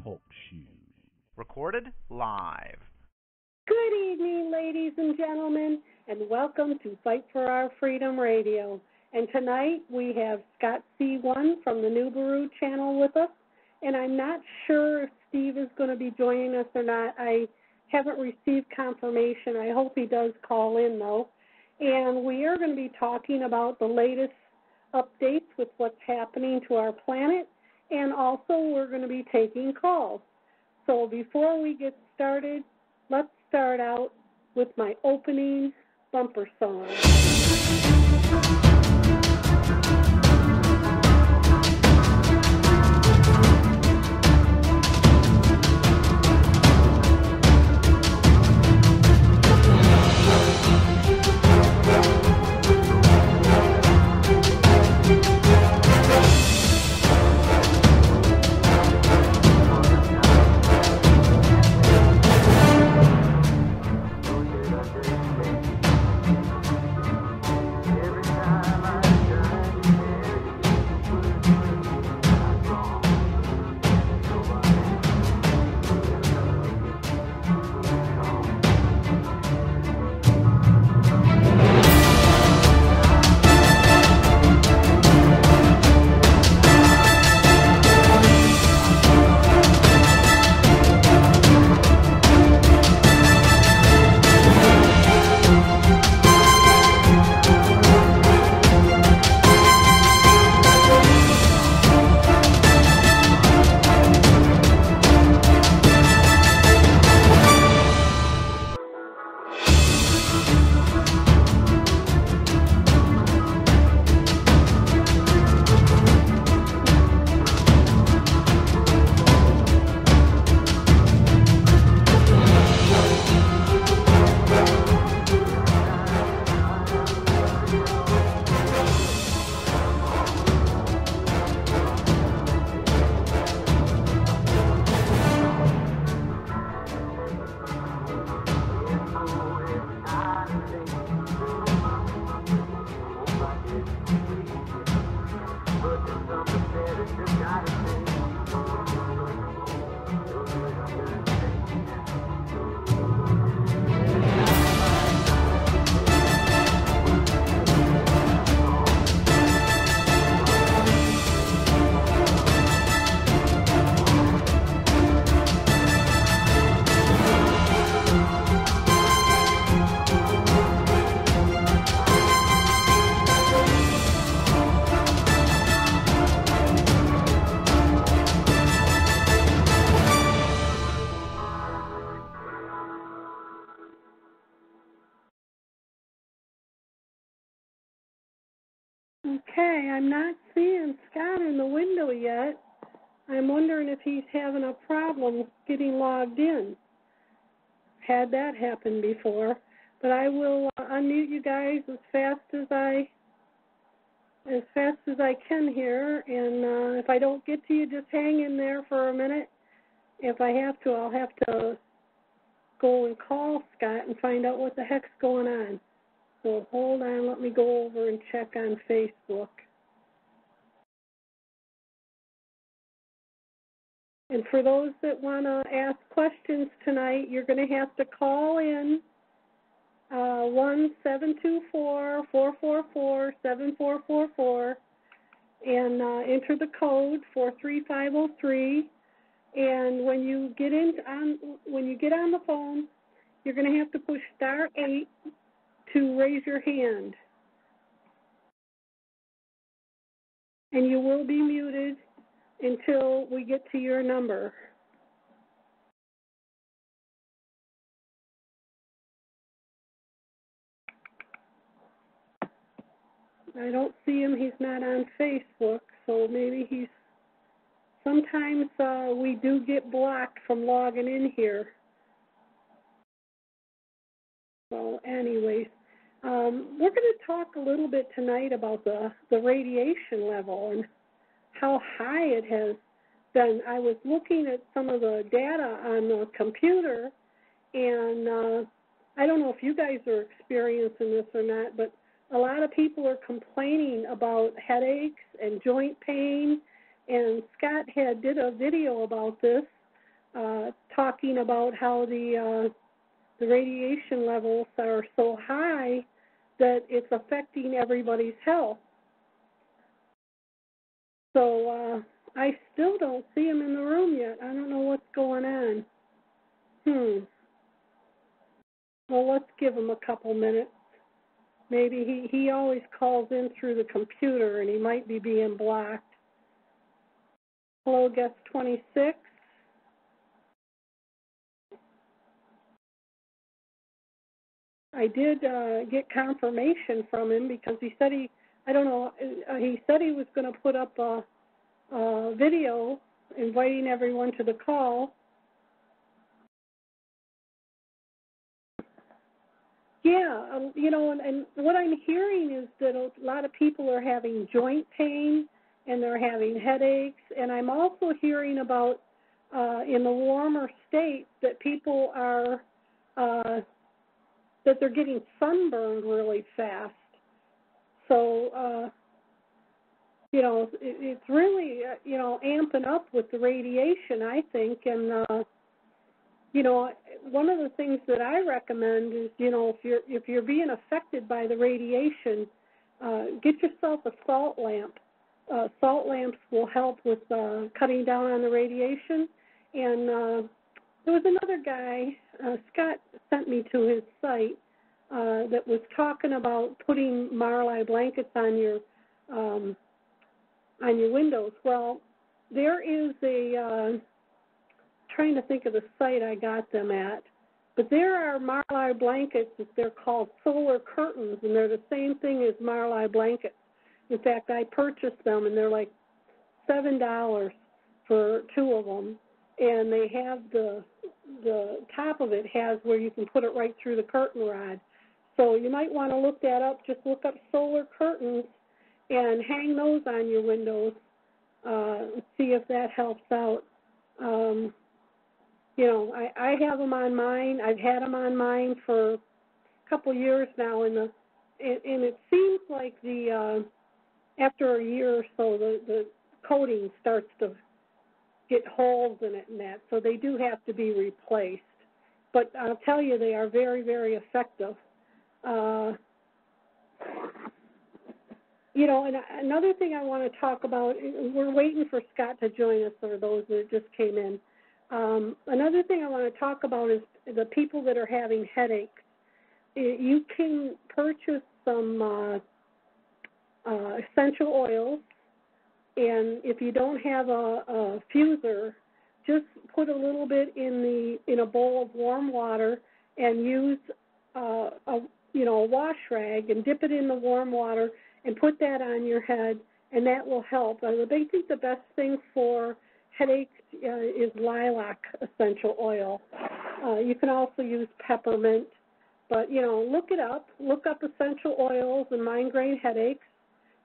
Talk Show. Recorded live. Good evening, ladies and gentlemen, and welcome to Fight for Our Freedom Radio. And tonight we have Scott C1 from the Nibiru channel with us, and I'm not sure if Steve is going to be joining us or not. I haven't received confirmation. I hope he does call in, though. And we are going to be talking about the latest updates with what's happening to our planet, and also we're going to be taking calls. So before we get started, let's start out with my opening bumper song. Okay, I'm not seeing Scott in the window yet. I'm wondering if he's having a problem getting logged in. Had that happen before, but I will unmute you guys as fast as I can here. And if I don't get to you, just hang in there for a minute. If I have to, I'll have to go and call Scott and find out what the heck's going on. So hold on, let me go over and check on Facebook. And for those that want to ask questions tonight, you're going to have to call in 1-724-444-7444 and enter the code 43503. And when you get on the phone, you're going to have to push *8 to raise your hand. And you will be muted until we get to your number. I don't see him. He's not on Facebook, so maybe he's... Sometimes we do get blocked from logging in here. So anyways, we're going to talk a little bit tonight about the radiation level and how high it has been. I was looking at some of the data on the computer, and I don't know if you guys are experiencing this or not, but a lot of people are complaining about headaches and joint pain, and Scott did a video about this, talking about how the radiation levels are so high that it's affecting everybody's health. So I still don't see him in the room yet. I don't know what's going on. Well, let's give him a couple minutes. Maybe he always calls in through the computer, and he might be being blocked. Hello, guest 26. I did get confirmation from him because he said he said he was going to put up a video inviting everyone to the call. Yeah, and what I'm hearing is that a lot of people are having joint pain and they're having headaches, and I'm also hearing about in the warmer states that people are that they're getting sunburned really fast. So, it's really, amping up with the radiation, I think. And, one of the things that I recommend is, if you're being affected by the radiation, get yourself a salt lamp. Salt lamps will help with cutting down on the radiation. And there was another guy, Scott sent me to his site, that was talking about putting Marley blankets on your windows. Well, there is a trying to think of the site I got them at, but there are Marley blankets that they're called solar curtains, and they're the same thing as Marley blankets. In fact, I purchased them, and they're like $7 for 2 of them, and they have the top of it has where you can put it right through the curtain rod. So you might want to look that up. Just look up solar curtains and hang those on your windows. See if that helps out. I have them on mine. I've had them on mine for a couple years now, and it seems like after a year or so, the coating starts to get holes in it and that, so they do have to be replaced. But I'll tell you, they are very, very effective. And another thing I want to talk about, we're waiting for Scott to join us, or those that just came in. Another thing I want to talk about is the people that are having headaches. You can purchase some essential oils, and if you don't have a fuser, just put a little bit in a bowl of warm water and use a wash rag and dip it in the warm water and put that on your head, and that will help. I think the best thing for headaches is lilac essential oil. You can also use peppermint, but look it up. Look up essential oils and migraine headaches,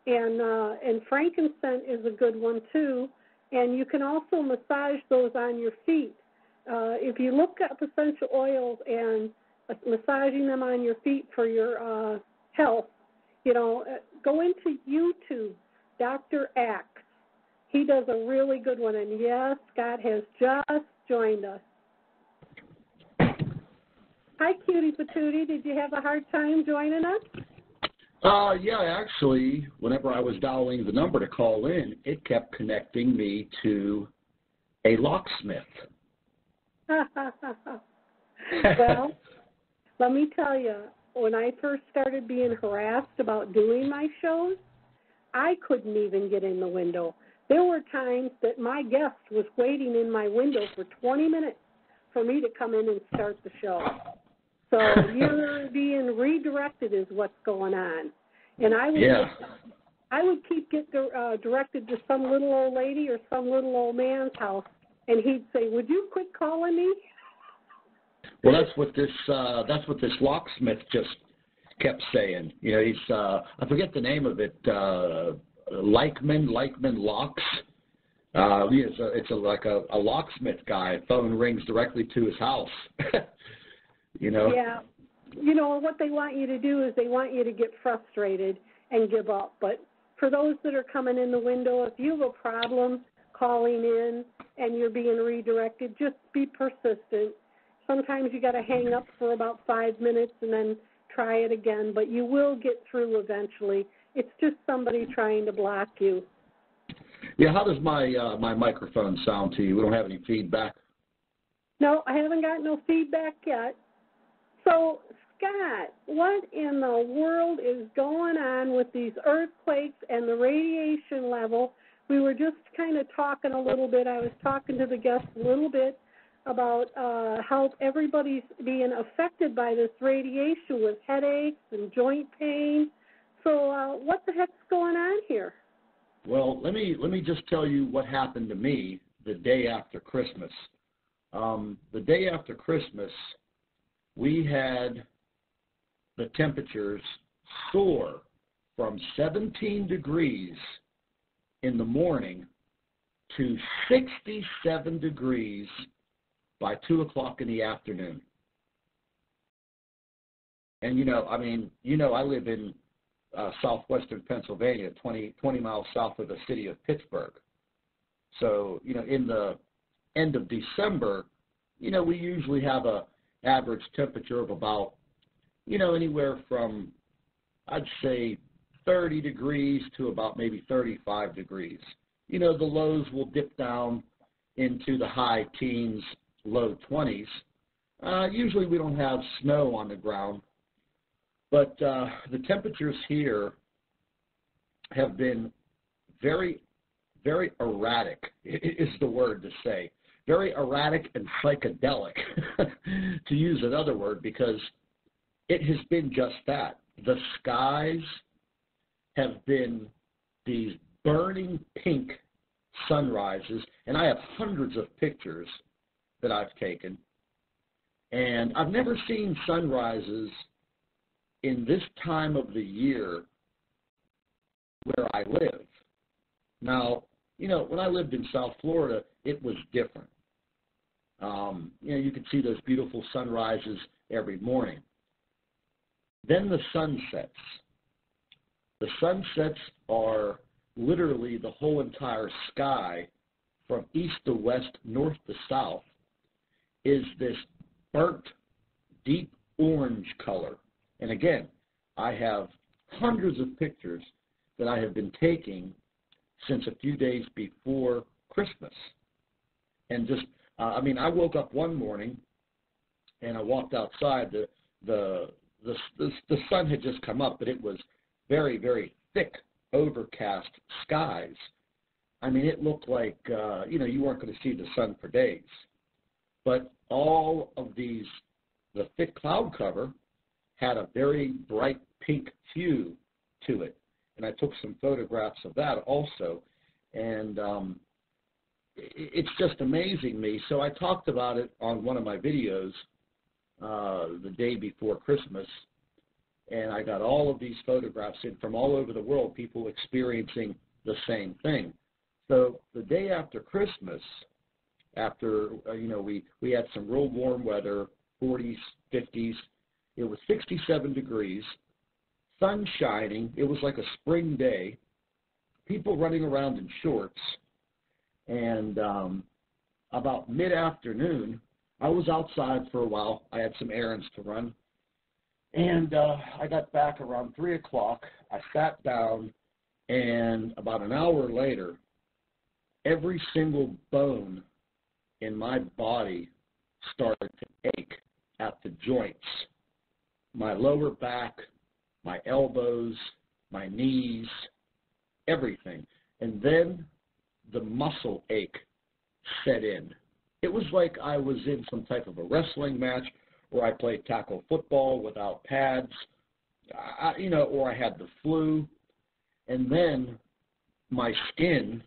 and frankincense is a good one too. And you can also massage those on your feet. If you look up essential oils and massaging them on your feet for your health, go into YouTube, Dr. Axe. He does a really good one, and yes, Scott has just joined us. Hi, Cutie Patootie. Did you have a hard time joining us? Yeah, actually, whenever I was dialing the number to call in, it kept connecting me to a locksmith. Well, let me tell you, when I first started being harassed about doing my shows, I couldn't even get in the window. There were times that my guest was waiting in my window for 20 minutes for me to come in and start the show. So you're being redirected is what's going on. And I would keep getting directed to some little old lady or some little old man's house, and he'd say, "Would you quit calling me?" Well, that's what this locksmith just kept saying. He's I forget the name of it. Leichman Locks. It's like a locksmith guy. Phone rings directly to his house. Yeah. What they want you to do is they want you to get frustrated and give up. But for those that are coming in the window, if you have a problem calling in, and you're being redirected, just be persistent. Sometimes you got to hang up for about 5 minutes and then try it again, but you will get through eventually. It's just somebody trying to block you. Yeah, how does my my microphone sound to you? We don't have any feedback? No, I haven't got no feedback yet. So, Scott, what in the world is going on with these earthquakes and the radiation level? We were just kind of talking a little bit. I was talking to the guests a little bit about how everybody's being affected by this radiation with headaches and joint pain. So what the heck's going on here? Well, let me just tell you what happened to me the day after Christmas. The day after Christmas, we had the temperatures soar from 17 degrees in the morning to 67 degrees by 2 o'clock in the afternoon. And, I live in southwestern Pennsylvania, 20 miles south of the city of Pittsburgh. So, in the end of December, we usually have a average temperature of about, anywhere from, I'd say, 30 degrees to about maybe 35 degrees. The lows will dip down into the high teens, low 20s. Usually we don't have snow on the ground, but the temperatures here have been very, very erratic, is the word to say. Very erratic and psychedelic, to use another word, because it has been just that. The skies have been these burning pink sunrises, and I have hundreds of pictures that I've taken, and I've never seen sunrises in this time of the year where I live. Now, when I lived in South Florida, it was different. You could see those beautiful sunrises every morning. Then the sunsets. The sunsets are literally the whole entire sky from east to west, north to south, is this burnt, deep orange color. And again, I have hundreds of pictures that I have been taking since a few days before Christmas. And just, I woke up one morning and I walked outside. The sun had just come up, but it was very, very thick, overcast skies. It looked like, you weren't going to see the sun for days. But all of the thick cloud cover had a very bright pink hue to it. And I took some photographs of that also. And it's just amazing me. So I talked about it on one of my videos the day before Christmas. And I got all of these photographs in from all over the world, people experiencing the same thing. So the day after Christmas, after, we had some real warm weather, 40s, 50s, it was 67 degrees, sun shining, it was like a spring day, people running around in shorts, and about mid-afternoon, I was outside for a while, I had some errands to run, and I got back around 3 o'clock, I sat down, and about an hour later, every single bone in my body started to ache at the joints. My lower back, my elbows, my knees, everything. And then the muscle ache set in. It was like I was in some type of a wrestling match where I played tackle football without pads, or I had the flu. And then my skin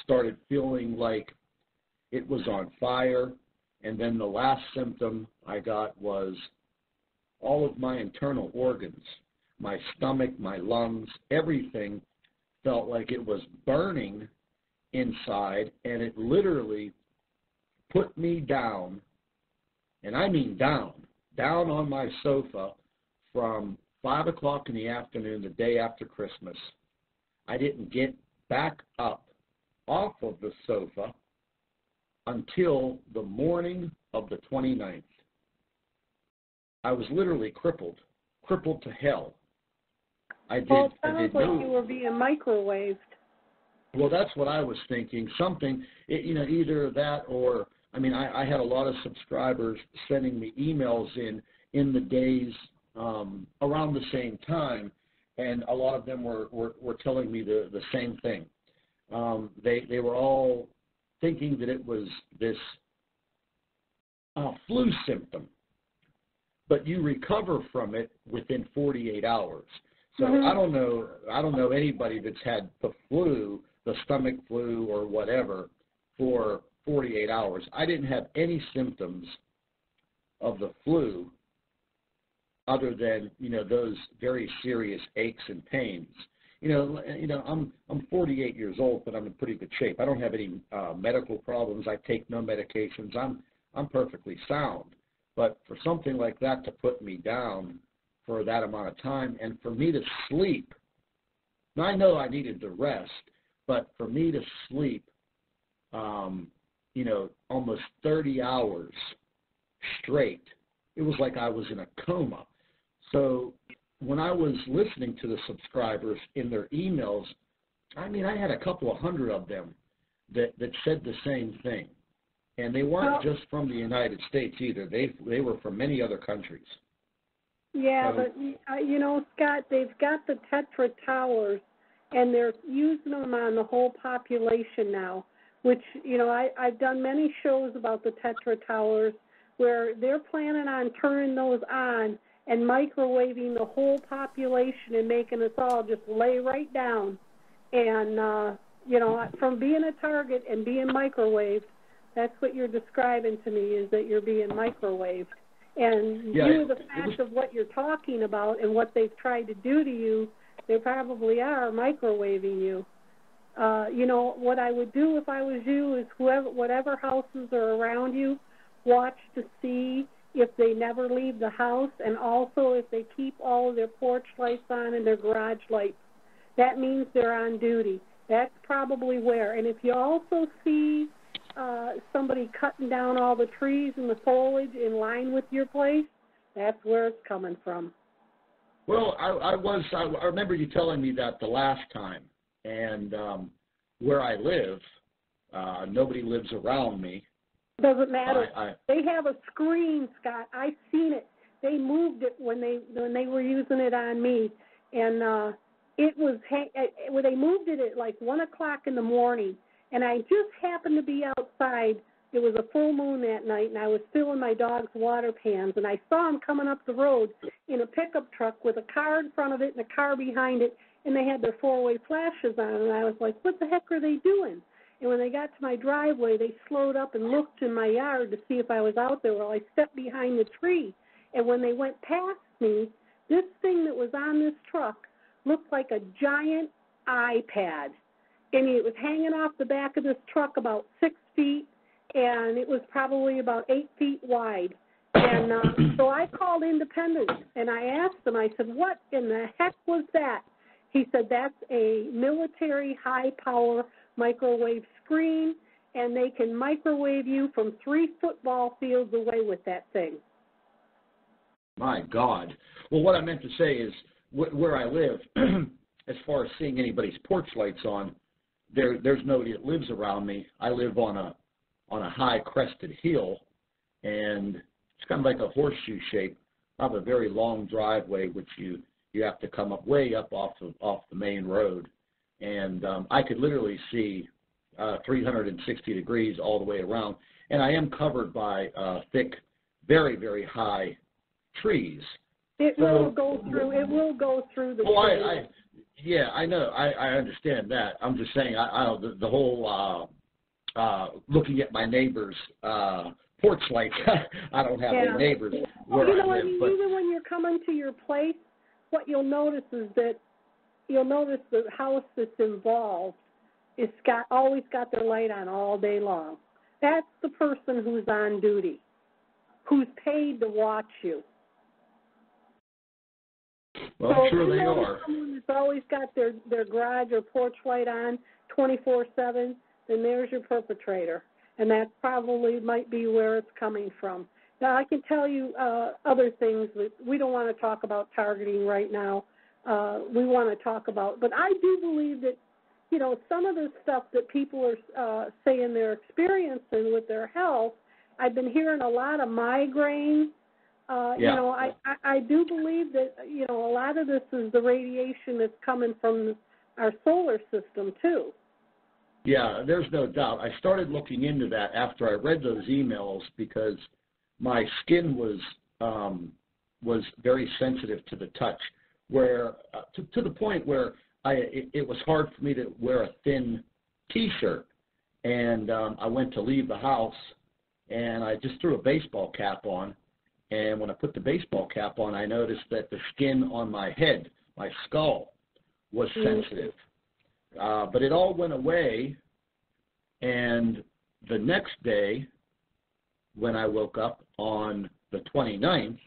started feeling like it was on fire. And then the last symptom I got was all of my internal organs, my stomach, my lungs, everything felt like it was burning inside, and it literally put me down, and I mean down on my sofa from 5 o'clock in the afternoon the day after Christmas. I didn't get back up off of the sofa until the morning of the 29th. I was literally crippled to hell. It sounds like you were being microwaved. Well, that's what I was thinking. Something, either that or, I had a lot of subscribers sending me emails in the days around the same time, and a lot of them were telling me the same thing. They were all thinking that it was this flu symptom, but you recover from it within 48 hours. So I don't know anybody that's had the flu, the stomach flu or whatever, for 48 hours. I didn't have any symptoms of the flu other than, those very serious aches and pains. I'm 48 years old, but I'm in pretty good shape. I don't have any medical problems. I take no medications. I'm perfectly sound. But for something like that to put me down for that amount of time, and for me to sleep, now I know I needed the rest, but for me to sleep, almost 30 hours straight, it was like I was in a coma. So when I was listening to the subscribers in their emails, I had a couple of hundred of them that said the same thing. And they weren't just from the United States either. They were from many other countries. Yeah, but, Scott, they've got the Tetra Towers, and they're using them on the whole population now, which, I've done many shows about the Tetra Towers where they're planning on turning those on and microwaving the whole population and making us all just lay right down. And, from being a target and being microwaved, that's what you're describing to me, is that you're being microwaved. And due to the fact of what you're talking about and what they've tried to do to you, they probably are microwaving you. What I would do if I was you is whatever houses are around you, watch to see if they never leave the house, and also if they keep all of their porch lights on and their garage lights. That means they're on duty. That's probably where. And if you also see somebody cutting down all the trees and the foliage in line with your place, that's where it's coming from. Well, I remember you telling me that the last time, and where I live, nobody lives around me. Doesn't matter. They have a screen, Scott. I've seen it. They moved it when they were using it on me, and it was when they moved it at like 1 o'clock in the morning. And I just happened to be outside. It was a full moon that night, and I was filling my dog's water pans, and I saw him coming up the road in a pickup truck with a car in front of it and a car behind it, and they had their four-way flashes on, and I was like, what the heck are they doing? And when they got to my driveway, they slowed up and looked in my yard to see if I was out there. Well, I stepped behind the tree, and when they went past me, this thing that was on this truck looked like a giant iPad. And it was hanging off the back of this truck about 6 feet, and it was probably about 8 feet wide. And so I called Independence, and I asked them, I said, what in the heck was that? He said, that's a military high-power microwave screen, and they can microwave you from 3 football fields away with that thing. My God. Well, what I meant to say is where I live, as far as seeing anybody's porch lights on, there's nobody that lives around me. I live on a high crested hill, and it's kind of like a horseshoe shape. I have a very long driveway, which you have to come up way up off the main road, and I could literally see 360 degrees all the way around, and I am covered by thick, very, very high trees. It will go through the trees. Yeah, I know. I understand that. I'm just saying, the whole looking at my neighbor's porch lights. I don't have any neighbors where I live. Even when you're coming to your place, what you'll notice is that the house that's involved is always got their light on all day long. That's the person who's on duty, who's paid to watch you. Well, I'm sure they are. Someone that's always got their garage or porch light on 24/7, then there's your perpetrator. and that probably might be where it's coming from. Now, I can tell you other things that we don't want to talk about targeting right now. We want to talk about, but I do believe that, you know, some of the stuff that people are saying they're experiencing with their health, I've been hearing a lot of migraine. You know, I do believe that, you know, a lot of this is the radiation that's coming from our solar system, too. Yeah, there's no doubt. I started looking into that after I read those emails because my skin was very sensitive to the touch, where to the point where it was hard for me to wear a thin T-shirt. And I went to leave the house, and I just threw a baseball cap on. And when I put the baseball cap on, I noticed that the skin on my head, my skull, was sensitive. But it all went away, and the next day, when I woke up on the 29th,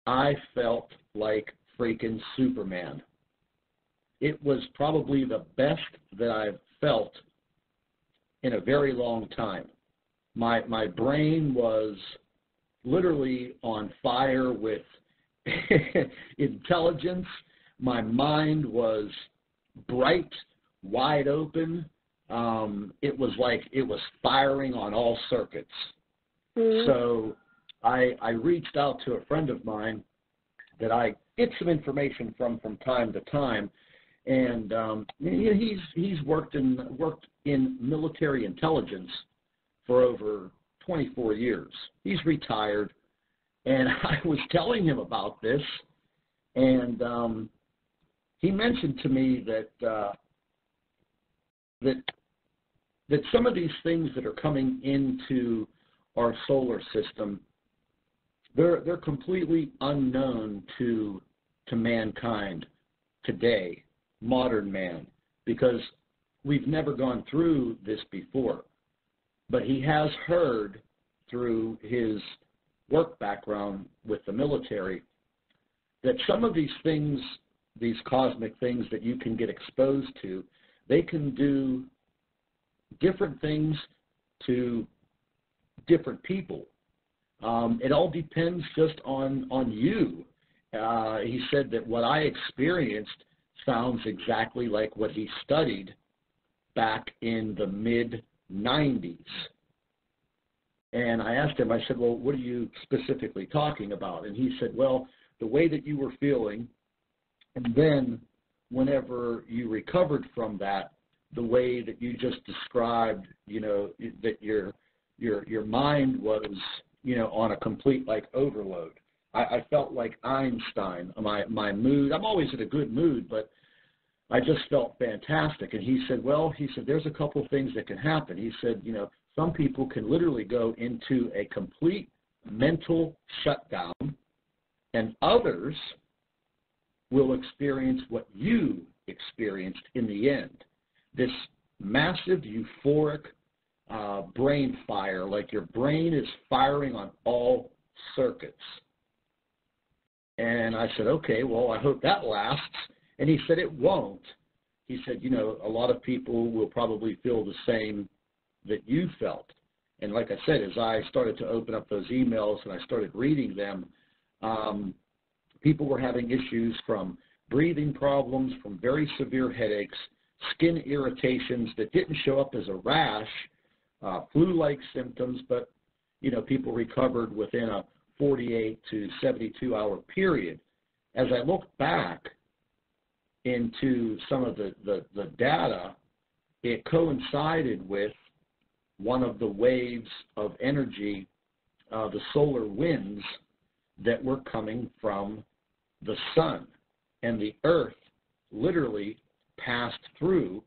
I felt like freaking Superman. It was probably the best that I've felt in a very long time. My brain was literally on fire with intelligence. My mind was bright, wide open. It was like it was firing on all circuits. So I reached out to a friend of mine that I get some information from time to time, and he's worked in military intelligence for over 24 years. He's retired, and I was telling him about this, and he mentioned to me that that some of these things that are coming into our solar system, they're completely unknown to mankind today, modern man, because we've never gone through this before. But he has heard through his work background with the military that some of these things, these cosmic things that you can get exposed to, they can do different things to different people. It all depends just on you. He said that what I experienced sounds exactly like what he studied back in the mid-90s. And I asked him, I said, well, what are you specifically talking about? And he said, well, the way that you were feeling, and then whenever you recovered from that, the way that you just described, you know, that your mind was, you know, on a complete, like, overload. I felt like Einstein. My mood, I'm always in a good mood, but I just felt fantastic. And he said, well, there's a couple things that can happen. He said, you know, some people can literally go into a complete mental shutdown, and others will experience what you experienced in the end. This massive, euphoric brain fire, like your brain is firing on all circuits. And I said, okay, well, I hope that lasts. And he said, it won't. He said, you know, a lot of people will probably feel the same that you felt. And like I said, as I started to open up those emails and I started reading them, people were having issues from breathing problems, from very severe headaches, skin irritations that didn't show up as a rash, flu-like symptoms, but, you know, people recovered within a 48 to 72-hour period. As I look back into some of the data, it coincided with one of the waves of energy, the solar winds that were coming from the sun. And the Earth literally passed through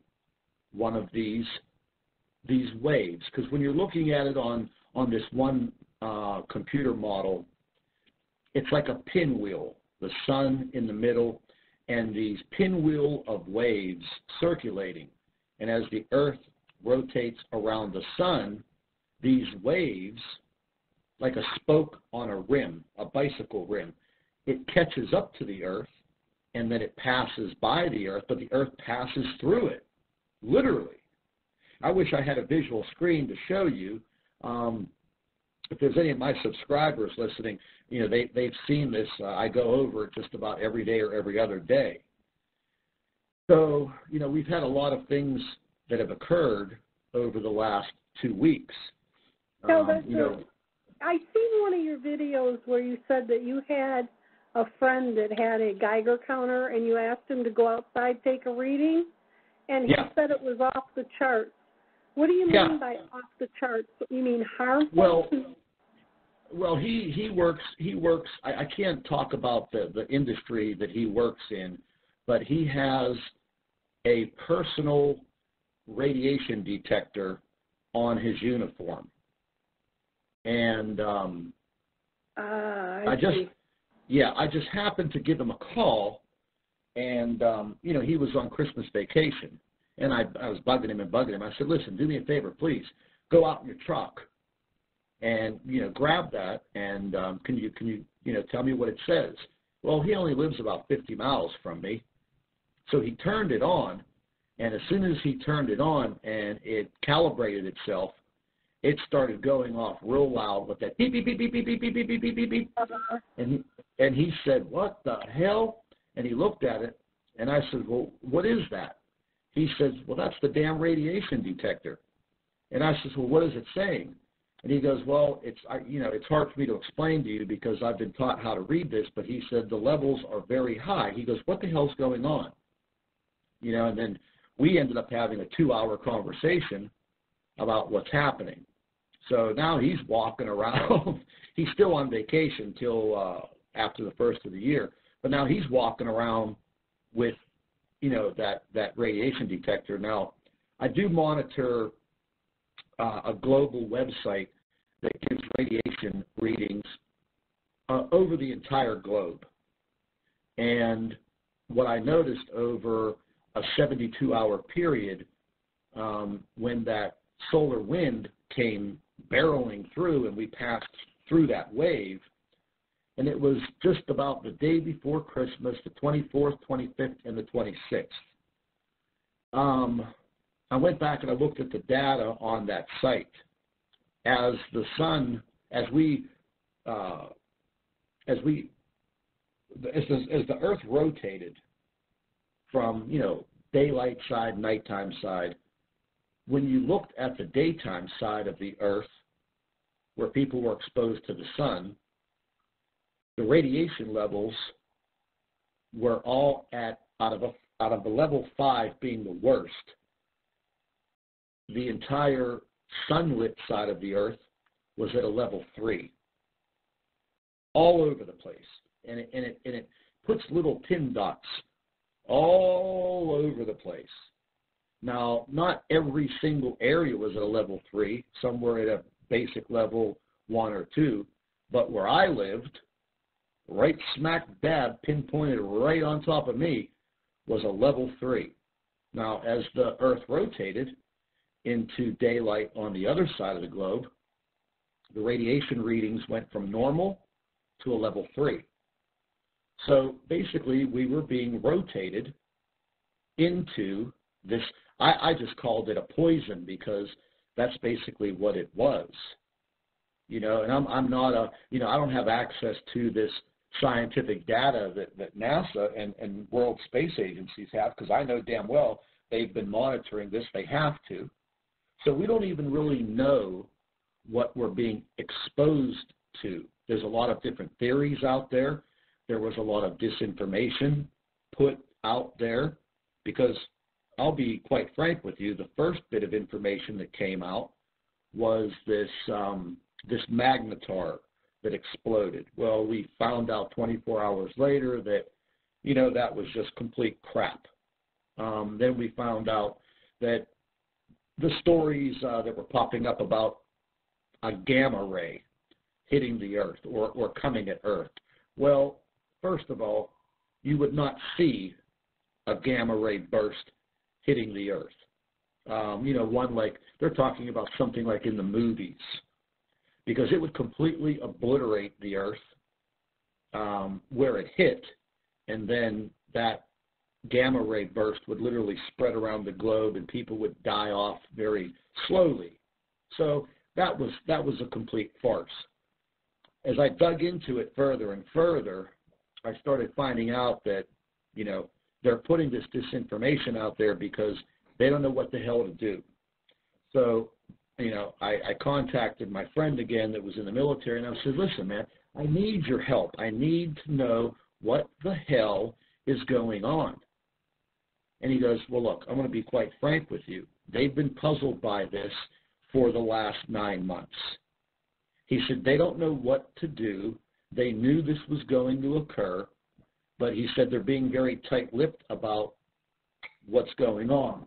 one of these waves. Because when you're looking at it on this one computer model, it's like a pinwheel, the sun in the middle, and these pinwheel of waves circulating. And as the Earth rotates around the sun, these waves, like a spoke on a rim, a bicycle rim, it catches up to the Earth, and then it passes by the Earth, but the Earth passes through it, literally. I wish I had a visual screen to show you. If there's any of my subscribers listening, you know, they've seen this. I go over it just about every day or every other day. So, you know, we've had a lot of things that have occurred over the last 2 weeks. I seen one of your videos where you said that you had a friend that had a Geiger counter and you asked him to go outside, take a reading, and he said it was off the charts. What do you mean by off the charts? You mean harmful? Well, he works. I can't talk about the industry that he works in, but he has a personal radiation detector on his uniform, and I just happened to give him a call, and you know, he was on Christmas vacation, and I was bugging him. I said, listen, do me a favor, please, go out in your truck and, you know, grab that, and can you tell me what it says? Well, he only lives about 50 miles from me, so he turned it on, and as soon as he turned it on and it calibrated itself, it started going off real loud with that beep beep beep beep beep beep beep beep beep beep beep beep. And he said, what the hell? And he looked at it, and I said, well, what is that? He says, well, that's the damn radiation detector. And I said, well, what is it saying? And he goes, well, it's hard for me to explain to you because I've been taught how to read this, but he said the levels are very high. He goes, what the hell's going on? You know, and then we ended up having a 2-hour conversation about what's happening. So now he's walking around. He's still on vacation till after the first of the year, but now he's walking around with, you know, that radiation detector. Now, I do monitor a global website that gives radiation readings over the entire globe. And what I noticed over a 72-hour period, when that solar wind came barreling through and we passed through that wave, and it was just about the day before Christmas, the 24th, 25th, and the 26th. I went back and I looked at the data on that site. As the Earth rotated from, you know, daylight side, nighttime side, when you looked at the daytime side of the Earth, where people were exposed to the sun, the radiation levels were all out of the level 5 being the worst. The entire sunlit side of the Earth was at a level 3, all over the place, and it puts little pin dots all over the place. Now, not every single area was at a level 3. Some were at a basic level 1 or 2, but where I lived, right smack dab, pinpointed right on top of me, was a level 3. Now, as the Earth rotated into daylight on the other side of the globe, the radiation readings went from normal to a level 3. So basically, we were being rotated into this. I just called it a poison because that's basically what it was. You know, and I'm not I don't have access to this scientific data that NASA and world space agencies have, because I know damn well they've been monitoring this. They have to. So we don't even really know what we're being exposed to. There's a lot of different theories out there. There was a lot of disinformation put out there because, I'll be quite frank with you, the first bit of information that came out was this magnetar that exploded. Well, we found out 24 hours later that, you know, that was just complete crap. Then we found out that the stories that were popping up about a gamma ray hitting the Earth or coming at Earth. Well, first of all, you would not see a gamma ray burst hitting the Earth. One like they're talking about something like in the movies, because it would completely obliterate the Earth where it hit, and then that gamma ray burst would literally spread around the globe and people would die off very slowly. So that was a complete farce. As I dug into it further and further, I started finding out that, you know, they're putting this disinformation out there because they don't know what the hell to do. So, you know, I contacted my friend again that was in the military, and I said, listen, man, I need your help. I need to know what the hell is going on. And he goes, well, look, I'm going to be quite frank with you. They've been puzzled by this for the last 9 months. He said they don't know what to do. They knew this was going to occur, but he said they're being very tight-lipped about what's going on.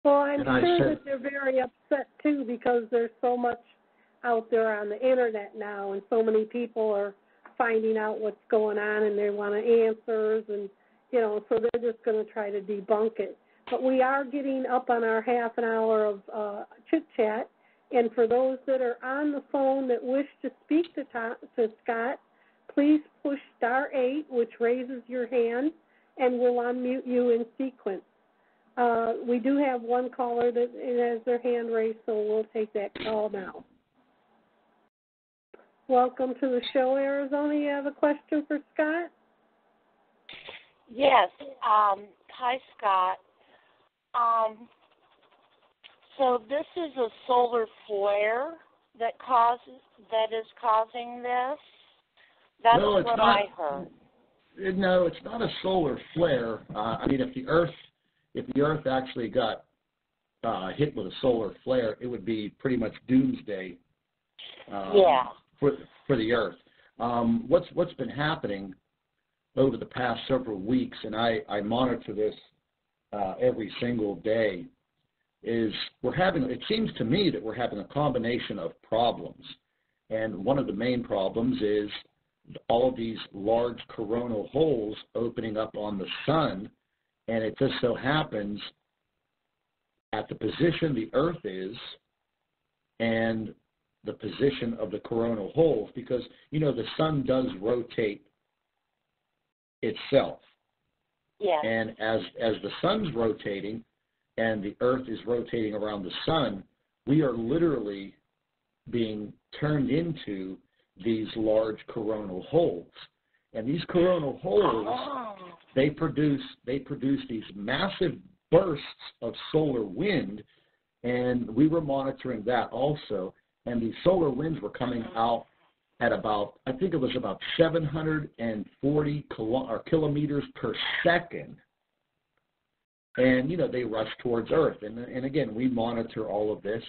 Well, I'm sure that they're very upset, too, because there's so much out there on the Internet now, and so many people are finding out what's going on, and they want answers, and, you know, so they're just going to try to debunk it. But we are getting up on our half an hour of chit-chat, and for those that are on the phone that wish to speak to Scott, please push *8, which raises your hand, and we'll unmute you in sequence. We do have one caller that has their hand raised, so we'll take that call now. Welcome to the show, Arizona. You have a question for Scott? Yes. Hi, Scott. So this is a solar flare that is causing this? That's what I heard. No, it's not a solar flare. I mean, if the Earth actually got hit with a solar flare, it would be pretty much doomsday for the Earth. What's been happening over the past several weeks, and I monitor this every single day, is it seems to me that we're having a combination of problems. And one of the main problems is all of these large coronal holes opening up on the sun, and it just so happens at the position the Earth is and the position of the coronal holes, because, you know, the sun does rotate itself. Yeah. And as the sun's rotating and the Earth is rotating around the sun, we are literally being turned into these large coronal holes. And these coronal holes, they produce these massive bursts of solar wind, and we were monitoring that also. And these solar winds were coming out at about, I think it was about 740 kilometers per second. And, you know, they rush towards Earth. And again, we monitor all of this.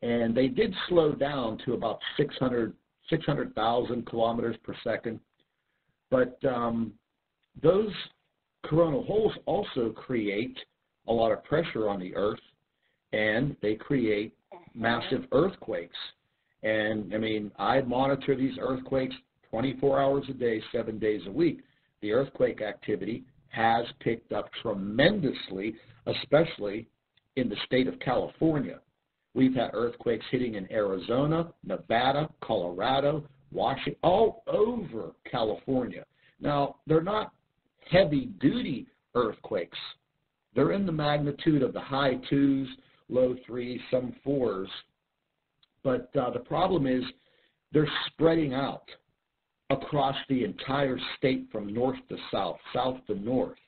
And they did slow down to about 600,000 kilometers per second. But those coronal holes also create a lot of pressure on the Earth, and they create massive earthquakes. And, I mean, I monitor these earthquakes 24 hours a day, 7 days a week. The earthquake activity has picked up tremendously, especially in the state of California. We've had earthquakes hitting in Arizona, Nevada, Colorado, Washington, all over California. Now, they're not heavy-duty earthquakes. They're in the magnitude of the high 2s, low 3s, some 4s. But the problem is they're spreading out across the entire state from north to south, south to north.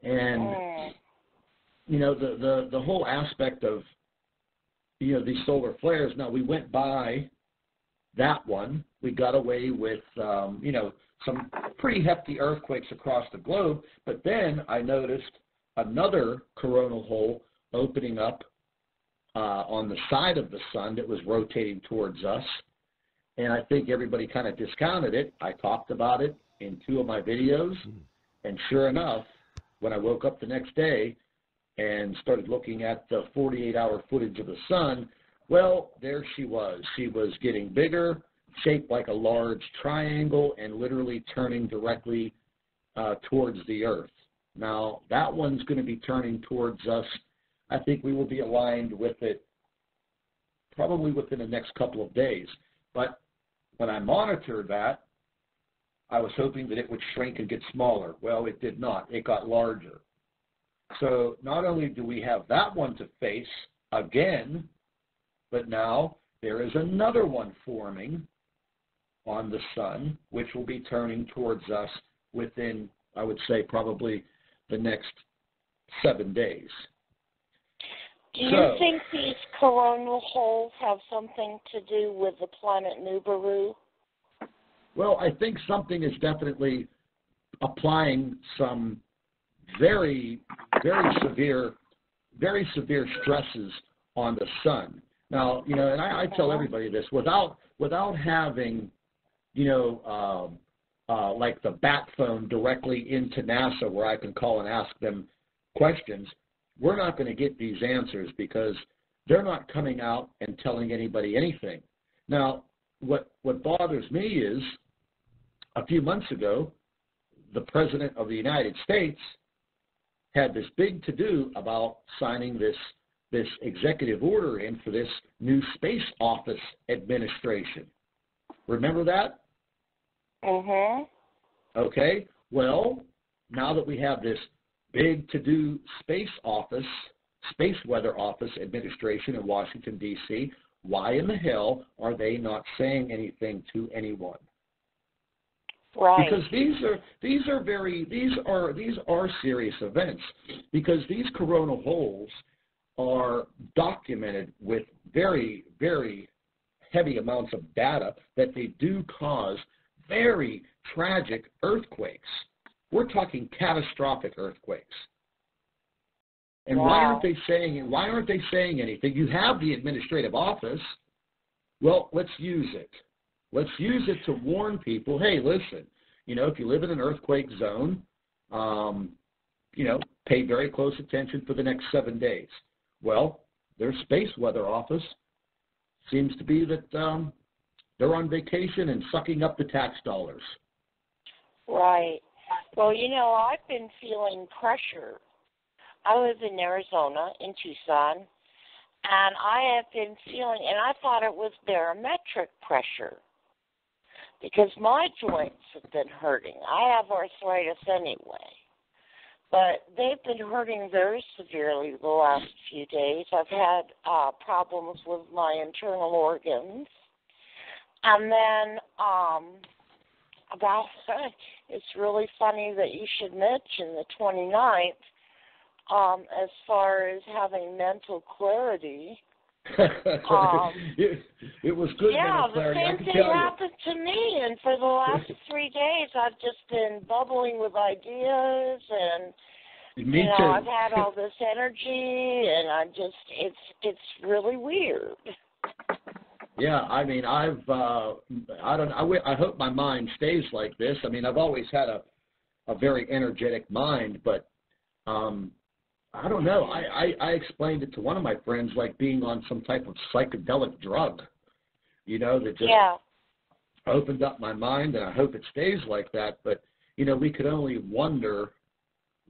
And, you know, the whole aspect of, you know, these solar flares, now we went by that one. We got away with, you know, some pretty hefty earthquakes across the globe, but then I noticed another coronal hole opening up on the side of the sun that was rotating towards us, and I think everybody kind of discounted it. I talked about it in 2 of my videos, and sure enough, when I woke up the next day and started looking at the 48-hour footage of the sun, well, there she was. She was getting bigger, shaped like a large triangle, and literally turning directly towards the Earth. Now, that one's going to be turning towards us. I think we will be aligned with it probably within the next couple of days. But when I monitored that, I was hoping that it would shrink and get smaller. Well, it did not. It got larger. So not only do we have that one to face again, but now there is another one forming on the sun, which will be turning towards us within, I would say, probably the next 7 days. Do you think these coronal holes have something to do with the planet Nibiru? Well, I think something is definitely applying some very, very severe stresses on the sun. Now, you know, and I tell everybody this, without having, you know, like the bat phone directly into NASA where I can call and ask them questions, we're not going to get these answers because they're not coming out and telling anybody anything. Now, what bothers me is a few months ago, the President of the United States had this big to-do about signing this executive order in for this new Space Office administration. Remember that? Mm-hmm. Okay. Well, now that we have this big to-do Space Weather Office administration in Washington, D.C., why in the hell are they not saying anything to anyone? Right. Because these are serious events, because these coronal holes are documented with very, very heavy amounts of data that they do cause very tragic earthquakes. We're talking catastrophic earthquakes. And wow. why aren't they saying anything? You have the administrative office. Well, let's use it. Let's use it to warn people, hey, listen, you know, if you live in an earthquake zone, you know, pay very close attention for the next 7 days. Well, their space weather office seems to be that they're on vacation and sucking up the tax dollars. Right. Well, you know, I've been feeling pressure. I live in Arizona, in Tucson, and I have been feeling, and I thought it was barometric pressure because my joints have been hurting. I have arthritis anyway, but they've been hurting very severely the last few days. I've had problems with my internal organs. And then it's really funny that you should mention the 29th as far as having mental clarity. It was good mental clarity. Yeah, the same thing happened to me, and for the last 3 days I've just been bubbling with ideas, and me too. I've had all this energy, and it's really weird. Yeah, I mean, I hope my mind stays like this. I mean, I've always had a very energetic mind, but I don't know. I explained it to one of my friends like being on some type of psychedelic drug, you know, that just opened up my mind, and I hope it stays like that. But, you know, we could only wonder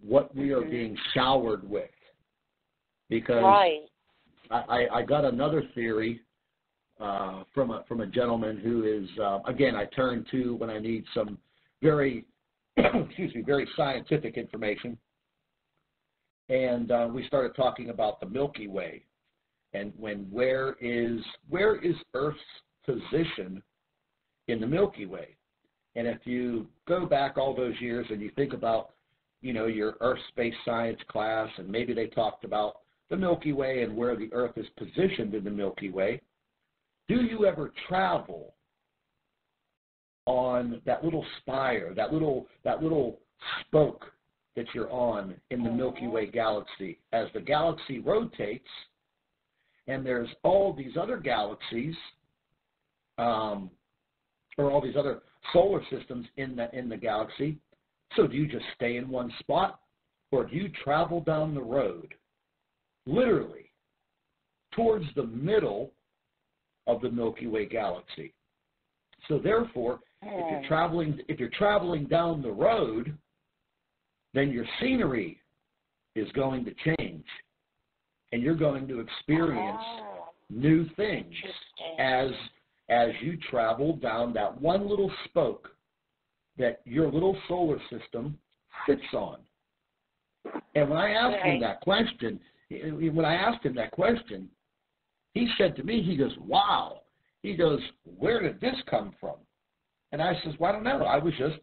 what we are being showered with, because I got another theory from a gentleman who is, again, I turn to when I need some very, very scientific information. And we started talking about the Milky Way, and where is Earth's position in the Milky Way? And if you go back all those years and you think about, you know, your Earth space science class, and maybe they talked about the Milky Way and where the Earth is positioned in the Milky Way, do you ever travel on that little spire, that little spoke that you're on in the Milky Way galaxy? As the galaxy rotates, and there's all these other galaxies, or all these other solar systems in the galaxy, so do you just stay in one spot, or do you travel down the road, literally, towards the middle of the Milky Way galaxy? So therefore, if you're traveling down the road, then your scenery is going to change, and you're going to experience new things as you travel down that one little spoke that your little solar system sits on. And when I asked him that question, he said to me, he goes, wow. He goes, where did this come from? And I says, well, I don't know. I was just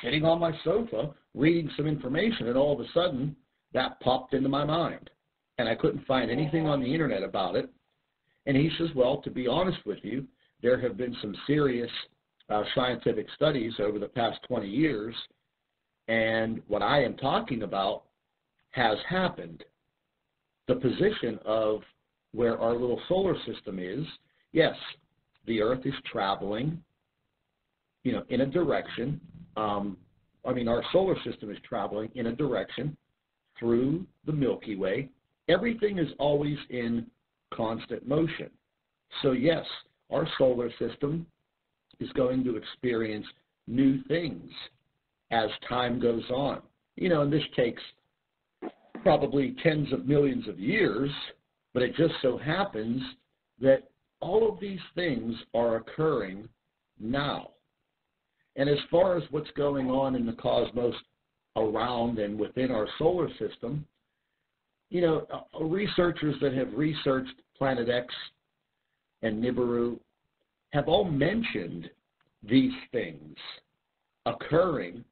sitting on my sofa reading some information, and all of a sudden that popped into my mind. And I couldn't find anything on the internet about it. And he says, well, to be honest with you, there have been some serious scientific studies over the past 20 years, and what I am talking about has happened. The position of where our little solar system is, yes, the Earth is traveling, in a direction. Our solar system is traveling in a direction through the Milky Way. Everything is always in constant motion. So yes, our solar system is going to experience new things as time goes on. And this takes probably tens of millions of years, but it just so happens that all of these things are occurring now. And as far as what's going on in the cosmos around and within our solar system, researchers that have researched Planet X and Nibiru have all mentioned these things occurring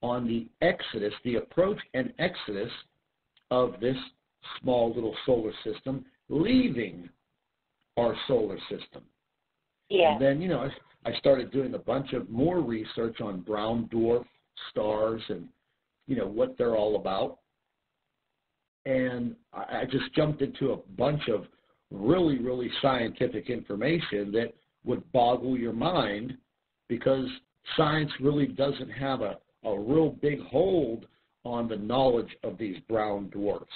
on the exodus, the approach and exodus of this small little solar system leaving our solar system. Yeah. And then, I started doing a bunch of more research on brown dwarf stars and, what they're all about. And I just jumped into a bunch of really, really scientific information that would boggle your mind, because science really doesn't have a real big hold on the knowledge of these brown dwarfs.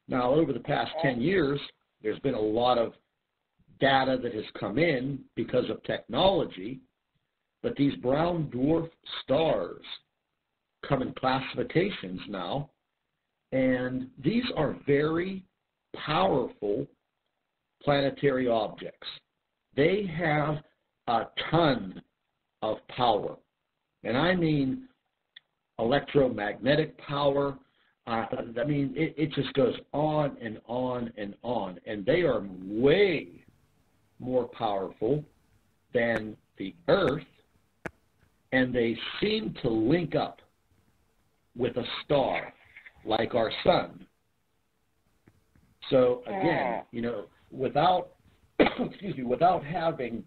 Now, over the past 10 years, there's been a lot of data that has come in because of technology, but these brown dwarf stars come in classifications now, and these are very powerful planetary objects. They have a ton of power, and I mean electromagnetic power. It just goes on and on and on, and they are way more powerful than the Earth, and they seem to link up with a star like our sun. So again, without without having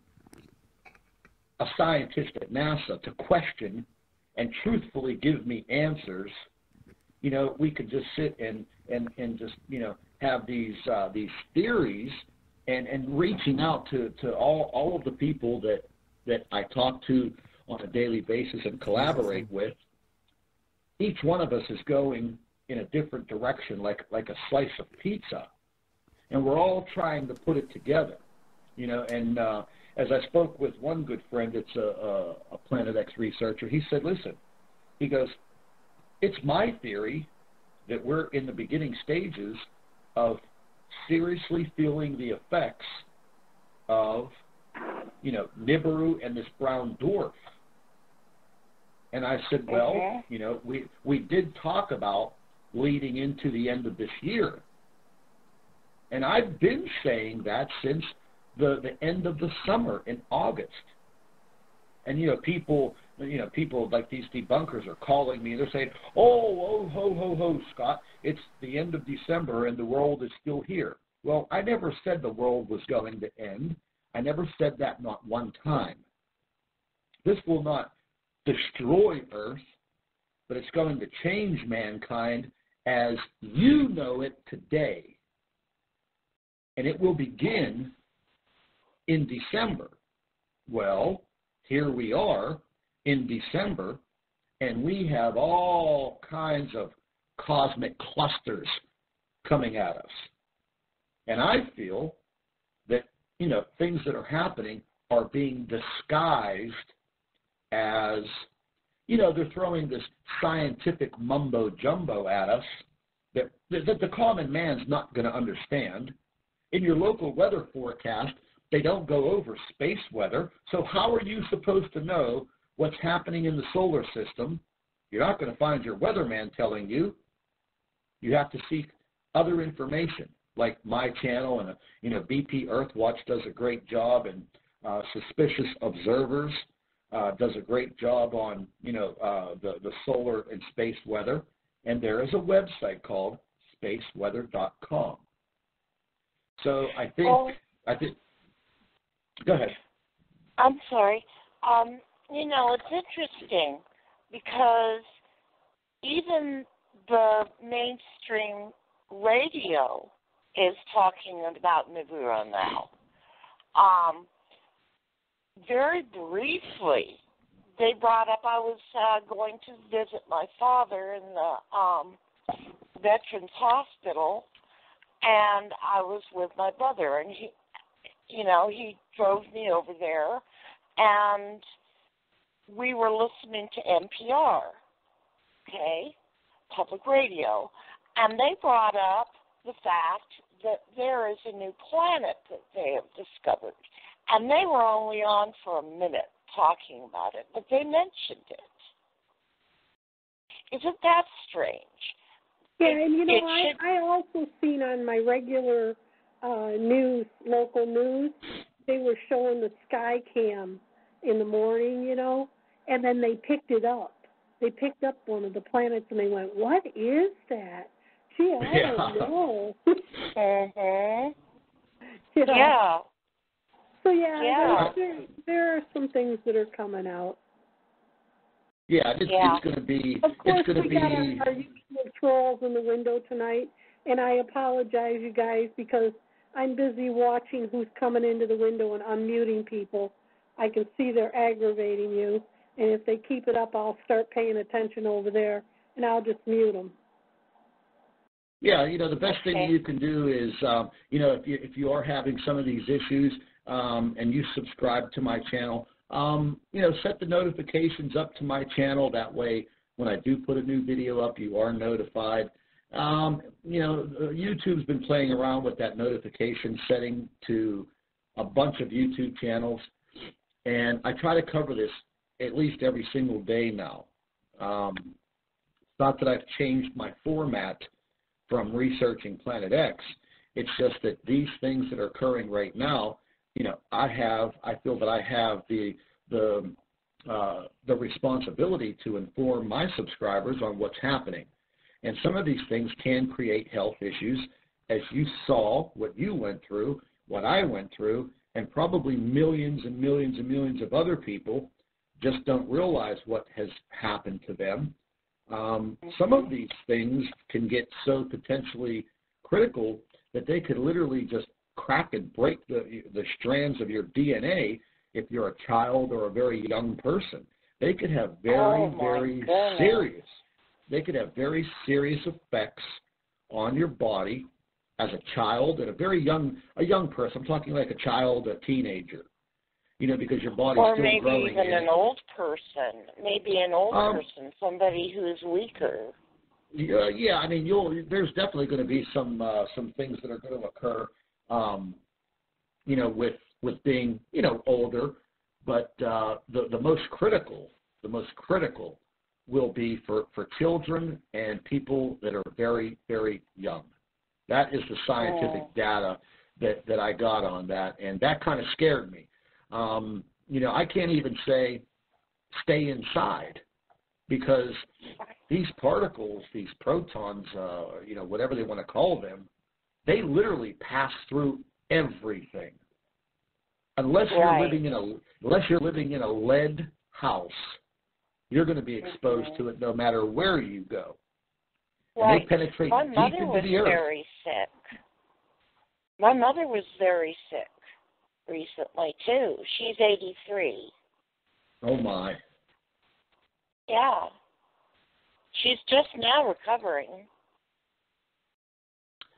a scientist at NASA to question and truthfully give me answers, we could just sit and just have these theories and reaching out to all of the people that I talk to on a daily basis and collaborate with. Each one of us is going in a different direction, like a slice of pizza, and we're all trying to put it together, And as I spoke with one good friend, it's a Planet X researcher. He said, "Listen," he goes, "it's my theory that we're in the beginning stages of seriously feeling the effects of, Nibiru and this brown dwarf." And I said, well, we did talk about leading into the end of this year. And I've been saying that since the end of the summer in August. And, people like these debunkers are calling me. They're saying, ho, Scott, it's the end of December and the world is still here. Well, I never said the world was going to end. I never said that, not one time. This will not destroy Earth, but it's going to change mankind as you know it today. And it will begin in December. Well, here we are in December, and we have all kinds of cosmic clusters coming at us. And I feel that, things that are happening are being disguised as, they're throwing this scientific mumbo-jumbo at us that the common man's not going to understand. In your local weather forecast, they don't go over space weather, so how are you supposed to know what's happening in the solar system. You're not going to find your weatherman telling you. You have to seek other information, like my channel, and BP Earthwatch does a great job, and Suspicious Observers does a great job on the solar and space weather, and there is a website called spaceweather.com. So I think go ahead. I'm sorry. It's interesting because even the mainstream radio is talking about Nibiru now. Very briefly, they brought up I was going to visit my father in the Veterans Hospital, and I was with my brother, and he drove me over there, and we were listening to NPR, okay, public radio, and they brought up the fact that there is a new planet that they have discovered. And they were only on for a minute talking about it, but they mentioned it. Isn't that strange? Yeah, and I also seen on my regular news, local news, they were showing the sky cam in the morning, and then they picked it up. They picked up one of the planets and they went, "What is that?" Gee, I don't know. Yeah. So there are some things that are coming out. Yeah, it's going to be. Of course, it's going to we got be. our usual trolls in the window tonight, and I apologize, you guys, because I'm busy watching who's coming into the window and unmuting people. I can see they're aggravating you, and if they keep it up, I'll start paying attention over there, and I'll just mute them. Yeah, the best thing you can do is, if you are having some of these issues, and you subscribe to my channel, set the notifications up to my channel. That way, when I do put a new video up, you are notified. YouTube's been playing around with that notification setting to a bunch of YouTube channels, and I try to cover this at least every single day now. It's not that I've changed my format from researching Planet X. It's just that these things that are occurring right now, I feel that I have the responsibility to inform my subscribers on what's happening. And some of these things can create health issues, as you saw what you went through, what I went through, and probably millions and millions and millions of other people just don't realize what has happened to them. Some of these things can get so potentially critical that they could literally just crack and break the strands of your DNA if you're a child or a very young person. They could have very serious. They could have very serious effects on your body as a child and a young person. I'm talking like a child, a teenager. Because your body's still growing. Or maybe even an old person. Maybe an old person, somebody who's weaker. Yeah, I mean, there's definitely going to be some things that are going to occur, with being, older. But the most critical will be for children and people that are very, very young. That is the scientific data that I got on that, and that kind of scared me. I can't even say stay inside, because these particles, these protons, whatever they want to call them, they literally pass through everything. Unless you're living in a lead house, you're going to be exposed to it no matter where you go. Right. And they penetrate My deep mother into was the earth. very sick. My mother was very sick recently, too. She's 83. Oh, my. Yeah. She's just now recovering.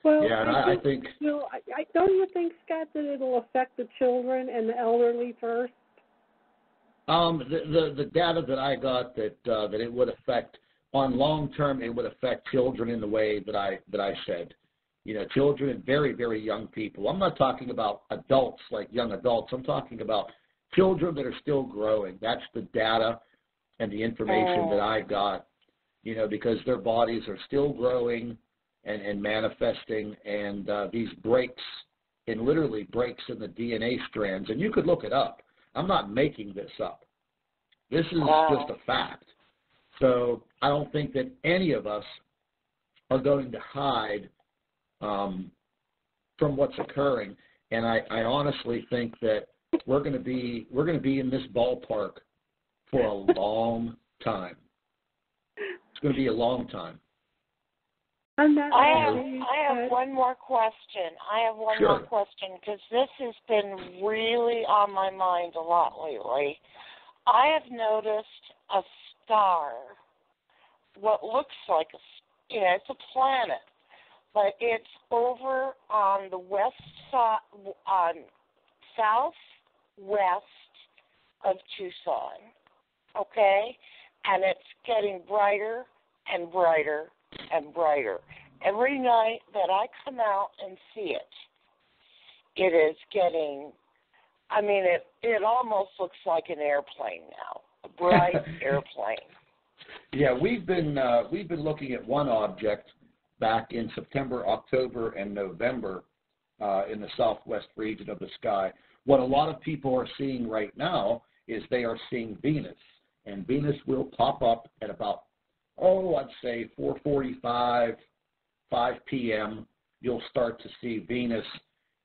Well, yeah, I think. Don't you think, Scott, that it'll affect the children and the elderly first? The data that I got that it would affect, on long term, it would affect children in the way that I said. Children and very, very young people. I'm not talking about adults, like young adults. I'm talking about children that are still growing. That's the data and the information that I got, because their bodies are still growing and manifesting, and these breaks, and literally breaks in the DNA strands, and you could look it up. I'm not making this up. This is just a fact. So I don't think that any of us are going to hide from what's occurring, and I honestly think that we're going to be in this ballpark for a long time. It's going to be a long time. I have one more question. Sure. More question, because this has been really on my mind a lot lately. I have noticed a star, what looks like it's a planet, but it's over on the west side, on southwest of Tucson, okay? And it's getting brighter and brighter and brighter. Every night that I come out and see it, it is getting, it almost looks like an airplane now, a bright airplane. Yeah, we've been looking at one object back in September, October, and November in the southwest region of the sky. What a lot of people are seeing right now is they are seeing Venus, and Venus will pop up at about, I'd say 4:45, 5 p.m. You'll start to see Venus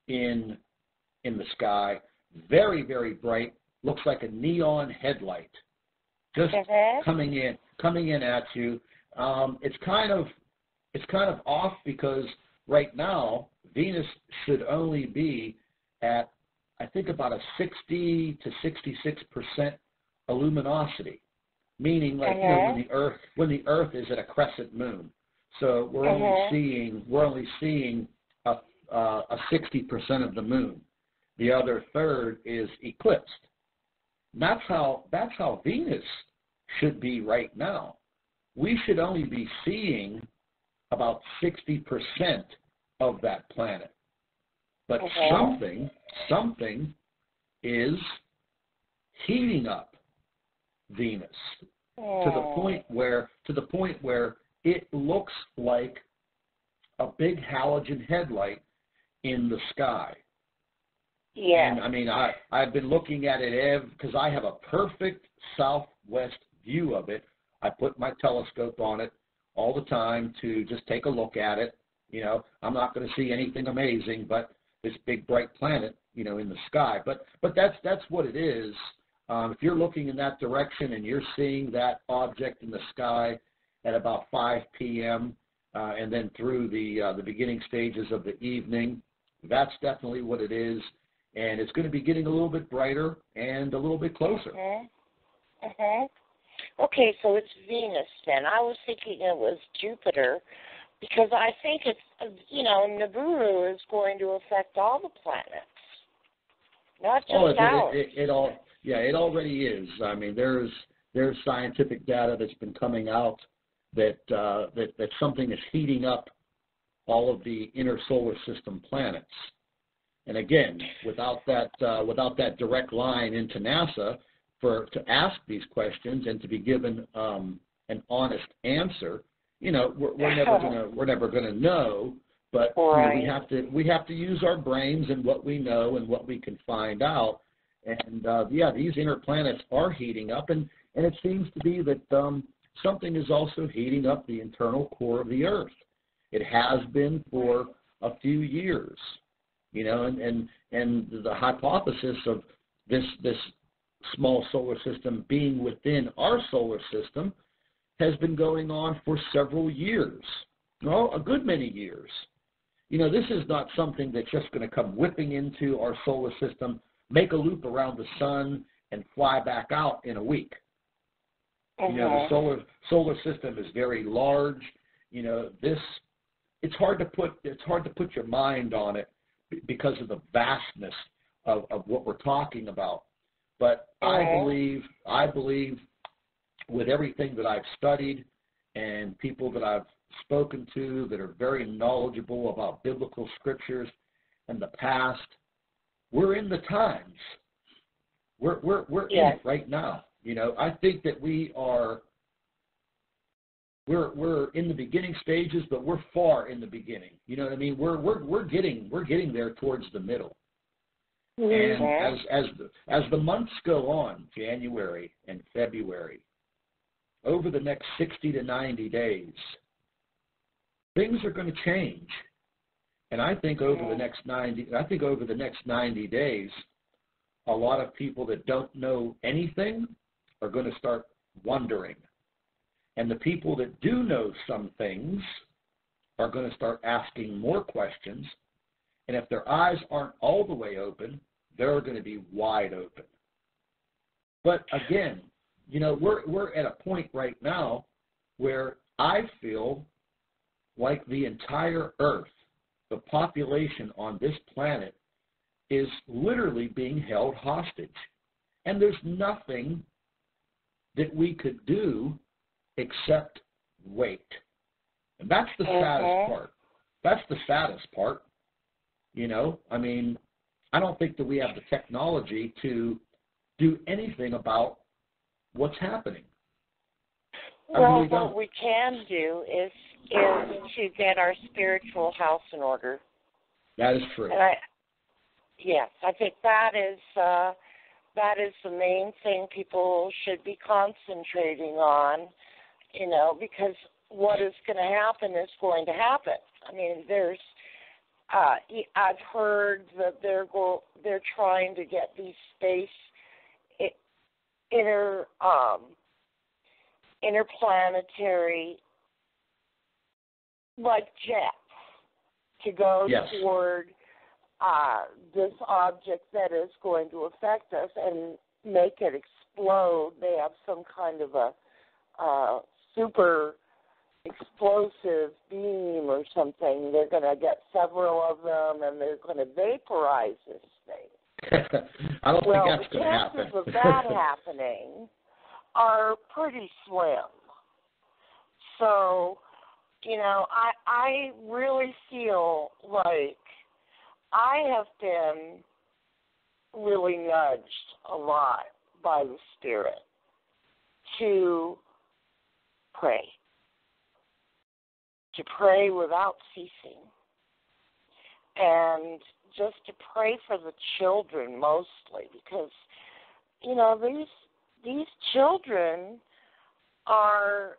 in the sky. Very, very bright. Looks like a neon headlight, just coming in at you. It's kind of off because right now Venus should only be at, I think, about a 60 to 66% luminosity, meaning like when the Earth is at a crescent moon. So we're only seeing a 60% of the moon. The other third is eclipsed. That's how Venus should be right now. We should only be seeing about 60% of that planet. But something is heating up Venus to the point where it looks like a big halogen headlight in the sky. Yeah. And I've been looking at it because I have a perfect southwest view of it. I put my telescope on it all the time to just take a look at it. I'm not going to see anything amazing, but this big bright planet, in the sky. But that's what it is. If you're looking in that direction and you're seeing that object in the sky at about 5 p.m. And then through the beginning stages of the evening, that's definitely what it is. And it's going to be getting a little bit brighter and a little bit closer. Okay, so it's Venus then. I was thinking it was Jupiter because I think it's, Nibiru is going to affect all the planets, not just ours. It already is. There's scientific data that's been coming out that something is heating up all of the inner solar system planets. And again, without that direct line into NASA to ask these questions and to be given an honest answer, we're never gonna know. But we have to use our brains and what we know and what we can find out. And these inner planets are heating up, and it seems to be that something is also heating up the internal core of the Earth. It has been for a few years. And the hypothesis of this small solar system being within our solar system has been going on for several years, a good many years. This is not something that's just going to come whipping into our solar system, make a loop around the sun, and fly back out in a week. The solar system is very large. It's hard to put your mind on it because of the vastness of what we're talking about. But I believe with everything that I've studied and people that I've spoken to that are very knowledgeable about biblical scriptures and the past, we're in the times. We're in it right now. You know, I think that we're in the beginning stages, but we're far in the beginning. You know what I mean? We're getting there towards the middle. And as the months go on, January and February, over the next 60 to 90 days, things are going to change. And I think over the next 90 days, a lot of people that don't know anything are going to start wondering. And the people that do know some things are going to start asking more questions. And if their eyes aren't all the way open, they're going to be wide open. But again, you know, we're at a point right now where I feel like the entire Earth, the population on this planet, is literally being held hostage. And there's nothing that we could do except wait. And that's the saddest part. That's the saddest part. You know, I mean, I don't think that we have the technology to do anything about what's happening. Well, what we can do is to get our spiritual house in order. That is true. And I think that is the main thing people should be concentrating on, you know, because what is going to happen is going to happen. I mean, I've heard that they're trying to get these space interplanetary like jets to go toward this object that is going to affect us and make it explode. They have some kind of a super explosive beam or something. They're going to get several of them, and they're going to vaporize this thing. I don't think that's going to happen. The chances of that happening are pretty slim. So, you know, I really feel like I have been really nudged a lot by the Spirit to pray without ceasing, and just to pray for the children mostly, because, you know, these children are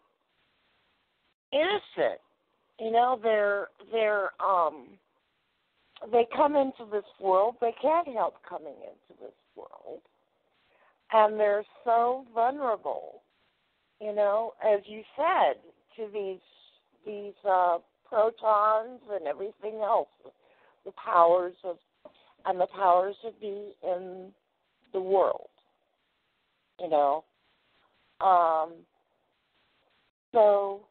innocent. You know, they come into this world. They can't help coming into this world, and they're so vulnerable. You know, as you said, to these protons and everything else, the powers that be in the world. You know, so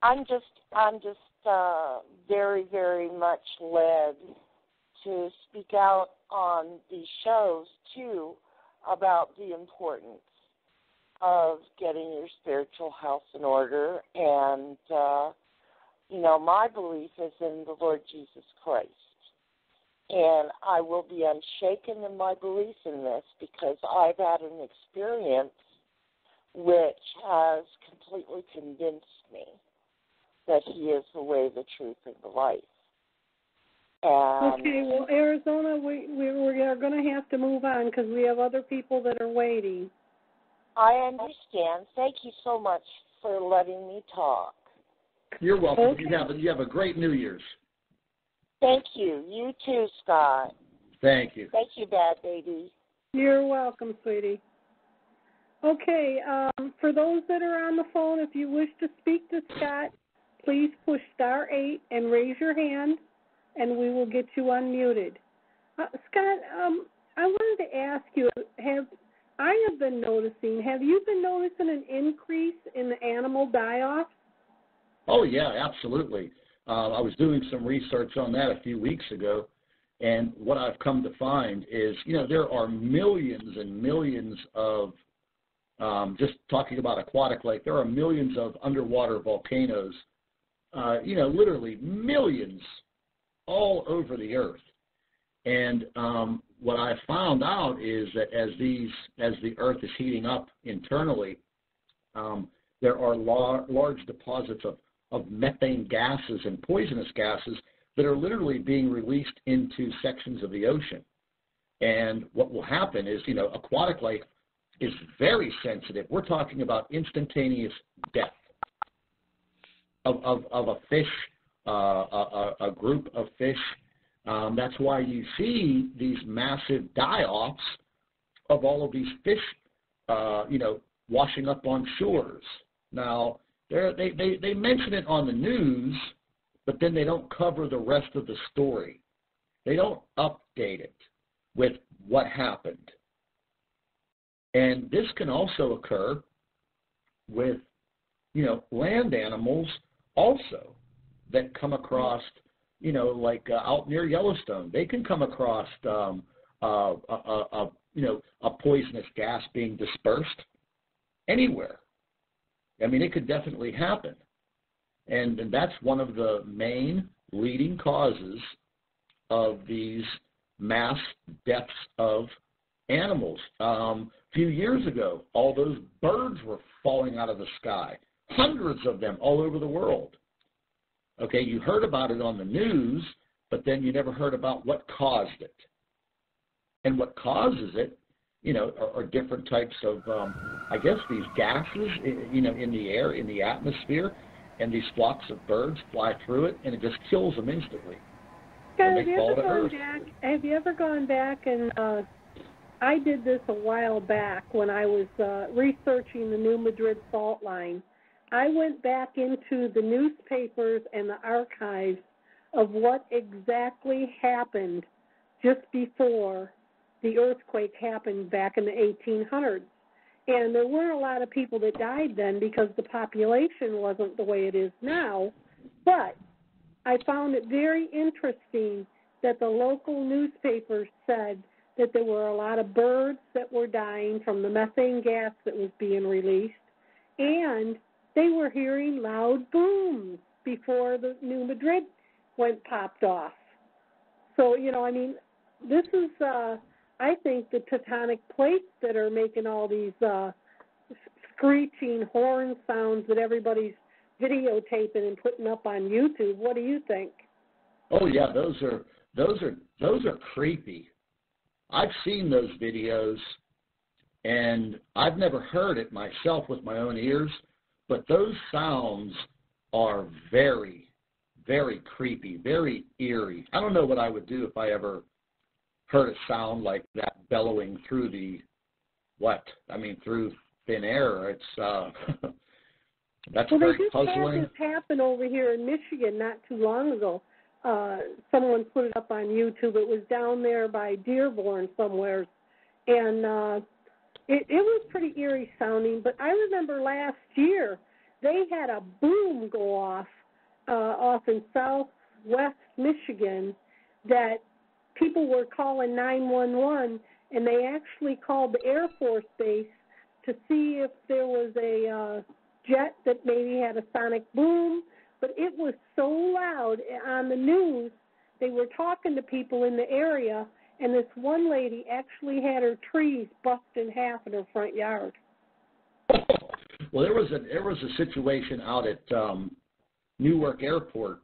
I'm just very, very much led to speak out on these shows too about the importance of getting your spiritual house in order, and you know, my belief is in the Lord Jesus Christ. And I will be unshaken in my belief in this because I've had an experience which has completely convinced me that He is the way, the truth, and the life. And okay, well, Arizona, we are going to have to move on because we have other people that are waiting. I understand. Thank you so much for letting me talk. You're welcome. Okay. You have a great New Year's. Thank you. You too, Scott. Thank you. Thank you, Bad Baby. You're welcome, sweetie. Okay, for those that are on the phone, if you wish to speak to Scott, please push *8 and raise your hand, and we will get you unmuted. Scott, I wanted to ask you, I have been noticing, have you been noticing an increase in the animal die-off? Oh, yeah, absolutely. I was doing some research on that a few weeks ago, and what I've come to find is, you know, there are millions and millions of, just talking about aquatic lake, there are millions of underwater volcanoes, you know, literally millions all over the earth. And what I found out is that as the Earth is heating up internally, there are large deposits of methane gases and poisonous gases that are literally being released into sections of the ocean. And what will happen is, aquatic life is very sensitive. We're talking about instantaneous death of a fish, a group of fish. That's why you see these massive die-offs of all of these fish, washing up on shores. Now, they mention it on the news, but then they don't cover the rest of the story. They don't update it with what happened. And this can also occur with, land animals also that come across, like out near Yellowstone. They can come across, a poisonous gas being dispersed anywhere. I mean, it could definitely happen. And that's one of the main leading causes of these mass deaths of animals. A few years ago, all those birds were falling out of the sky, hundreds of them all over the world. Okay, you heard about it on the news, but then you never heard about what caused it. And what causes it, are different types of, these gases, in the air, in the atmosphere, and these flocks of birds fly through it, and it just kills them instantly. Have you ever gone back and I did this a while back when I was researching the New Madrid fault line. I went back into the newspapers and the archives of what exactly happened just before the earthquake happened back in the 1800s. And there weren't a lot of people that died then because the population wasn't the way it is now. But I found it very interesting that the local newspapers said that there were a lot of birds that were dying from the methane gas that was being released, and they were hearing loud booms before the New Madrid popped off. So, this is, I think, the tectonic plates that are making all these screeching horn sounds that everybody's videotaping and putting up on YouTube. What do you think? Oh yeah, those are creepy. I've seen those videos, and I've never heard it myself with my own ears, but those sounds are very, very creepy, very eerie. I don't know what I would do if I ever heard a sound like that bellowing through through thin air. It's that's very puzzling. Well, they just had this happen over here in Michigan not too long ago. Someone put it up on YouTube. It was down there by Dearborn somewhere, and it was pretty eerie sounding. But I remember last year they had a boom go off in southwest Michigan that people were calling 911, and they actually called the Air Force Base to see if there was a jet that maybe had a sonic boom. But it was so loud on the news, they were talking to people in the area, and this one lady actually had her trees bust in half in her front yard. Well, there was a situation out at Newark Airport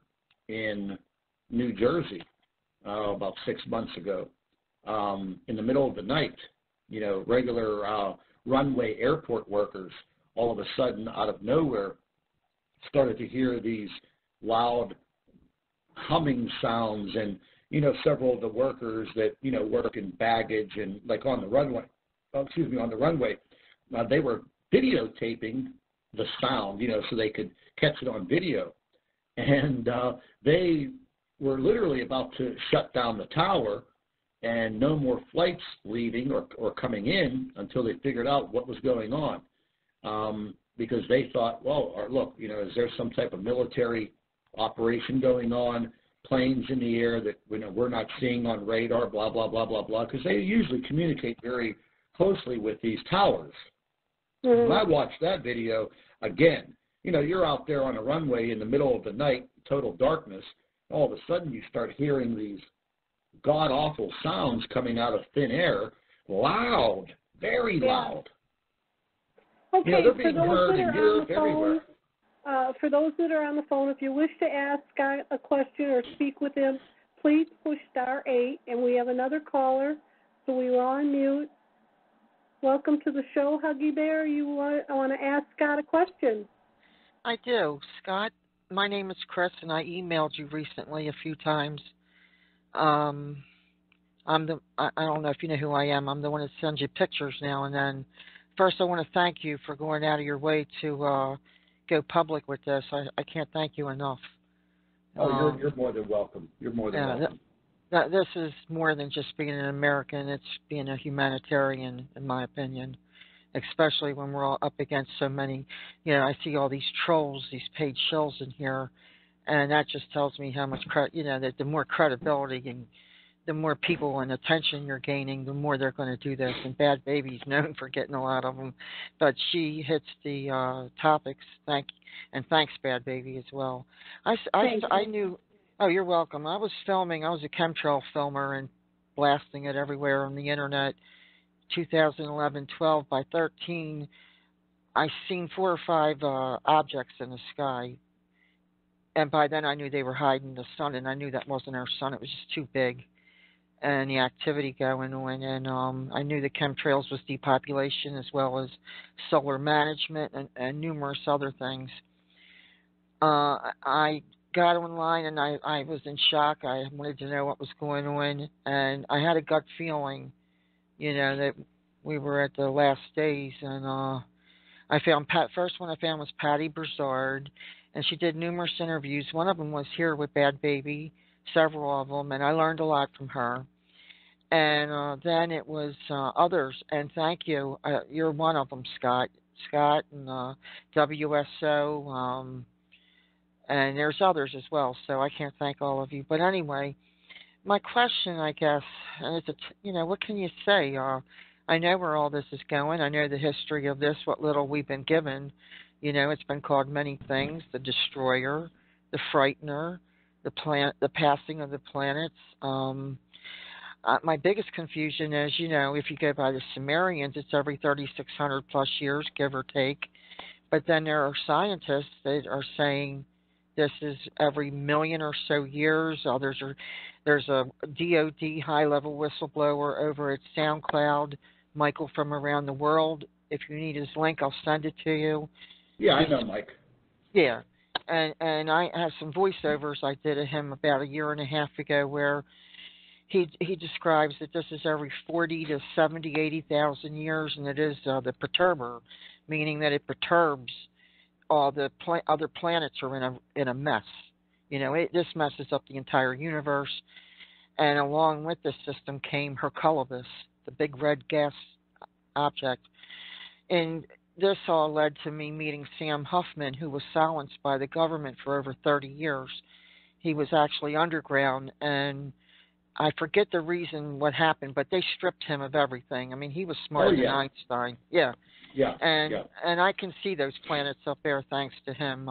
in New Jersey about 6 months ago. In the middle of the night, regular runway airport workers all of a sudden out of nowhere started to hear these loud humming sounds, and several of the workers that work in baggage and like on the runway, they were videotaping the sound, so they could catch it on video, and they were literally about to shut down the tower, and no more flights leaving or coming in until they figured out what was going on. Because they thought, well, look, is there some type of military operation going on, planes in the air that we're not seeing on radar, blah, blah, blah, blah, blah, because they usually communicate very closely with these towers. Mm-hmm. When I watched that video, again, you're out there on a runway in the middle of the night, total darkness, all of a sudden you start hearing these god-awful sounds coming out of thin air, loud, very loud. Okay, they're being heard in Europe, everywhere. For those that are on the phone, if you wish to ask Scott a question or speak with him, please push *8, and we have another caller, so we will unmute. Welcome to the show, Huggy Bear. I want to ask Scott a question. I do. Scott, my name is Chris, and I emailed you recently a few times. I don't know if you know who I am. I'm the one that sends you pictures now and then. First, I want to thank you for going out of your way to go public with this. I can't thank you enough. Oh, you're more than welcome. You're more than welcome. This is more than just being an American. It's being a humanitarian, in my opinion, especially when we're all up against so many. I see all these trolls, these paid shills in here, and that just tells me how much that the more credibility and the more people and attention you're gaining, the more they're going to do this. And Bad Baby's known for getting a lot of them, but she hits the topics. Thanks, Bad Baby, as well. I knew. Oh, you're welcome. I was filming. I was a chemtrail filmer and blasting it everywhere on the internet. 2011, 12 by 13. I seen 4 or 5 objects in the sky. And by then I knew they were hiding the sun, and I knew that wasn't our sun. It was just too big. And the activity going on. And I knew the chemtrails was depopulation as well as solar management and numerous other things. I got online and I was in shock. I wanted to know what was going on. And I had a gut feeling, that we were at the last days. And I found first one I found was Patty Broussard, and she did numerous interviews. One of them was here with Bad Baby, several of them, and I learned a lot from her. And then it was others, and thank you. You're one of them, Scott. Scott and WSO, and there's others as well, so I can't thank all of you. But anyway, my question, I guess, and it's what can you say? I know where all this is going. I know the history of this, what little we've been given. It's been called many things: the destroyer, the frightener, the passing of the planets. My biggest confusion is, if you go by the Sumerians, it's every 3,600 plus years, give or take. But then there are scientists that are saying this is every million or so years. There's a DOD high-level whistleblower over at SoundCloud, Michael from around the world. If you need his link, I'll send it to you. Yeah, I know Mike. Yeah, and I have some voiceovers I did of him about a year and a half ago where he describes that this is every 40 to 70, 80,000 years, and it is the perturber, meaning that it perturbs all the other planets are in a mess. This messes up the entire universe, and along with this system came Hercules, the big red gas object. And this all led to me meeting Sam Huffman, who was silenced by the government for over 30 years. He was actually underground, and I forget the reason what happened, but they stripped him of everything. I mean, he was smarter than Einstein. Yeah. And I can see those planets up there thanks to him.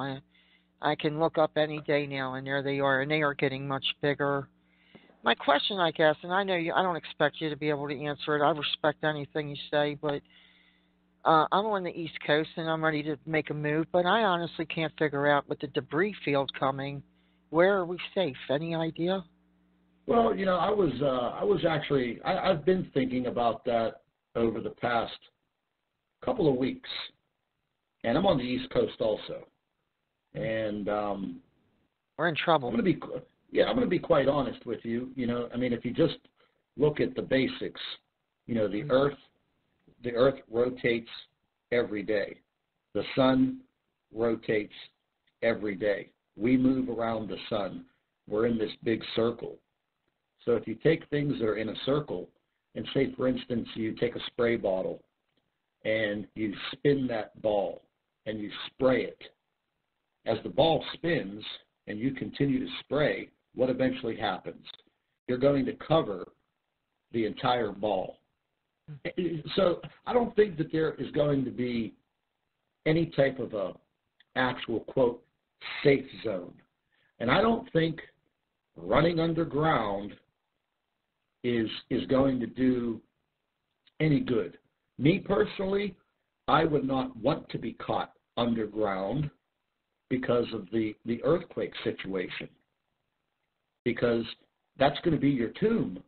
I can look up any day now, and there they are, and they are getting much bigger. My question, I guess, and I know I don't expect you to be able to answer it. I respect anything you say, but I'm on the East Coast, and I'm ready to make a move, but I honestly can't figure out with the debris field coming, where are we safe? Any idea? Well, I've been thinking about that over the past couple of weeks, and I'm on the East Coast also, and we're in trouble. I'm going to be quite honest with you. If you just look at the basics, the Earth rotates every day. The sun rotates every day. We move around the sun. We're in this big circle. So if you take things that are in a circle, and say, for instance, you take a spray bottle and you spin that ball and you spray it, as the ball spins and you continue to spray, what eventually happens? You're going to cover the entire ball. So I don't think that there is going to be any type of a actual, quote, safe zone. And I don't think running underground is going to do any good. Me personally, I would not want to be caught underground because of the earthquake situation, because that's going to be your tomb.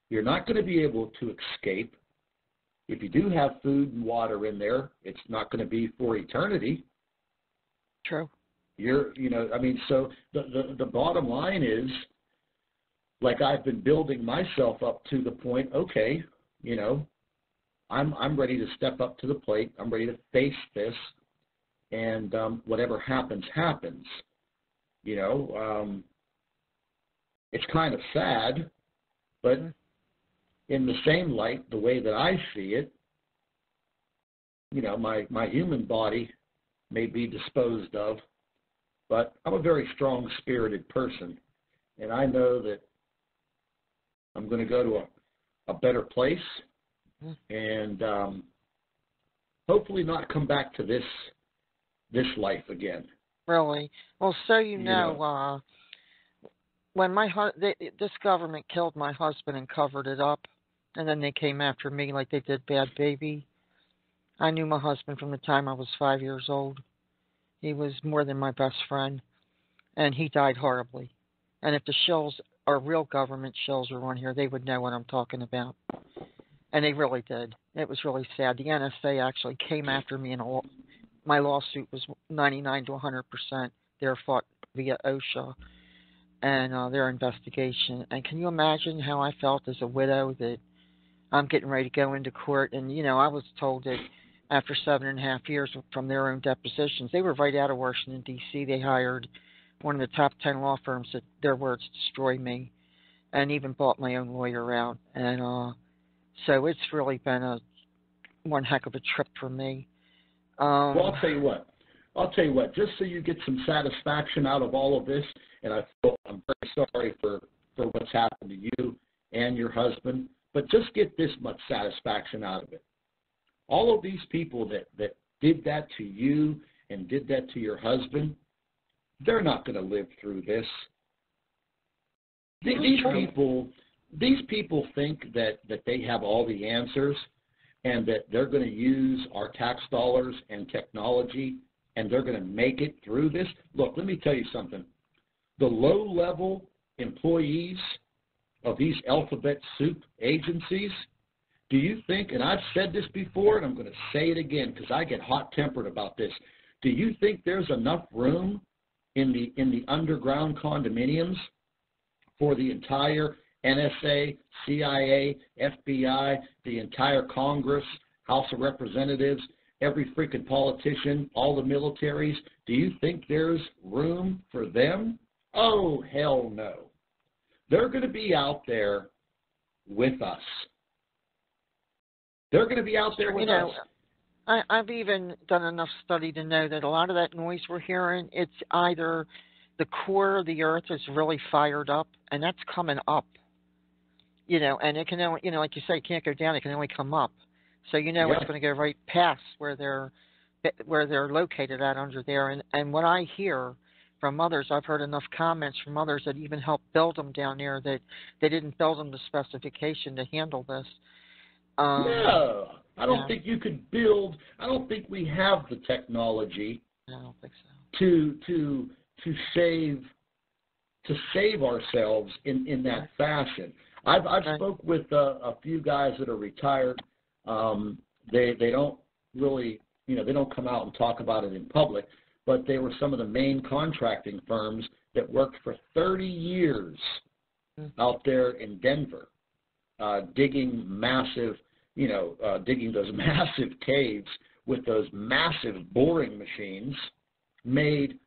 You're not going to be able to escape. If you do have food and water in there, it's not going to be for eternity. True. So the bottom line is, like, I've been building myself up to the point, okay, I'm ready to step up to the plate. I'm ready to face this, and whatever happens, happens. It's kind of sad, but in the same light, the way that I see it, my human body may be disposed of, but I'm a very strong-spirited person, and I know that I'm going to go to a better place and hopefully not come back to this life again. Really? Well, so when this government killed my husband and covered it up, and then they came after me like they did Bad Baby. I knew my husband from the time I was 5 years old. He was more than my best friend, and he died horribly. And if the shills are real government shills were on here, they would know what I'm talking about. And they really did. It was really sad. The NSA actually came after me, and my lawsuit was 99 to 100%. They're fought via OSHA and their investigation. And can you imagine how I felt as a widow that I'm getting ready to go into court? And, I was told that after 7.5 years from their own depositions, they were right out of Washington, D.C. They hired one of the top 10 law firms that, their words, destroy me, and even bought my own lawyer out. And so it's really been one heck of a trip for me. Well, I'll tell you what, just so you get some satisfaction out of all of this, and I'm very sorry for what's happened to you and your husband, but just get this much satisfaction out of it. All of these people that did that to you and did that to your husband, they're not going to live through this. These people think that they have all the answers and that they're going to use our tax dollars and technology and they're going to make it through this. Look, let me tell you something. The low-level employees of these alphabet soup agencies, do you think, and I've said this before and I'm going to say it again because I get hot-tempered about this, do you think there's enough room in the underground condominiums for the entire NSA, CIA, FBI, the entire Congress, House of Representatives, every freaking politician, all the militaries? Do you think there's room for them? Oh, hell no. They're going to be out there with us. They're going to be out there with us. I've even done enough study to know that a lot of that noise we're hearing, it's either the core of the Earth is really fired up, and that's coming up. And it can only, like you say, it can't go down, it can only come up. So it's going to go right past where they're located at under there. And what I hear from others, I've heard enough comments from others that even helped build them down there that they didn't build them to specification to handle this. No, I don't think you could build. I don't think we have the technology. I don't think so. To save ourselves in that fashion. I've spoke with a few guys that are retired. They don't really, they don't come out and talk about it in public, but they were some of the main contracting firms that worked for 30 years out there in Denver, digging those massive caves with those massive boring machines, made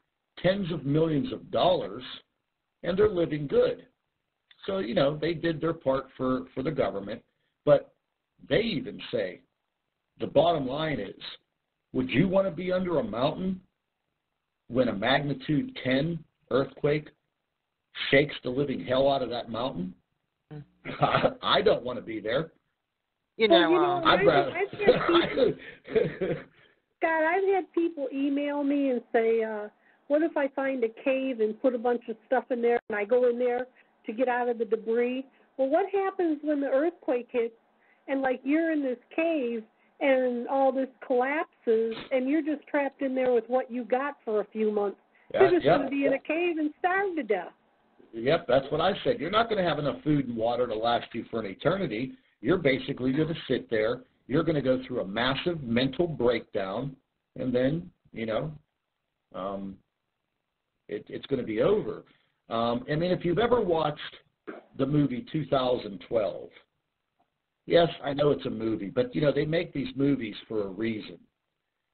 tens of millions of dollars, and they're living good. So, they did their part for the government, but they even say, the bottom line is, would you want to be under a mountain when a magnitude 10 earthquake shakes the living hell out of that mountain? I don't want to be there. I've had people email me and say, what if I find a cave and put a bunch of stuff in there and I go in there to get out of the debris. Well, what happens when the earthquake hits and, like, you're in this cave and all this collapses and you're just trapped in there with what you got for a few months? You're just going to be in a cave and starve to death. Yep, that's what I said. You're not going to have enough food and water to last you for an eternity. You're basically going to sit there. You're going to go through a massive mental breakdown, and then, it's going to be over. I mean, if you've ever watched the movie 2012, yes, I know it's a movie, but, they make these movies for a reason.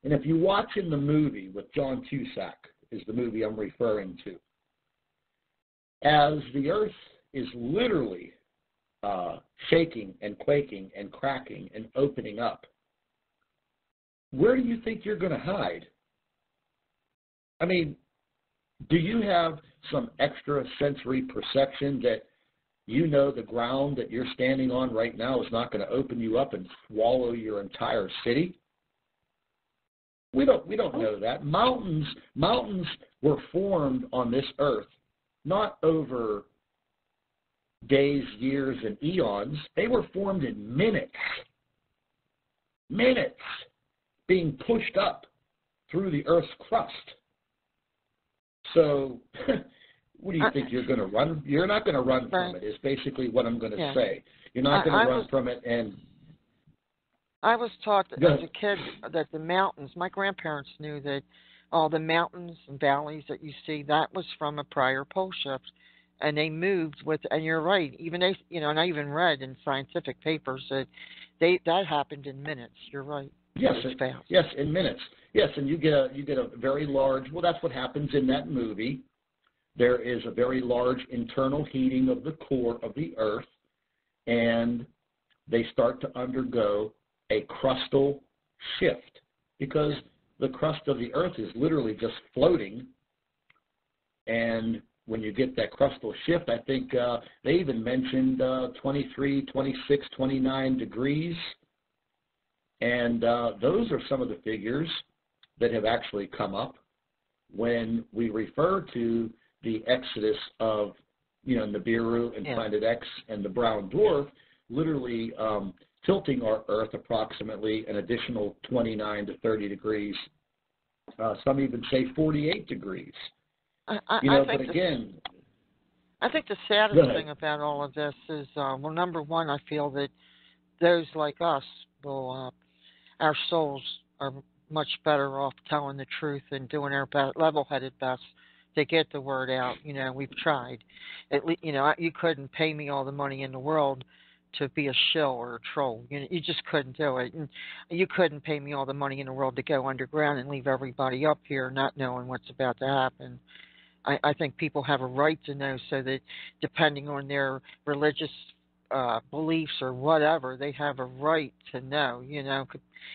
And if you watch in the movie with John Cusack, is the movie I'm referring to, as the earth is literally shaking and quaking and cracking and opening up, where do you think you're going to hide? I mean, do you have some extra sensory perception that the ground that you're standing on right now is not going to open you up and swallow your entire city? We don't know that. Mountains were formed on this earth not over days, years, and eons. They were formed in minutes, being pushed up through the Earth's crust. So what do you think you're going to run? You're not going to run from it, is basically what I'm going to say. You're not going to run from it. And I was taught as a kid that the mountains, my grandparents knew that all the mountains and valleys that you see, that was from a prior pole shift. And they moved with, and you're right, even they, and I even read in scientific papers that that happened in minutes. You're right. Yes, in minutes. Yes, and you get a very large. Well, that's what happens in that movie. There is a very large internal heating of the core of the Earth, and they start to undergo a crustal shift because the crust of the Earth is literally just floating, and when you get that crustal shift, I think they even mentioned 23, 26, 29 degrees. And those are some of the figures that have actually come up when we refer to the exodus of, Nibiru and Planet X and the brown dwarf, literally tilting our Earth approximately an additional 29 to 30 degrees. Some even say 48 degrees. I think the saddest thing about all of this is, number one, I feel that those like us our souls are much better off telling the truth and doing our level-headed best to get the word out. We've tried. At least, you couldn't pay me all the money in the world to be a shill or a troll. You just couldn't do it. And you couldn't pay me all the money in the world to go underground and leave everybody up here not knowing what's about to happen. I think people have a right to know, so that depending on their religious beliefs or whatever, they have a right to know,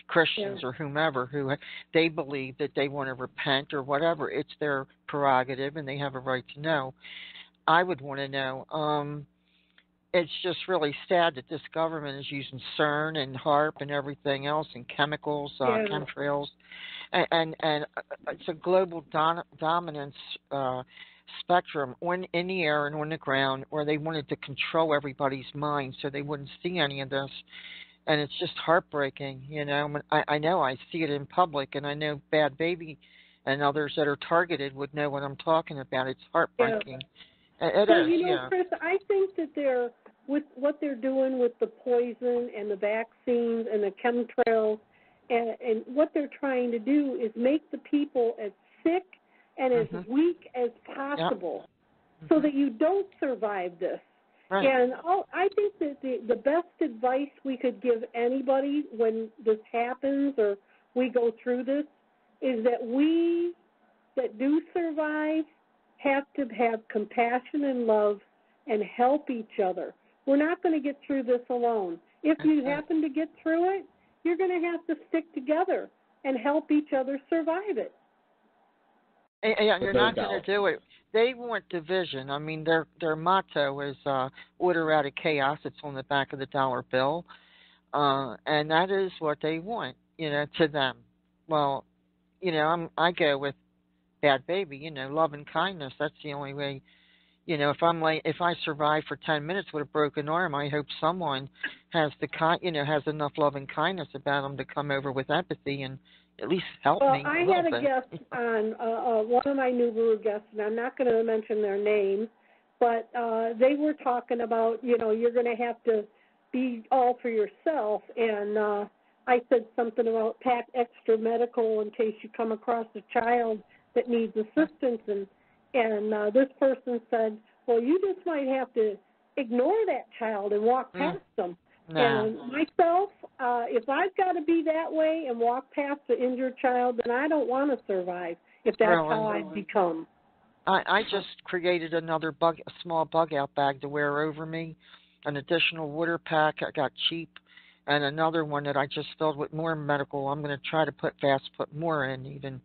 Christians or whomever, who they believe that they want to repent or whatever. It's their prerogative and they have a right to know. I would want to know. It's just really sad that this government is using CERN and HARP and everything else and chemicals, chemtrails, and it's a global dominance spectrum in the air and on the ground, where they wanted to control everybody's mind so they wouldn't see any of this. And it's just heartbreaking, I know I see it in public, and I know Bad Baby and others that are targeted would know what I'm talking about. It's heartbreaking. It is, Chris, I think that with what they're doing with the poison and the vaccines and the chemtrails, and what they're trying to do is make the people as sick and as weak as possible, so that you don't survive this. Right. And I think that the best advice we could give anybody when this happens or we go through this is that we that do survive have to have compassion and love and help each other. We're not going to get through this alone. If you happen to get through it, you're going to have to stick together and help each other survive it. And you're not going to do it. They want division. I mean, their motto is order out of chaos. It's on the back of the dollar bill. And that is what they want, to them. Well, I go with Bad Baby, love and kindness. That's the only way, you know, if I survive for 10 minutes with a broken arm, I hope someone has has enough love and kindness about them to come over with empathy and at least help me. Well, I had a guest on, one of my Nubaru guests, and I'm not going to mention their name, but they were talking about, you know, you're going to have to be all for yourself, and I said something about pack extra medical in case you come across a child that needs assistance, and this person said, well, you just might have to ignore that child and walk past them. No. And myself, if I've got to be that way and walk past an injured child, then I don't want to survive if that's how I've become. I just created another a small bug-out bag to wear over me, an additional water pack I got cheap, and another one that I just filled with more medical. I'm going to try to put more in even.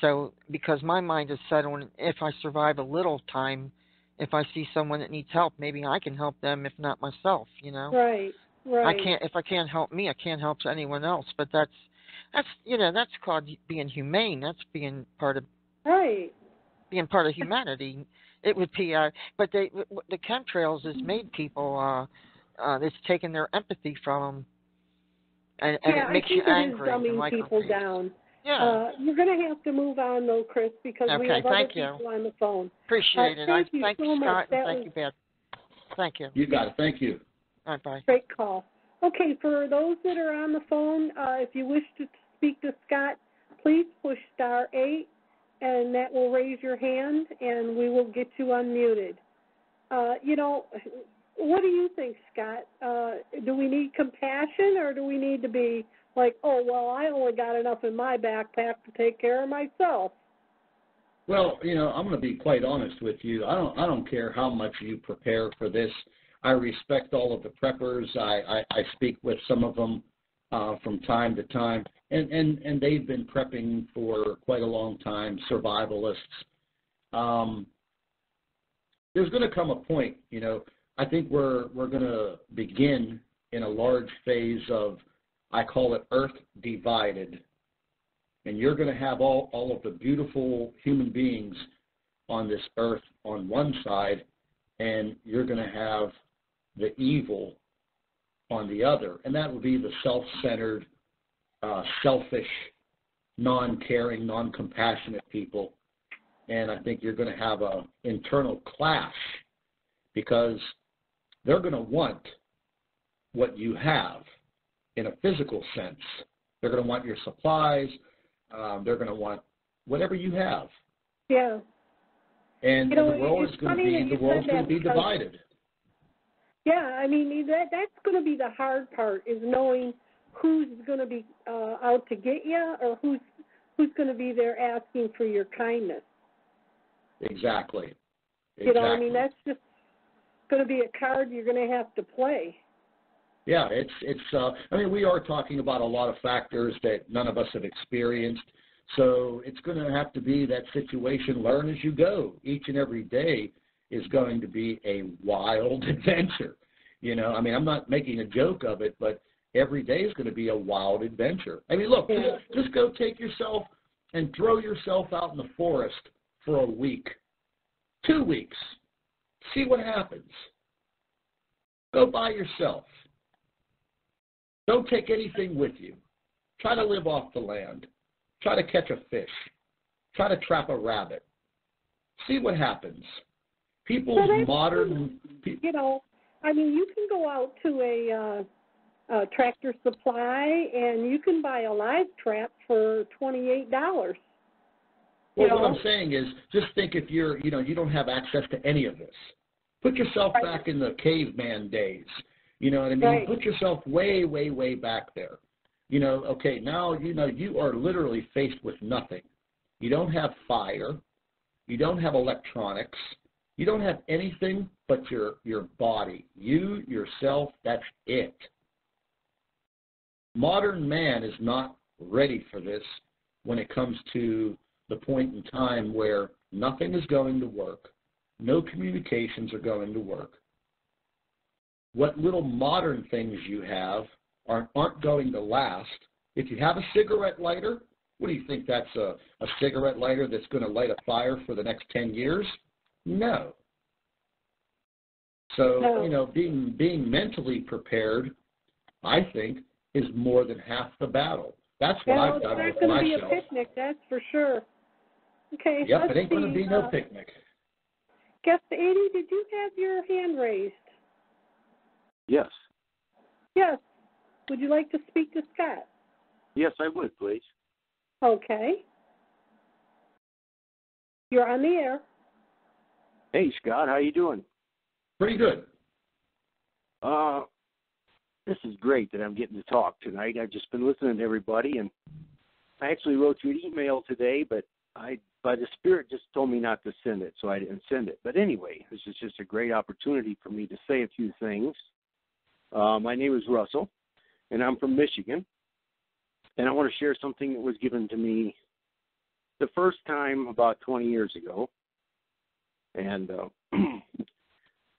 So, because my mind is set on if I survive a little time, if I see someone that needs help, maybe I can help them, if not myself, you know. Right. If I can't help me, I can't help anyone else. But that's called being humane. That's being part of being part of humanity. It would be, but the chemtrails has made people, it's taken their empathy from them, and it makes you angry. I think it is dumbing people down. Yeah. You're going to have to move on, though, Chris, because we have other people on the phone. Appreciate it. Thank you so so Scott, much. And thank you, Beth. Thank you. You got it. Thank you. All right, bye. Great call. Okay, for those that are on the phone, if you wish to speak to Scott, please push *8, and that will raise your hand, and we will get you unmuted. You know, what do you think, Scott? Do we need compassion, or do we need to be like, oh, well, I only got enough in my backpack to take care of myself? Well, you know, I'm going to be quite honest with you. I don't care how much you prepare for this. I respect all of the preppers. I speak with some of them from time to time, and they've been prepping for quite a long time, survivalists. There's going to come a point, you know, I think we're going to begin in a large phase of, I call it Earth divided. And you're going to have all of the beautiful human beings on this earth on one side, and you're going to have the evil on the other. And that will be the self-centered, selfish, non-caring, non-compassionate people. And I think you're going to have an internal clash because they're going to want what you have in a physical sense. They're going to want your supplies. They're going to want whatever you have. Yeah. And you know, the world is going to be divided. Yeah, I mean, that's going to be the hard part, is knowing who's going to be out to get you, or who's going to be there asking for your kindness. Exactly. You know, I mean, that's just going to be a card you're going to have to play. Yeah, I mean, we are talking about a lot of factors that none of us have experienced. So it's going to have to be that situation, learn as you go. Each and every day is going to be a wild adventure. You know, I mean, I'm not making a joke of it, but every day is going to be a wild adventure. I mean, look, just go take yourself and throw yourself out in the forest for a week, 2 weeks. See what happens. Go by yourself. Don't take anything with you. Try to live off the land. Try to catch a fish. Try to trap a rabbit. See what happens. People's modern... You know, I mean, you can go out to a Tractor Supply and you can buy a live trap for $28. Well, what I'm saying is, just think if you don't have access to any of this. Put yourself back in the caveman days. You know what I mean? Right. Put yourself way, way, way back there. You know, okay, now, you know, you are literally faced with nothing. You don't have fire. You don't have electronics. You don't have anything but your body. You, yourself, that's it. Modern man is not ready for this when it comes to the point in time where nothing is going to work. No communications are going to work. What little modern things you have aren't going to last. If you have a cigarette lighter, what do you think, that's a cigarette lighter that's going to light a fire for the next 10 years? No. So, being mentally prepared, I think, is more than half the battle. That's what I've done with myself. It's not going to be a picnic, that's for sure. Okay. Yep, it ain't going to be no picnic. Guest 80, did you have your hand raised? Yes. Yes. Would you like to speak to Scott? Yes, I would, please. Okay. You're on the air. Hey, Scott, how you doing? Pretty good. This is great that I'm getting to talk tonight. I've just been listening to everybody, and I actually wrote you an email today, but by the Spirit just told me not to send it, so I didn't send it. But anyway, this is just a great opportunity for me to say a few things. My name is Russell, and I'm from Michigan, and I want to share something that was given to me the first time about 20 years ago. And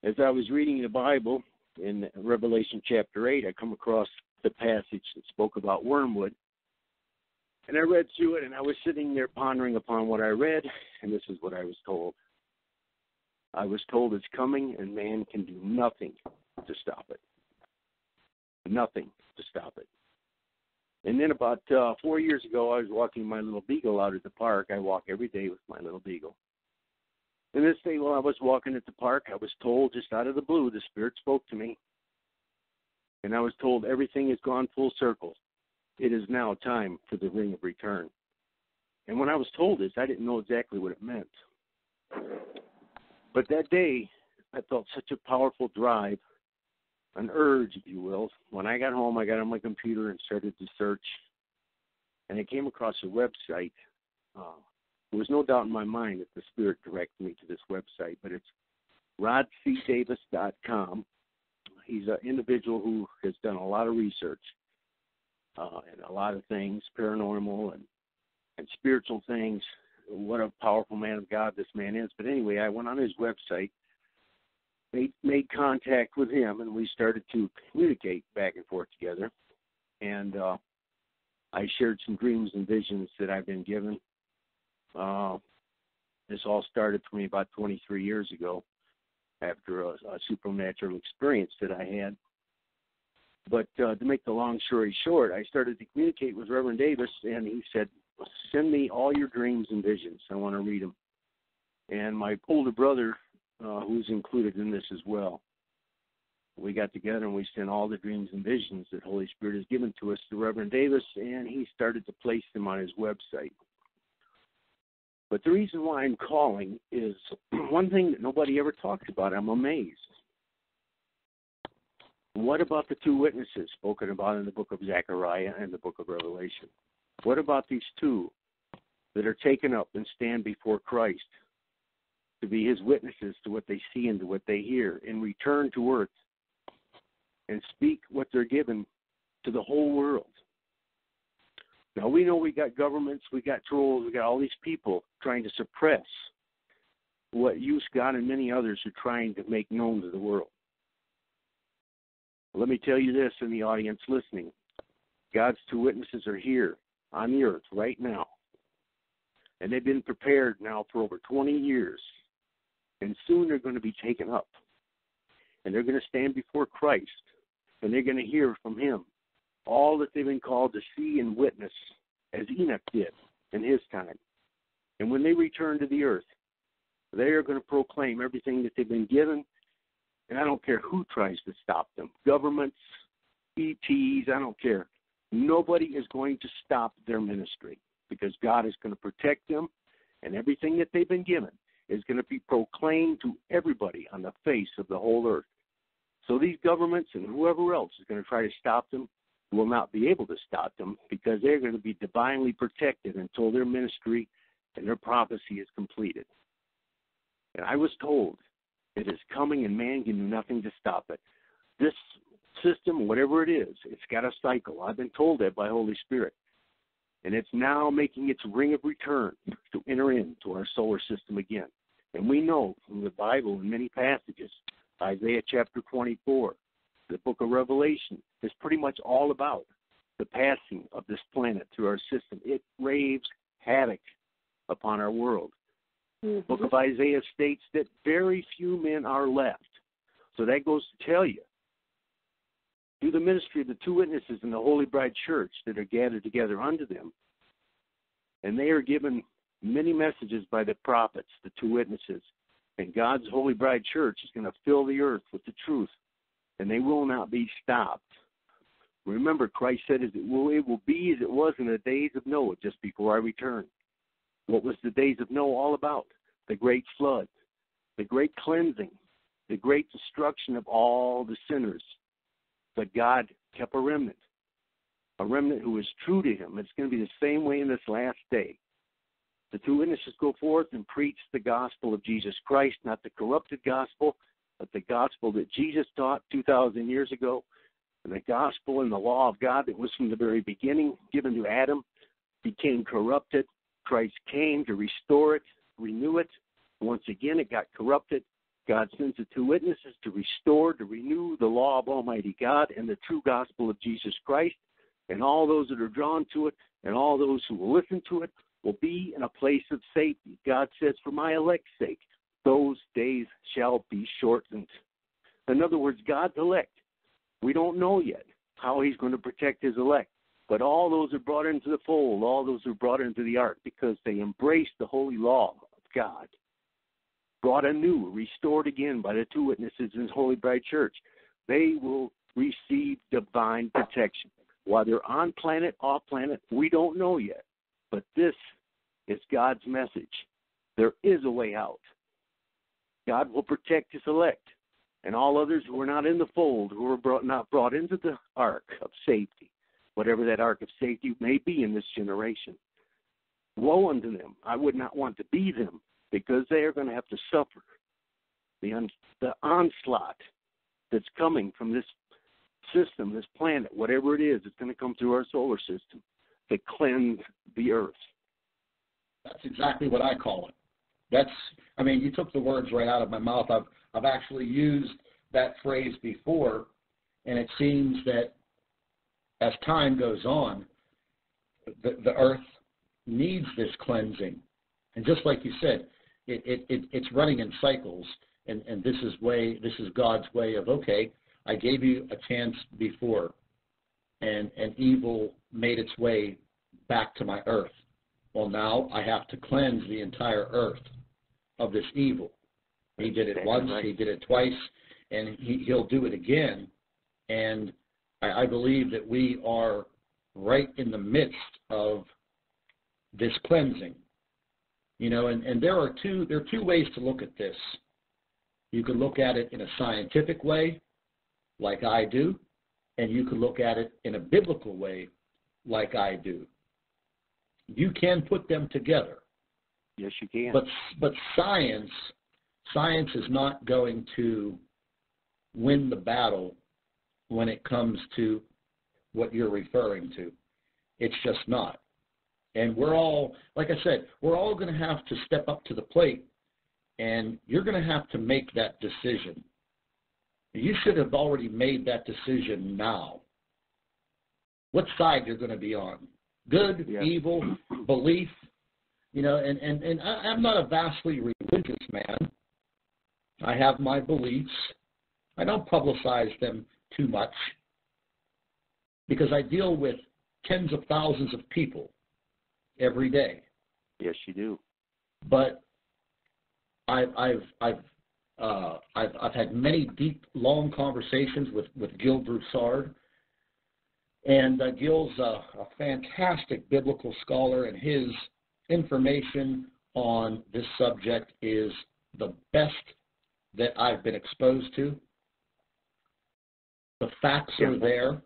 as I was reading the Bible in Revelation chapter 8, I come across the passage that spoke about wormwood. And I read through it, and I was sitting there pondering upon what I read, and this is what I was told. I was told it's coming, and man can do nothing to stop it. Nothing to stop it. And then about 4 years ago, I was walking my little beagle out at the park. I walk every day with my little beagle. And this day, while I was walking at the park, I was told just out of the blue, the Spirit spoke to me. And I was told everything has gone full circle. It is now time for the ring of return. And when I was told this, I didn't know exactly what it meant. But that day, I felt such a powerful drive, an urge, if you will. When I got home, I got on my computer and started to search. And I came across a website. There was no doubt in my mind that the Spirit directed me to this website, but it's rodcdavis.com. He's an individual who has done a lot of research and a lot of things, paranormal and spiritual things. What a powerful man of God this man is. But anyway, I went on his website, made contact with him, and we started to communicate back and forth together. And I shared some dreams and visions that I've been given. This all started for me about 23 years ago after a supernatural experience that I had. But to make the long story short, I started to communicate with Reverend Davis, and he said, send me all your dreams and visions. I want to read them. And my older brother, who's included in this as well, we got together and we sent all the dreams and visions that Holy Spirit has given to us to Reverend Davis, and he started to place them on his website. But the reason why I'm calling is one thing that nobody ever talks about. I'm amazed. What about the two witnesses spoken about in the book of Zechariah and the book of Revelation? What about these two that are taken up and stand before Christ to be his witnesses to what they see and to what they hear and return to earth and speak what they're given to the whole world? Now, we know we got governments, we got trolls, we got all these people trying to suppress what you, Scott, and many others are trying to make known to the world. Let me tell you this in the audience listening. God's two witnesses are here on the earth right now. And they've been prepared now for over 20 years. And soon they're going to be taken up. And they're going to stand before Christ. And they're going to hear from him all that they've been called to see and witness, as Enoch did in his time. And when they return to the earth, they are going to proclaim everything that they've been given. And I don't care who tries to stop them. Governments, ETs, I don't care. Nobody is going to stop their ministry because God is going to protect them, and everything that they've been given is going to be proclaimed to everybody on the face of the whole earth. So these governments and whoever else is going to try to stop them will not be able to stop them because they're going to be divinely protected until their ministry and their prophecy is completed. And I was told it is coming and man can do nothing to stop it. This system, whatever it is, it's got a cycle. I've been told that by Holy Spirit. And it's now making its ring of return to enter into our solar system again. And we know from the Bible in many passages, Isaiah chapter 24, the book of Revelation, is pretty much all about the passing of this planet through our system. It raves havoc upon our world. The book of Isaiah states that very few men are left. So that goes to tell you, through the ministry of the two witnesses in the Holy Bride Church that are gathered together unto them, and they are given many messages by the prophets, the two witnesses, and God's Holy Bride Church is going to fill the earth with the truth, and they will not be stopped. Remember, Christ said it will be as it was in the days of Noah, just before I return. What was the days of Noah all about? The great flood, the great cleansing, the great destruction of all the sinners. But God kept a remnant who was true to him. It's going to be the same way in this last day. The two witnesses go forth and preach the gospel of Jesus Christ, not the corrupted gospel, but the gospel that Jesus taught 2,000 years ago, and the gospel and the law of God that was from the very beginning given to Adam became corrupted. Christ came to restore it, renew it. Once again, it got corrupted. God sends the two witnesses to restore, to renew the law of Almighty God and the true gospel of Jesus Christ. And all those that are drawn to it and all those who will listen to it will be in a place of safety. God says, for my elect's sake, those days shall be shortened. In other words, God's elect. We don't know yet how he's going to protect his elect. But all those are brought into the fold, all those are brought into the ark because they embraced the holy law of God. Brought anew, restored again by the two witnesses in his Holy Bride Church. They will receive divine protection. While they're on planet, off planet, we don't know yet. But this is God's message. There is a way out. God will protect his elect and all others who are not in the fold, who are not brought into the ark of safety, whatever that ark of safety may be in this generation. Woe unto them. I would not want to be them, because they are going to have to suffer the onslaught that's coming from this system, this planet, whatever it is, it's going to come through our solar system to cleanse the earth. That's exactly what I call it. You took the words right out of my mouth. I've actually used that phrase before, and it seems that as time goes on, the earth needs this cleansing. And just like you said, it's running in cycles, and this is God's way of, okay, I gave you a chance before, and evil made its way back to my earth. Well, now I have to cleanse the entire earth of this evil. He did it once, he did it twice, and he'll do it again. And I believe that we are right in the midst of this cleansing. And there are two ways to look at this. You can look at it in a scientific way, like I do, and you can look at it in a biblical way, like I do. You can put them together. Yes, you can. But science is not going to win the battle when it comes to what you're referring to. It's just not. And we're all, like I said, we're all going to have to step up to the plate, and you're going to have to make that decision. You should have already made that decision now. What side you're going to be on? Good, evil, belief, and I'm not a vastly religious man. I have my beliefs. I don't publicize them too much because I deal with tens of thousands of people every day. Yes, you do. But I've had many deep, long conversations with Gil Broussard, and Gil's a fantastic biblical scholar, and his information on this subject is the best that I've been exposed to. The facts are there.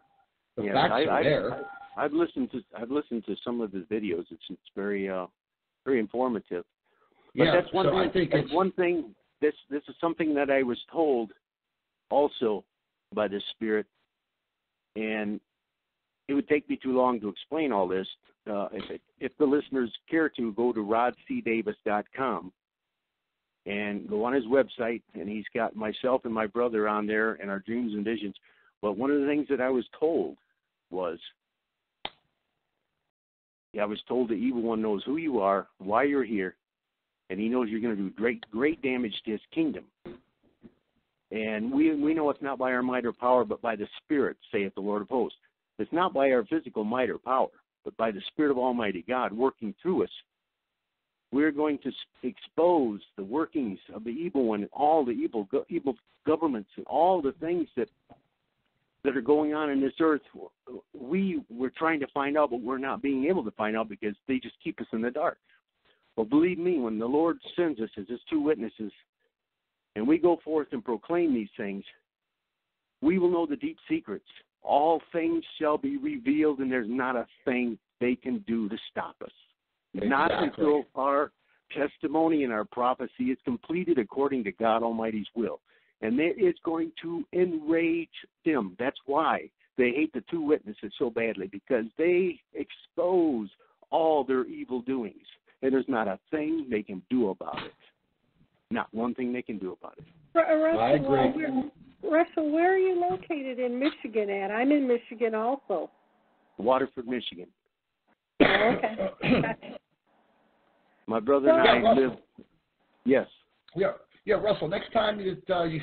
The facts are there. I've listened to some of his videos. It's very very informative. But that's one thing. I think that's one thing. This is something that I was told also by the Spirit, and it would take me too long to explain all this. If the listeners care to, go to rodcdavis.com and go on his website, and he's got myself and my brother on there and our dreams and visions. But one of the things that I was told was, I was told the evil one knows who you are, why you're here, and he knows you're going to do great damage to his kingdom. And we know it's not by our might or power, but by the Spirit, saith the Lord of hosts. It's not by our physical might or power, but by the Spirit of Almighty God working through us. We're going to expose the workings of the evil one, all the evil governments, and all the things that are going on in this earth. We're trying to find out, but we're not being able to find out because they just keep us in the dark. Well, believe me, when the Lord sends us as His two witnesses, and we go forth and proclaim these things, we will know the deep secrets. All things shall be revealed, and there's not a thing they can do to stop us. Exactly. Not until our testimony and our prophecy is completed according to God Almighty's will. And it's going to enrage them. That's why they hate the two witnesses so badly, because they expose all their evil doings. And there's not a thing they can do about it. Not one thing they can do about it. Russell, I agree. Russell, where are you located in Michigan at? I'm in Michigan also. Waterford, Michigan. Oh, okay. Gotcha. My brother and I live. Yes. Yeah, Russell. Next time you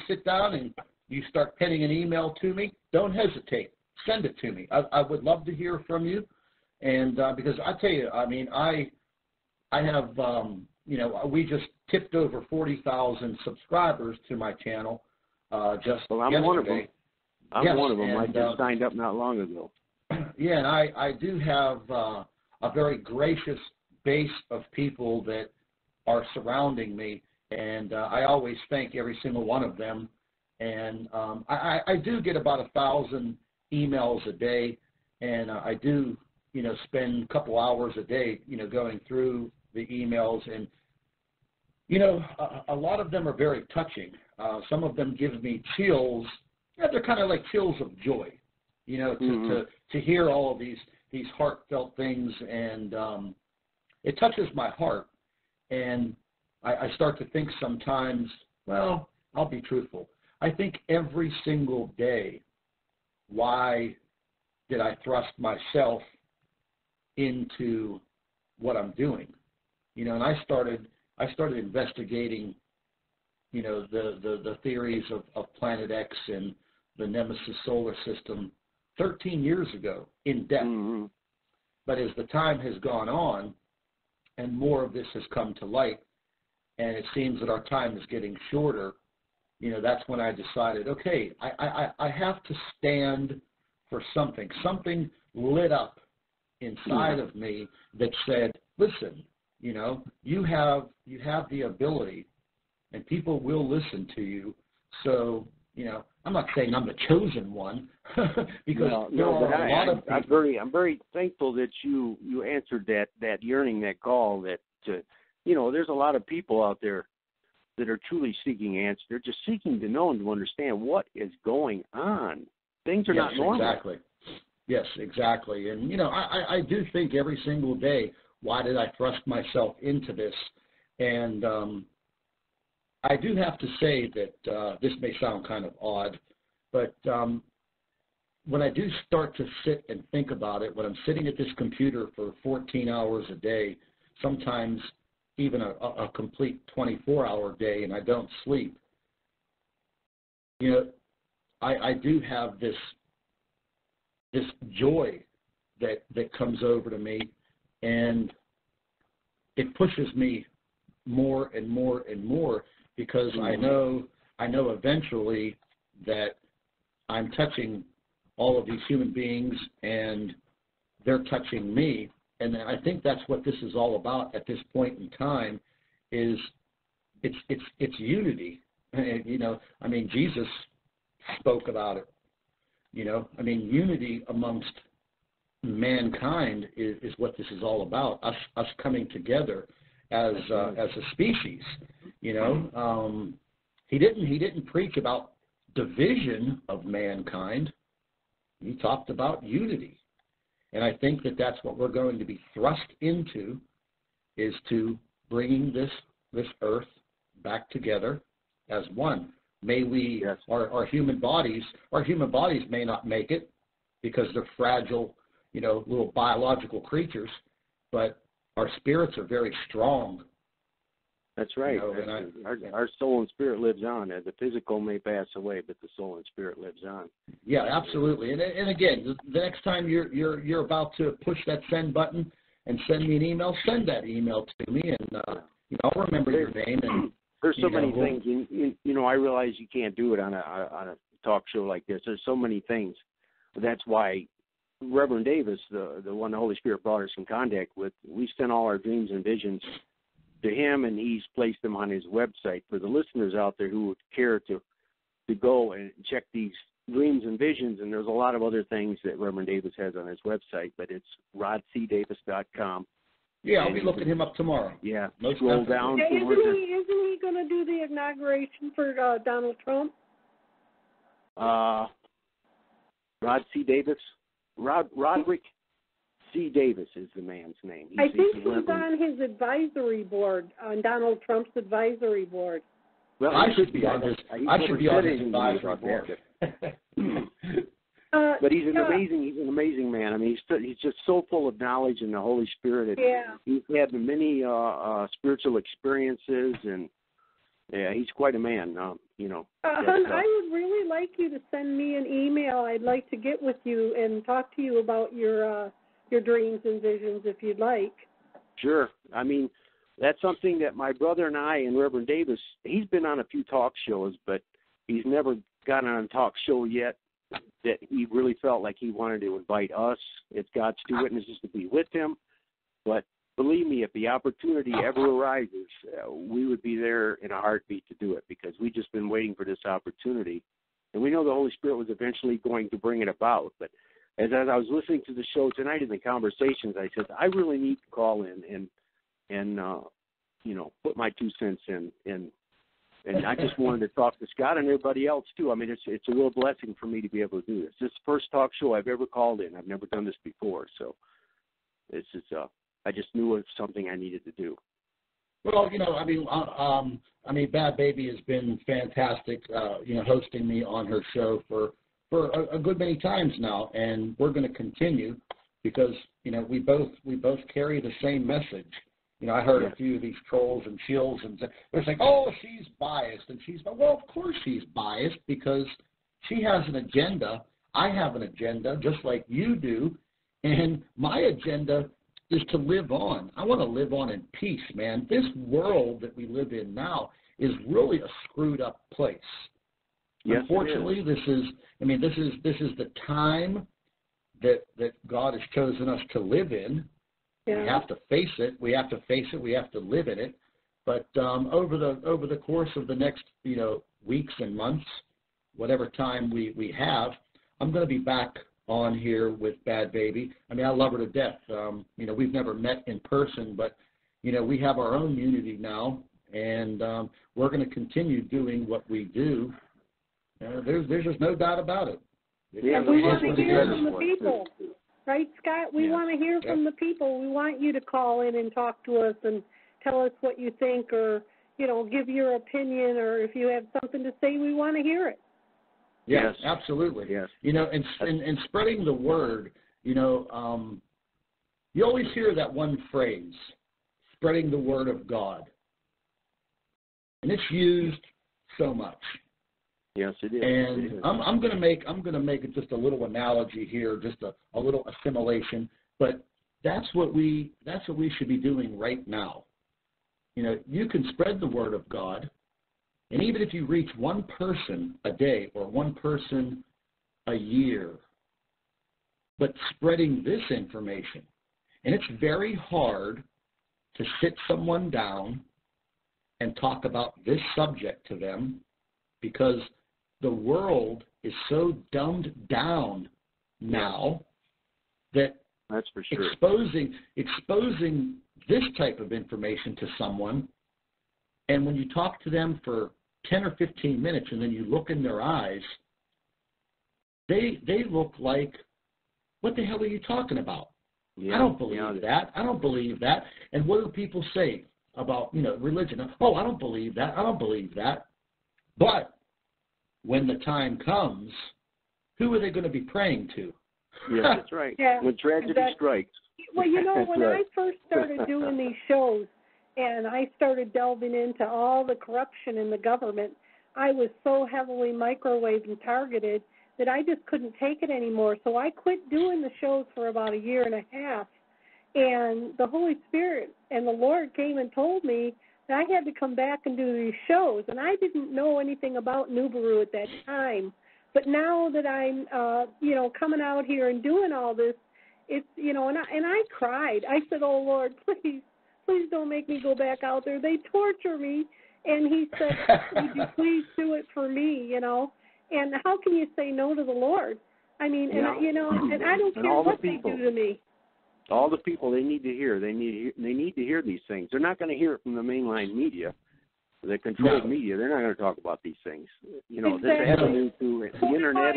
sit down and you start penning an email to me, don't hesitate. Send it to me. I would love to hear from you, and because I tell you, I mean, I have we just tipped over 40,000 subscribers to my channel just I'm yesterday. one of them. I'm one of them. I just signed up not long ago. Yeah, and I do have a very gracious base of people that are surrounding me, and I always thank every single one of them. And I do get about 1,000 emails a day, and I do, spend a couple hours a day, going through the emails. And, a lot of them are very touching. Some of them give me chills. Yeah, they're kind of like chills of joy, to hear all of these heartfelt things, and it touches my heart. And I start to think sometimes, well, I'll be truthful. I think every single day, why did I thrust myself into what I'm doing? And I started investigating, the theories of Planet X and the Nemesis solar system 13 years ago in depth. Mm-hmm. But as the time has gone on and more of this has come to light, and it seems that our time is getting shorter, that's when I decided, okay, I have to stand for something. Something lit up inside of me that said, listen, you have the ability, and people will listen to you. So, I'm not saying I'm the chosen one, because there are a lot of people. I'm very thankful that you answered that yearning, that call. That there's a lot of people out there that are truly seeking answers. They're just seeking to know and to understand what is going on. Things are not normal. Exactly. Yes, exactly. And I do think every single day, why did I thrust myself into this? And I do have to say that this may sound kind of odd, but when I do start to sit and think about it, when I'm sitting at this computer for 14 hours a day, sometimes even a complete 24-hour day, and I don't sleep, I do have this joy that comes over to me, and it pushes me more and more and more, because I know eventually that I'm touching all of these human beings and they're touching me. And I think that's what this is all about at this point in time, is it's unity. And, Jesus spoke about it. Unity amongst mankind is what this is all about. Us coming together as a species. He didn't preach about division of mankind. He talked about unity. And I think that that's what we're going to be thrust into, is to bringing this earth back together as one. May we, our human bodies may not make it because they're fragile, little biological creatures, but our spirits are very strong. That's right. You know, our soul and spirit lives on. The physical may pass away, but the soul and spirit lives on. Yeah, absolutely. And again, the next time you're about to push that send button and send me an email, send that email to me, and you know, I'll remember your name. And there's so many things. You know, I realize you can't do it on a talk show like this. There's so many things. That's why Reverend Davis, the one the Holy Spirit brought us in contact with, we sent all our dreams and visions to him, and he's placed them on his website for the listeners out there who would care to go and check these dreams and visions. And there's a lot of other things that Reverend Davis has on his website, but it's rodcdavis.com. Yeah, I'll be looking him up tomorrow. Yeah, scroll down. Isn't he going to do the inauguration for Donald Trump? Rod C. Davis? Roderick C. Davis is the man's name. I think he's on his advisory board, on Donald Trump's advisory board. Well, I should be on his advisory board. But he's an amazing man. I mean, he's just so full of knowledge and the Holy Spirit. Yeah. He's had many spiritual experiences, and yeah, he's quite a man. You know. Hon, I would really like you to send me an email. I'd like to get with you and talk to you about your dreams and visions, if you'd like. Sure. I mean, that's something that my brother and I and Reverend Davis, he's been on a few talk shows, but he's never gotten on a talk show yet that he really felt like he wanted to invite us, as God's two witnesses, to be with him. But believe me, if the opportunity ever arises, we would be there in a heartbeat to do it, because we've just been waiting for this opportunity. And we know the Holy Spirit was eventually going to bring it about. But as I was listening to the show tonight in the conversations, I said, I really need to call in and you know, put my 2 cents in. And I just wanted to talk to Scott and everybody else, too. I mean, it's a real blessing for me to be able to do this. This is the first talk show I've ever called in. I've never done this before. So this is I just knew it was something I needed to do. Well, you know, I mean, Bad Baby has been fantastic, you know, hosting me on her show for a good many times now, and we're going to continue because, you know, we both carry the same message. You know, I heard a few of these trolls and shills, and they're saying, oh, she's biased, and well, of course she's biased, because she has an agenda. I have an agenda, just like you do, and my agenda is to live on. I want to live on in peace, man. This world that we live in now is really a screwed up place. Yes, unfortunately, this is the time that God has chosen us to live in. Yeah. We have to face it. We have to live in it. But over the course of the next, you know, weeks and months, whatever time we have, I'm going to be back on here with Bad Baby. I mean, I love her to death. You know, we've never met in person, but, you know, we have our own unity now, and we're going to continue doing what we do. There's just no doubt about it. Yeah, we want to hear from the people. Right, Scott? We want to hear from the people. We want you to call in and talk to us and tell us what you think, or, you know, give your opinion, or if you have something to say, we want to hear it. Yes, absolutely. Yes. You know, and spreading the word, you know, you always hear that one phrase, spreading the word of God. And it's used so much. Yes, it is. And I'm going to make just a little analogy here, just a little assimilation. But that's what we should be doing right now. You know, you can spread the word of God, and even if you reach one person a day or one person a year, but spreading this information, and it's very hard to sit someone down and talk about this subject to them, because the world is so dumbed down now that that's for sure. Exposing this type of information to someone, and when you talk to them for 10 or 15 minutes and then you look in their eyes, they look like, what the hell are you talking about? Yeah, I don't believe that. I don't believe that. And what do people say about, you know, religion? Oh, I don't believe that. I don't believe that. But when the time comes, who are they going to be praying to? Yeah, that's right. When tragedy strikes. Well, you know, when I first started doing these shows, and I started delving into all the corruption in the government. I was so heavily microwaved and targeted that I just couldn't take it anymore. So I quit doing the shows for about a year and a half. And the Holy Spirit and the Lord came and told me that I had to come back and do these shows. And I didn't know anything about Nibiru at that time. But now that I'm, coming out here and doing all this, it's, and I cried. I said, oh, Lord, please don't make me go back out there. They torture me. And he said, would you please do it for me, And how can you say no to the Lord? I mean, and I don't care what they do to me. All the people they need to hear. They need to hear these things. They're not going to hear it from the mainline media, the controlled media. They're not going to talk about these things. Exactly. This avenue through the internet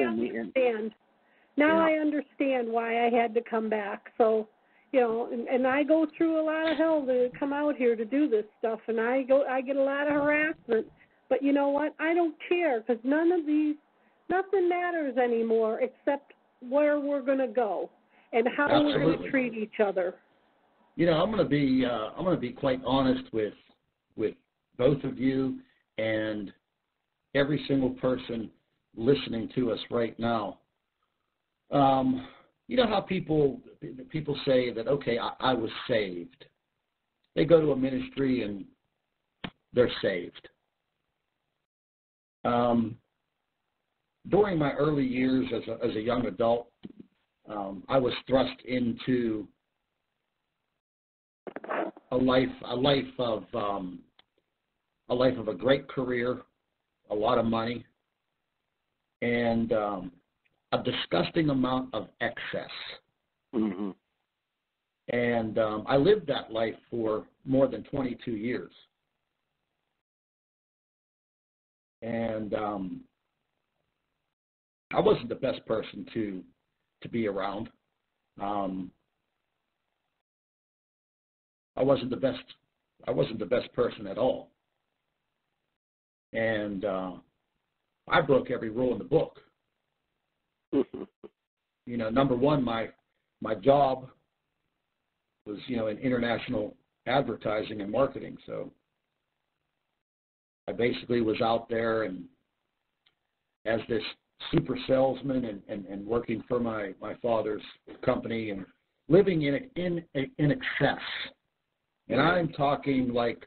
Now I understand why I had to come back. So, and I go through a lot of hell to come out here to do this stuff, and I get a lot of harassment. But you know what? I don't care, because nothing matters anymore except where we're going to go and how we're going to treat each other. I'm going to be quite honest with both of you and every single person listening to us right now. You know how people say that, okay, I was saved. They go to a ministry and they're saved. During my early years as a young adult, I was thrust into a life of a great career, a lot of money, and a disgusting amount of excess. Mm-hmm. And I lived that life for more than 22 years. And I wasn't the best person to be around. I wasn't the best person at all. And I broke every rule in the book. Number one, my job was, in international advertising and marketing. So I basically was out there and as this super salesman and working for my father's company and living in excess. And I'm talking like,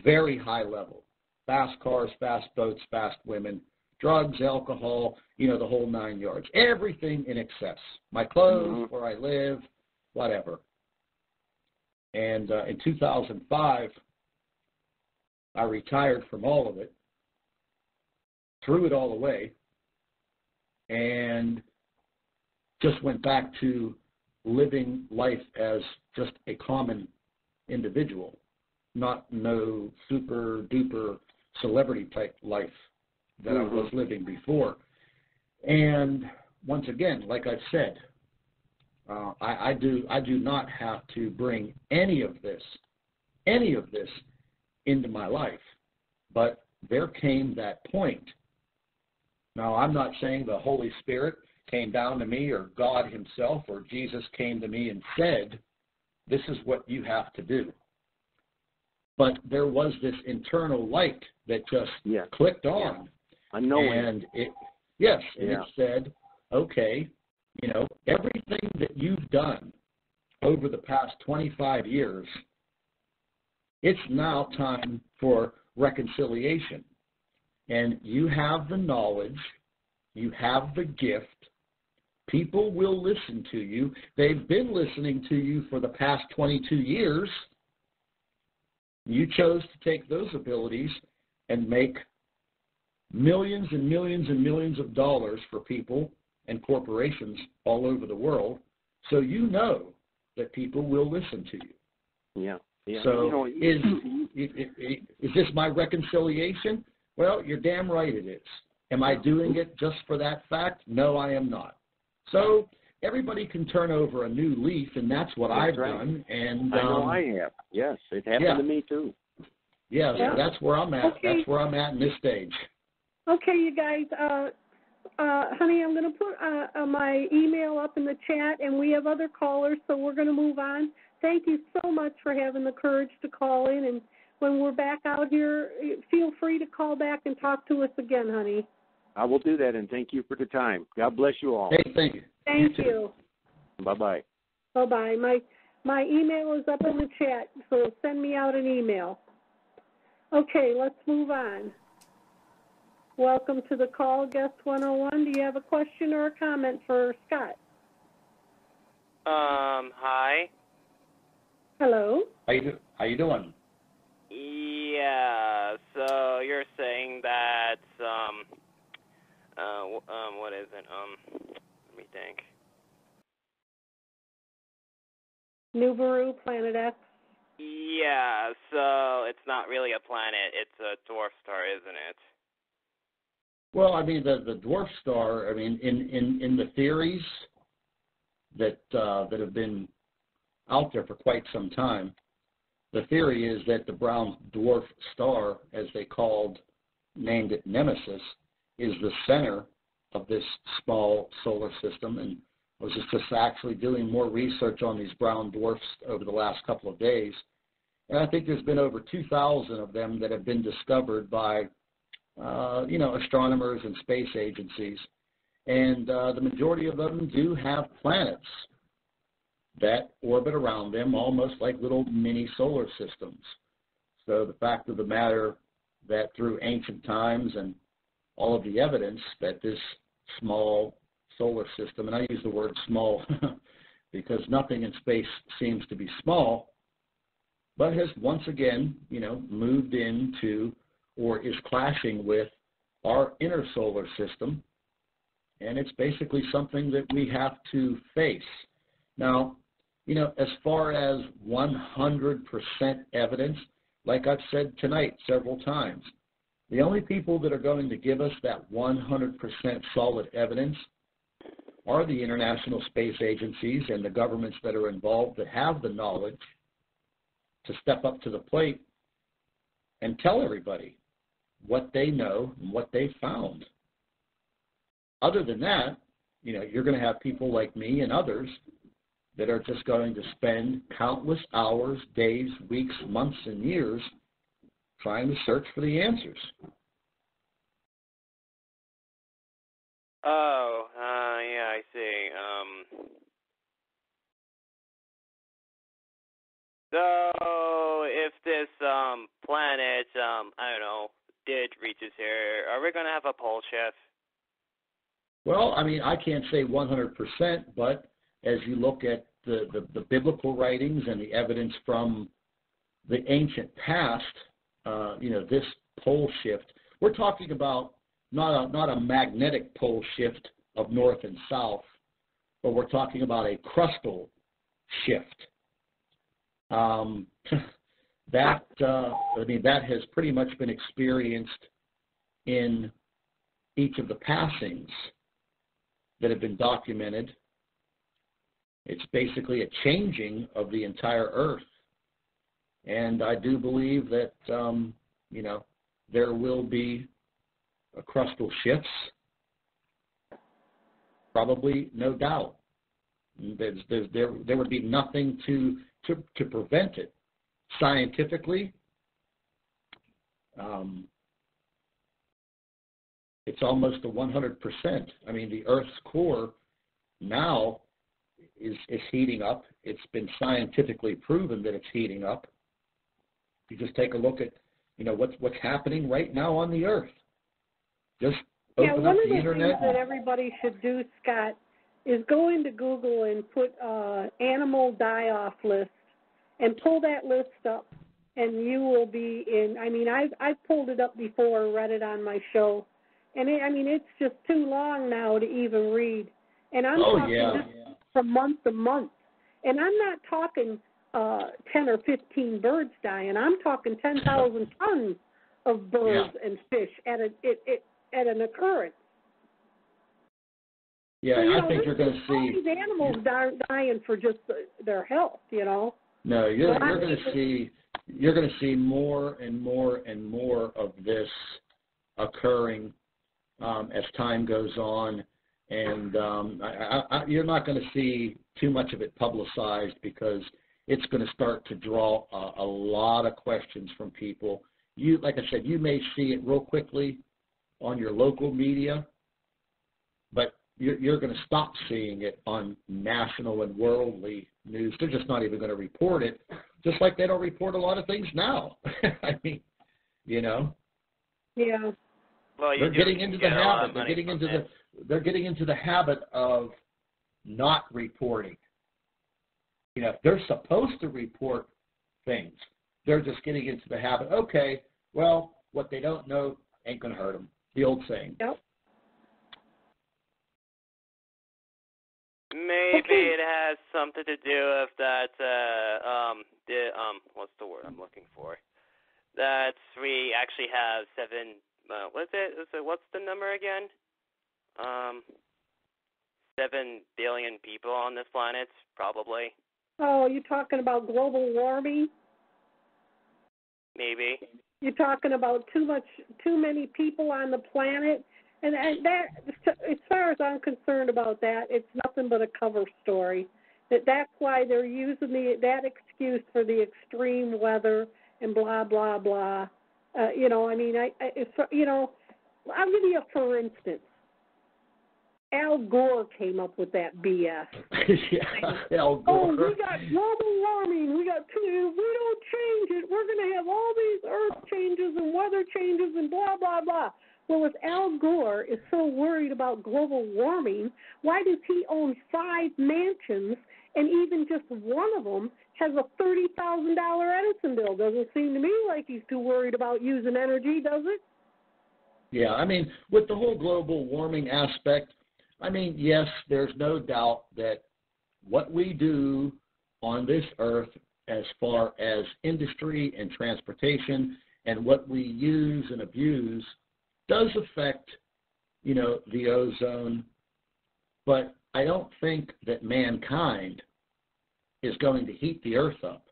very high level. Fast cars, fast boats, fast women, drugs, alcohol, the whole 9 yards. Everything in excess. My clothes, where I live, whatever. And in 2005, I retired from all of it, threw it all away, and just went back to living life as just a common individual, no super duper celebrity type life that I was living before. And once again, like I've said, I do not have to bring any of this into my life. But there came that point. Now, I'm not saying the Holy Spirit came down to me or God himself or Jesus came to me and said, this is what you have to do. But there was this internal light that just clicked on. I know. And it said, okay, everything that you've done over the past 25 years, it's now time for reconciliation. And you have the knowledge, you have the gift, people will listen to you. They've been listening to you for the past 22 years. You chose to take those abilities and make millions and millions and millions of dollars for people and corporations all over the world, so you know that people will listen to you. Yeah. So is this my reconciliation? Well, you're damn right it is. Am I doing it just for that fact? No, I am not. So everybody can turn over a new leaf, and that's what I've done. And I know I have. Yes, it happened to me too. Yeah, so that's where I'm at. Okay. That's where I'm at in this stage. Okay, you guys. Honey, I'm going to put my email up in the chat, and we have other callers, so we're going to move on. thank you so much for having the courage to call in. And when we're back out here, feel free to call back and talk to us again, honey. I will do that, and thank you for the time. God bless you all. Hey, thank you. Thank you. Bye-bye. Bye-bye. My email is up in the chat, so send me out an email. Okay, let's move on. Welcome to the call, Guest 101. Do you have a question or a comment for Scott? Hi. Hello. How you doing? Yeah, so you're saying that, what is it? Let me think. Nibiru, Planet X. Yeah, so it's not really a planet, it's a dwarf star, isn't it? Well, I mean, the dwarf star, I mean, in the theories that have been out there for quite some time, the theory is that the brown dwarf star, as they named it Nemesis, is the center of this small solar system. And I was just actually doing more research on these brown dwarfs over the last couple of days. And I think there's been over 2,000 of them that have been discovered by, astronomers and space agencies. And the majority of them do have planets that orbit around them, almost like little mini solar systems. So the fact of the matter that through ancient times and all of the evidence that this small solar system, and I use the word small because nothing in space seems to be small, but has once again, moved into or is clashing with our inner solar system, and it's basically something that we have to face. Now, as far as 100% evidence, like I've said tonight several times, the only people that are going to give us that 100% solid evidence are the international space agencies and the governments that are involved that have the knowledge to step up to the plate and tell everybody what they know and what they found. Other than that, you're going to have people like me and others that are just going to spend countless hours, days, weeks, months, and years trying to search for the answers. Oh, yeah, I see. So if this planet, I don't know, did reaches here, are we going to have a pole shift? Well, I mean, I can't say 100%, but as you look at the biblical writings and the evidence from the ancient past, this pole shift, we're talking about not a magnetic pole shift of north and south, but we're talking about a crustal shift. That has pretty much been experienced in each of the passings that have been documented. It's basically a changing of the entire Earth. And I do believe that, there will be crustal shifts, probably, no doubt. There would be nothing to prevent it. Scientifically, it's almost a 100%. I mean, the Earth's core now is heating up. It's been scientifically proven that it's heating up. You just take a look at, what's happening right now on the Earth. Just open up the internet. One of the things that everybody should do, Scott, is go into Google and put animal die-off list and pull that list up, and you will be in. I mean, I've pulled it up before, read it on my show, and it's just too long now to even read. And I'm talking from month to month, and I'm not talking 10 or 15 birds dying. I'm talking 10,000 tons of birds and fish at an occurrence. Yeah, so, I think you're going to see all these animals dying for just their health. No, you're going to see more and more and more of this occurring as time goes on, and you're not going to see too much of it publicized because it's going to start to draw a lot of questions from people. You, like I said, you may see it real quickly on your local media, but you're going to stop seeing it on national and worldly news. They're just not even going to report it, just like they don't report a lot of things now. I mean, you know. Yeah. Well, they're getting into the habit. They're getting into the habit of not reporting. You know, they're supposed to report things. They're just getting into the habit. Okay, well, what they don't know ain't going to hurt them. The old saying. Yep. Maybe it has something to do with that. What's the word I'm looking for? That we actually have 7. What's the number again? 7 billion people on this planet, probably. Oh, you're talking about global warming? Maybe. You're talking about too many people on the planet, and that, as far as I'm concerned about that, it's nothing but a cover story. That's why they're using that excuse for the extreme weather and blah blah blah. You know, I mean, I'll give you a for instance. Al Gore came up with that BS. Yeah, Al Gore. Oh, we got global warming. We don't change it, we're going to have all these earth changes and weather changes and blah, blah, blah. Well, if Al Gore is so worried about global warming, why does he own 5 mansions and even just one of them has a $30,000 Edison bill? Doesn't seem to me like he's too worried about using energy, does it? Yeah, I mean, with the whole global warming aspect, I mean, yes, there's no doubt that what we do on this earth as far as industry and transportation and what we use and abuse does affect, you know, the ozone. But I don't think that mankind is going to heat the earth up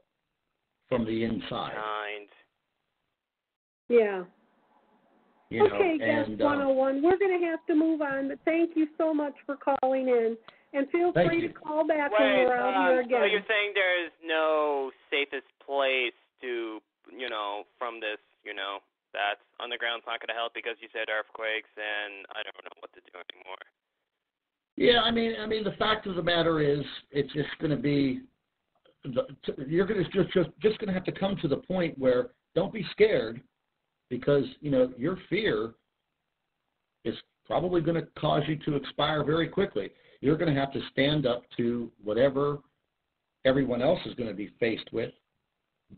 from the inside. Yeah. You know, okay, Guest 101, we're going to have to move on, but thank you so much for calling in. And feel free to call back when we're out here again. So you're saying there's no safest place to, you know, from this, you know, that underground's not going to help because you said earthquakes and I don't know what to do anymore. Yeah, I mean, the fact of the matter is, it's just going to be, you're going to just going to have to come to the point where don't be scared. Because, you know, your fear is probably going to cause you to expire very quickly. You're going to have to stand up to whatever everyone else is going to be faced with.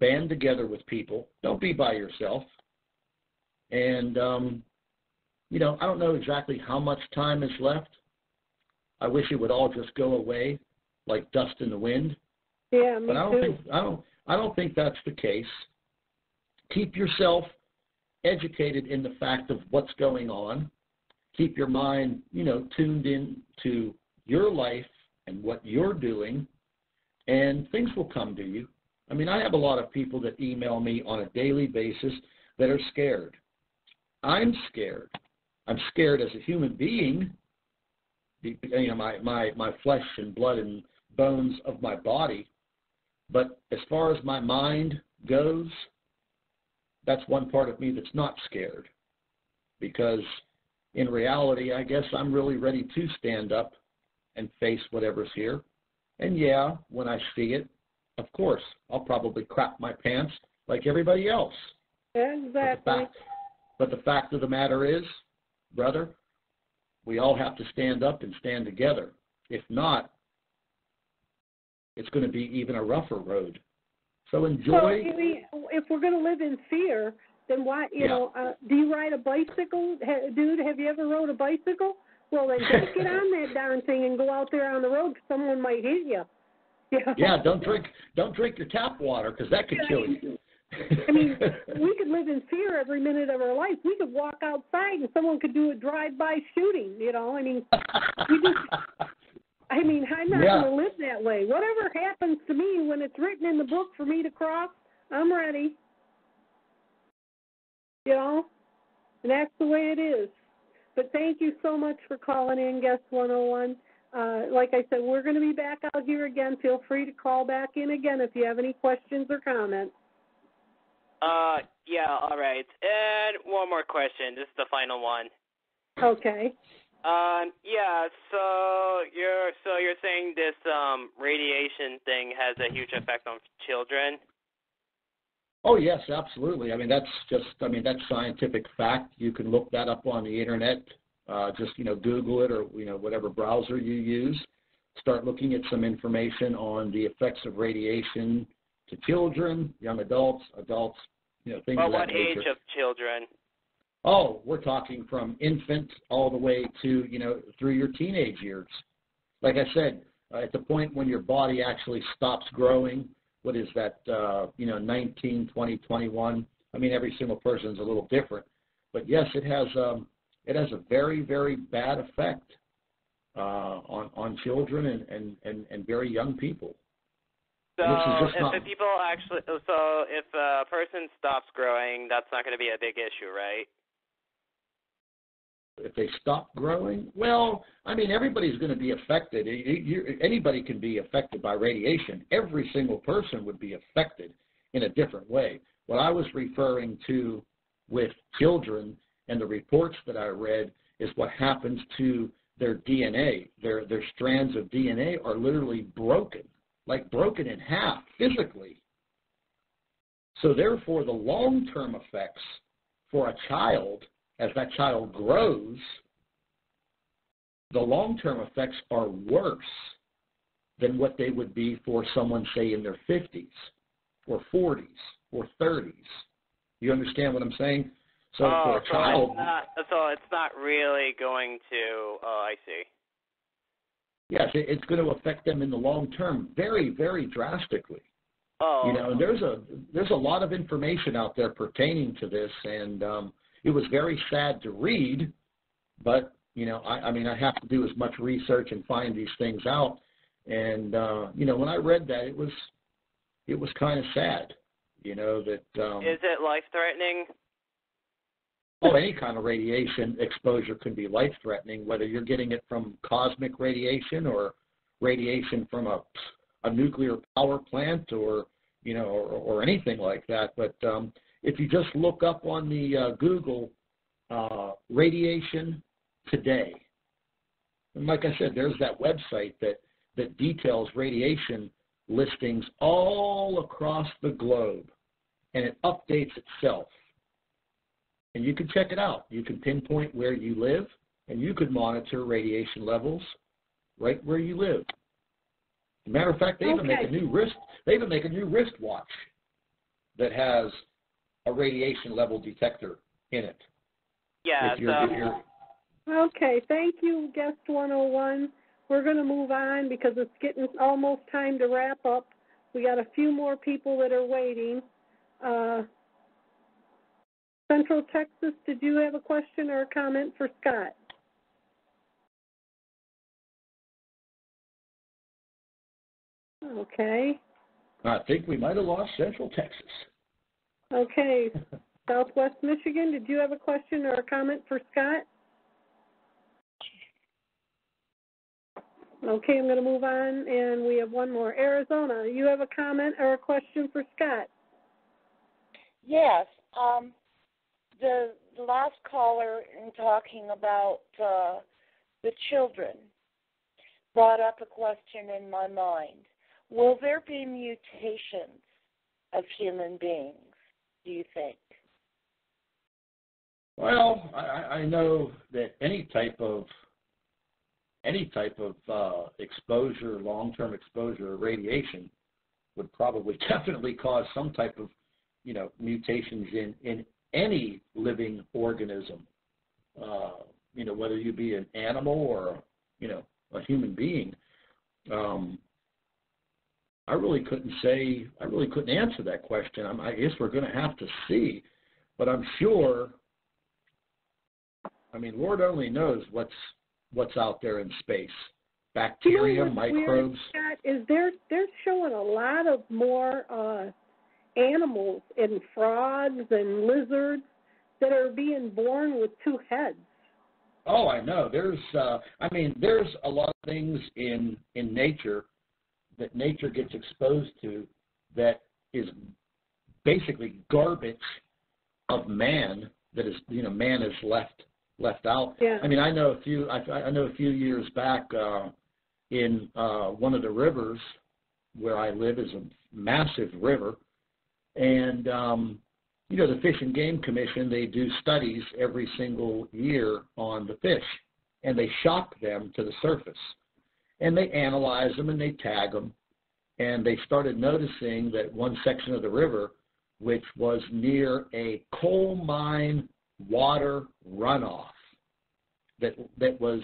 Band together with people. Don't be by yourself. And, you know, I don't know exactly how much time is left. I wish it would all just go away like dust in the wind. Yeah, me too. I don't think that's the case. Keep yourself educated in the fact of what's going on. Keep your mind, you know, tuned in to your life and what you're doing, and things will come to you. I mean, I have a lot of people that email me on a daily basis that are scared. I'm scared. I'm scared as a human being, you know, my flesh and blood and bones of my body. But as far as my mind goes, that's one part of me that's not scared, because in reality, I guess I'm really ready to stand up and face whatever's here. And yeah, when I see it, of course, I'll probably crap my pants like everybody else. Exactly. But the fact of the matter is, brother, we all have to stand up and stand together. If not, it's going to be even a rougher road. So enjoy. So, if we're going to live in fear, then why, you know, do you ride a bicycle? Dude, have you ever rode a bicycle? Well, then don't get on that darn thing and go out there on the road because someone might hit you. Yeah, don't drink your tap water because that could kill you. I mean, we could live in fear every minute of our life. We could walk outside and someone could do a drive-by shooting, you know. I mean, I'm not going to live that way. Whatever happens to me when it's written in the book for me to cross, I'm ready. You know, and that's the way it is. But thank you so much for calling in, Guest 101. Like I said, we're going to be back out here again. Feel free to call back in again if you have any questions or comments. Yeah, all right. And one more question. This is the final one. Okay. Yeah, so you're saying this radiation thing has a huge effect on children? Oh yes, absolutely. That's scientific fact. You can look that up on the internet. Just Google it or whatever browser you use. Start looking at some information on the effects of radiation to children, young adults, things of that nature. What age of children? Oh, we're talking from infant all the way to, through your teenage years. Like I said, at the point when your body actually stops growing, what is that, 19, 20, 21? Every single person is a little different. But yes, it has a very, very bad effect on children and very young people. So if a person stops growing, that's not going to be a big issue, right? If they stop growing, well, everybody's going to be affected. Anybody can be affected by radiation. Every single person would be affected in a different way. What I was referring to with children and the reports that I read is what happens to their DNA. Their strands of DNA are literally broken in half physically. So therefore, the long-term effects for a child, as that child grows, the long-term effects are worse than what they would be for someone, say, in their 50s or 40s or 30s. You understand what I'm saying? So for a child... it's not really going to... Oh, I see. Yes, it's going to affect them in the long term very, very drastically. Oh. And there's a lot of information out there pertaining to this, and it was very sad to read, but, I have to do as much research and find these things out. And, when I read that, it was kind of sad, that... Is it life-threatening? Oh, any kind of radiation exposure can be life-threatening, whether you're getting it from cosmic radiation or radiation from a nuclear power plant or anything like that. But if you just look up on the Google radiation today, and like I said, there's that website that details radiation listings all across the globe, and it updates itself. And you can check it out. You can pinpoint where you live, and you could monitor radiation levels right where you live. As a matter of fact, they even make a new wristwatch that has a radiation level detector in it. Yeah. Okay, thank you, Guest 101. We're going to move on because it's getting almost time to wrap up. We got a few more people that are waiting. Central Texas, did you have a question or a comment for Scott? Okay. I think we might have lost Central Texas. Okay. Southwest Michigan, did you have a question or a comment for Scott? Okay, I'm going to move on, and we have one more. Arizona, you have a comment or a question for Scott? Yes. The last caller in talking about the children brought up a question in my mind. Will there be mutations of human beings, do you think? Well, I know that any type of exposure, long-term exposure of radiation would probably definitely cause some type of, mutations in any living organism, whether you be an animal or, a human being. I really couldn't answer that question. I guess we're going to have to see, but I'm sure, Lord only knows what's out there in space. Bacteria, microbes. Scott, is they're showing a lot of more animals and frogs and lizards that are being born with two heads. Oh, I know. There's a lot of things in nature that nature gets exposed to that is basically garbage of man that is, man is left out. Yeah. I mean, I know a few years back in one of the rivers where I live is a massive river, and the Fish and Game Commission, they do studies every single year on the fish, and they shock them to the surface, and they analyze them and they tag them, and they started noticing that one section of the river, which was near a coal mine water runoff that was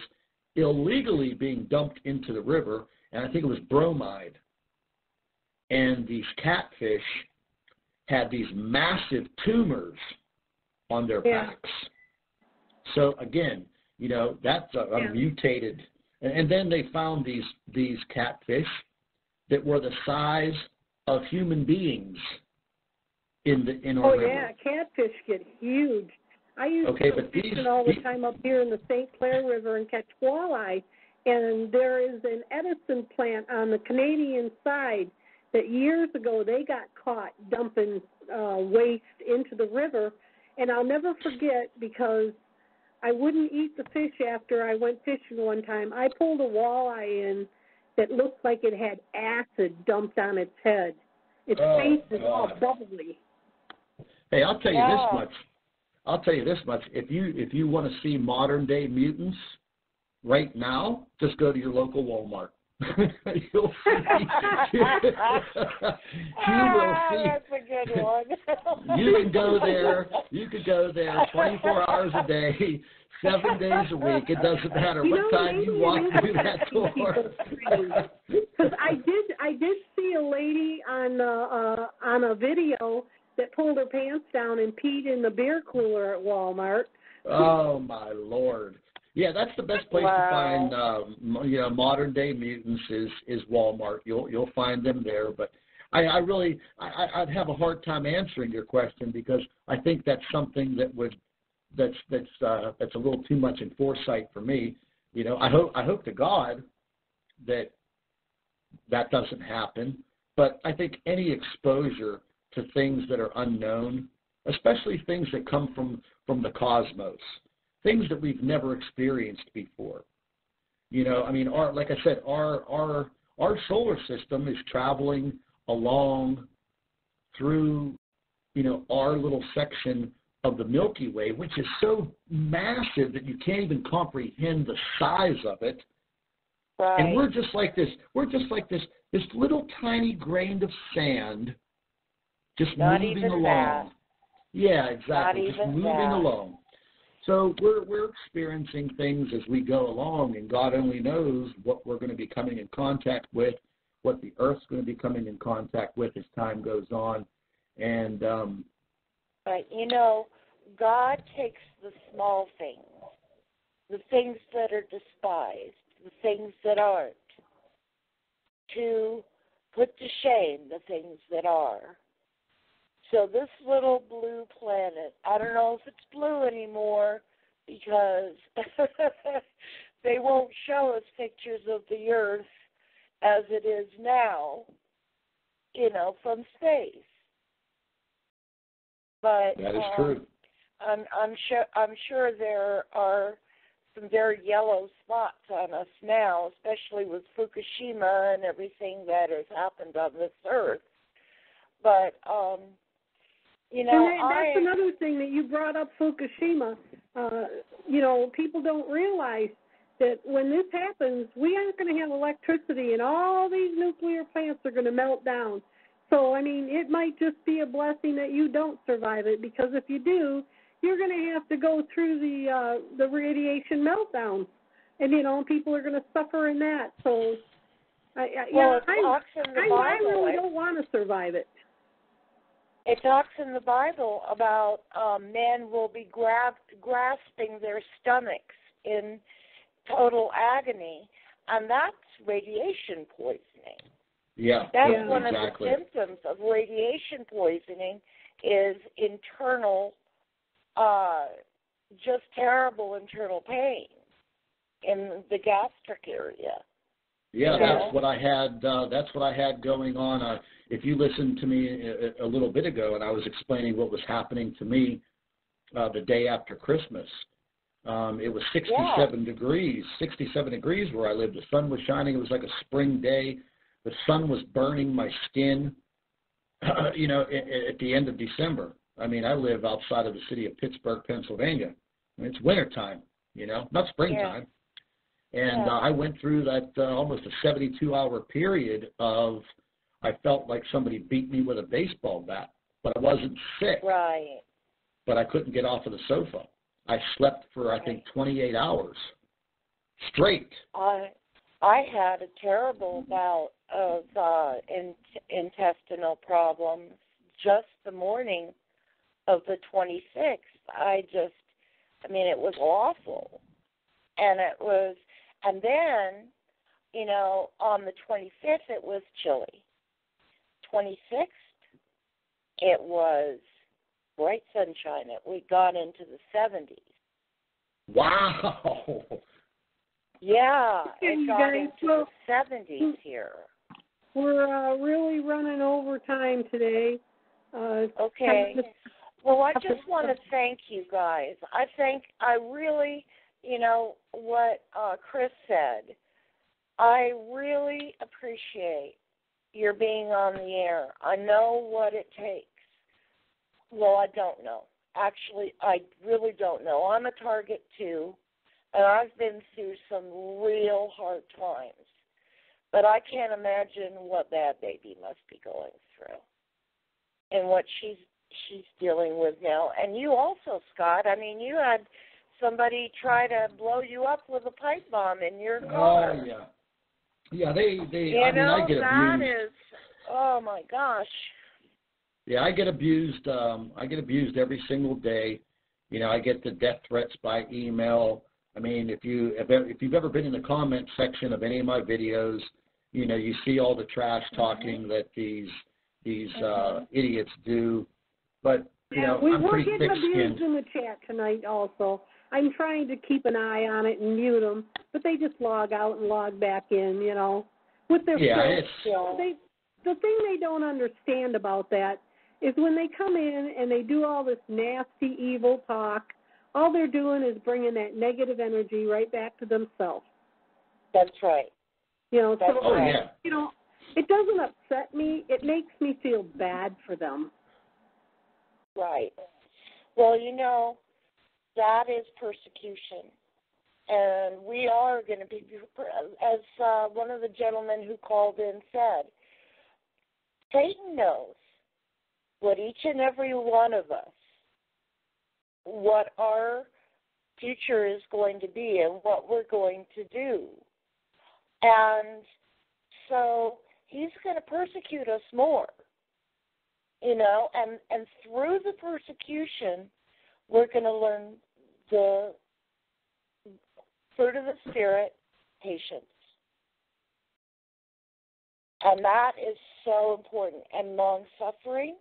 illegally being dumped into the river, and I think it was bromide. And these catfish had these massive tumors on their backs. So again, that's a mutated. And then they found these catfish that were the size of human beings in our river. Oh yeah, catfish get huge. I used to go fishing all the time up here in the St. Clair River and catch walleye. And there is an Edison plant on the Canadian side that years ago they got caught dumping waste into the river. And I'll never forget, because I wouldn't eat the fish after I went fishing one time. I pulled a walleye in that looked like it had acid dumped on its head. Its face is all bubbly. Hey, I'll tell you this much. If you want to see modern day mutants right now, just go to your local Walmart. You'll see. You will see. That's a good one. You can go there. You could go there 24 hours a day, 7 days a week. It doesn't matter what time you walk through that door. Because I did see a lady on a video that pulled her pants down and peed in the beer cooler at Walmart. Oh my Lord! Yeah, that's the best place to find modern day mutants is Walmart. You'll find them there. But I'd have a hard time answering your question, because I think that's something that's a little too much in foresight for me. I hope to God that doesn't happen. But I think any exposure to things that are unknown, especially things that come from the cosmos, things that we've never experienced before. Like I said, our solar system is traveling along through, our little section of the Milky Way, which is so massive that you can't even comprehend the size of it. Right. And we're just like this little tiny grain of sand, just Not moving even along. That. Yeah, exactly. Just moving that. along. So we're experiencing things as we go along, and God only knows what we're going to be coming in contact with, what the Earth's going to be coming in contact with as time goes on. And But God takes the small things, the things that are despised, the things that aren't, to put to shame the things that are. So this little blue planet, I don't know if it's blue anymore, because they won't show us pictures of the Earth as it is now, from space. But that is true. I'm sure there are some very yellow spots on us now, especially with Fukushima and everything that has happened on this Earth. But that's another thing that you brought up, Fukushima. People don't realize that when this happens, we aren't going to have electricity, and all these nuclear plants are going to melt down. So, it might just be a blessing that you don't survive it, because if you do, you're going to have to go through the radiation meltdown, and people are going to suffer in that. So, I really don't want to survive it. It talks in the Bible about men will be grasping their stomachs in total agony, and that's radiation poisoning. Yeah, that's one exactly. of the symptoms of radiation poisoning is internal just terrible internal pain in the gastric area. Yeah, that's what I had. That's what I had going on. If you listened to me a little bit ago, and I was explaining what was happening to me the day after Christmas, it was 67 degrees. 67 degrees where I lived. The sun was shining. It was like a spring day. The sun was burning my skin. At the end of December. I mean, I live outside of the city of Pittsburgh, Pennsylvania. And it's wintertime, not springtime. And I went through that almost a 72-hour period of I felt like somebody beat me with a baseball bat, but I wasn't sick. Right. But I couldn't get off of the sofa. I slept for, I think, 28 hours straight. I had a terrible bout of intestinal problems just the morning of the 26th. It was awful. And then, on the 25th, it was chilly. 26th, it was bright sunshine. We got into the 70s. Wow. Yeah, it got guys, into the 70s here. We're really running over time today. Okay. Well, I just want to thank you guys. I really, what Chris said, I really appreciate your being on the air. I know what it takes. Well, I don't know. Actually, I really don't know. I'm a target too, and I've been through some real hard times. But I can't imagine what that baby must be going through and what she's dealing with now. And you also, Scott, you had somebody try to blow you up with a pipe bomb in your car. Oh, yeah. Yeah, I get that abused. is, oh, my gosh. Yeah, I get abused. I get abused every single day. I get the death threats by email. If you've ever been in the comment section of any of my videos, you see all the trash talking that these idiots do. But I'm pretty thick-skinned. We're getting abused in the chat tonight also. I'm trying to keep an eye on it and mute them, but they just log out and log back in, with their the thing they don't understand about that is when they come in and they do all this nasty, evil talk, all they're doing is bringing that negative energy right back to themselves. That's right. It doesn't upset me. It makes me feel bad for them. Right. Well, that is persecution. And we are going to be, as one of the gentlemen who called in said, Satan knows what each and every one of us, what our future is going to be and what we're going to do. And so he's going to persecute us more, and through the persecution, we're going to learn the fruit of the Spirit, patience. And that is so important. And long-suffering,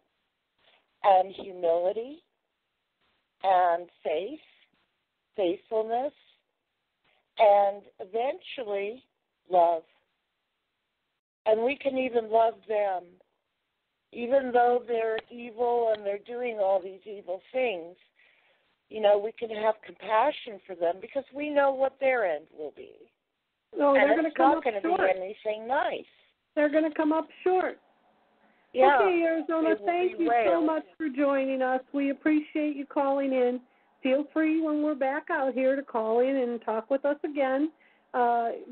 and humility, and faith, faithfulness, and eventually love. And we can even love them. Even though they're evil and they're doing all these evil things, we can have compassion for them because we know what their end will be. No, and they're going to come up short. It's not going to be anything nice. They're going to come up short. Yeah. Okay, Arizona, thank you so much for joining us. We appreciate you calling in. Feel free when we're back out here to call in and talk with us again.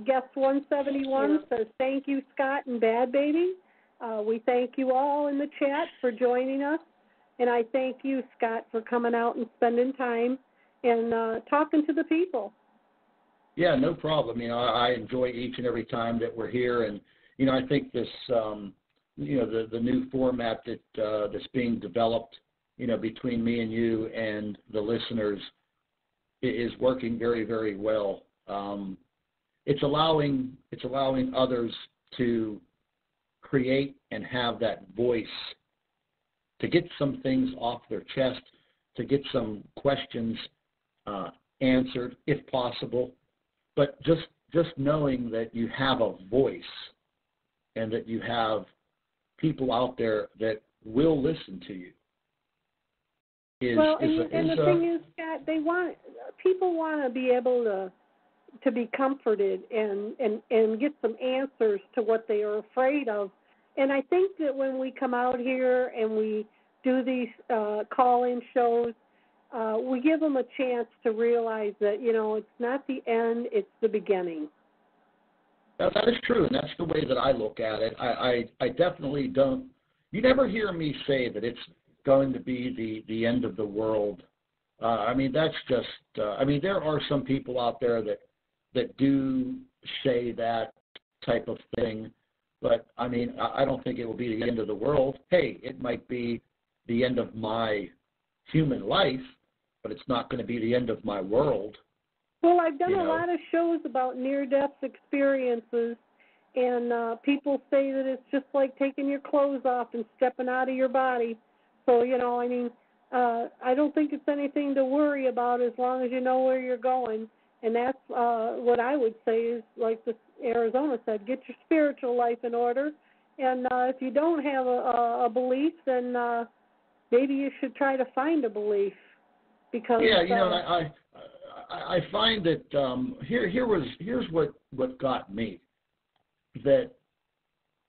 Guest 171 says, thank you, Scott and Bad Baby. We thank you all in the chat for joining us. And I thank you, Scott, for coming out and spending time and talking to the people. Yeah, no problem. I enjoy each and every time that we're here. And, I think this, the new format that's being developed, between me and you and the listeners is working very, very well. It's allowing others to create and have that voice to get some things off their chest, to get some questions answered, if possible. But just knowing that you have a voice and that you have people out there that will listen to you. The thing is, Scott, people want to be able to be comforted and get some answers to what they are afraid of. And I think that when we come out here and we do these call-in shows, we give them a chance to realize that, it's not the end, it's the beginning. That is true, and that's the way that I look at it. I definitely don't. You never hear me say that it's going to be the end of the world. That's just. There are some people out there that do say that type of thing, but I don't think it will be the end of the world. Hey, it might be the end of my human life, but it's not going to be the end of my world. Well, I've done a lot of shows about near-death experiences, and people say that it's just like taking your clothes off and stepping out of your body. So, I don't think it's anything to worry about as long as you know where you're going. And that's what I would say is, like the Arizona said, get your spiritual life in order. And if you don't have a belief, then maybe you should try to find a belief. Because I find that here's what got me, that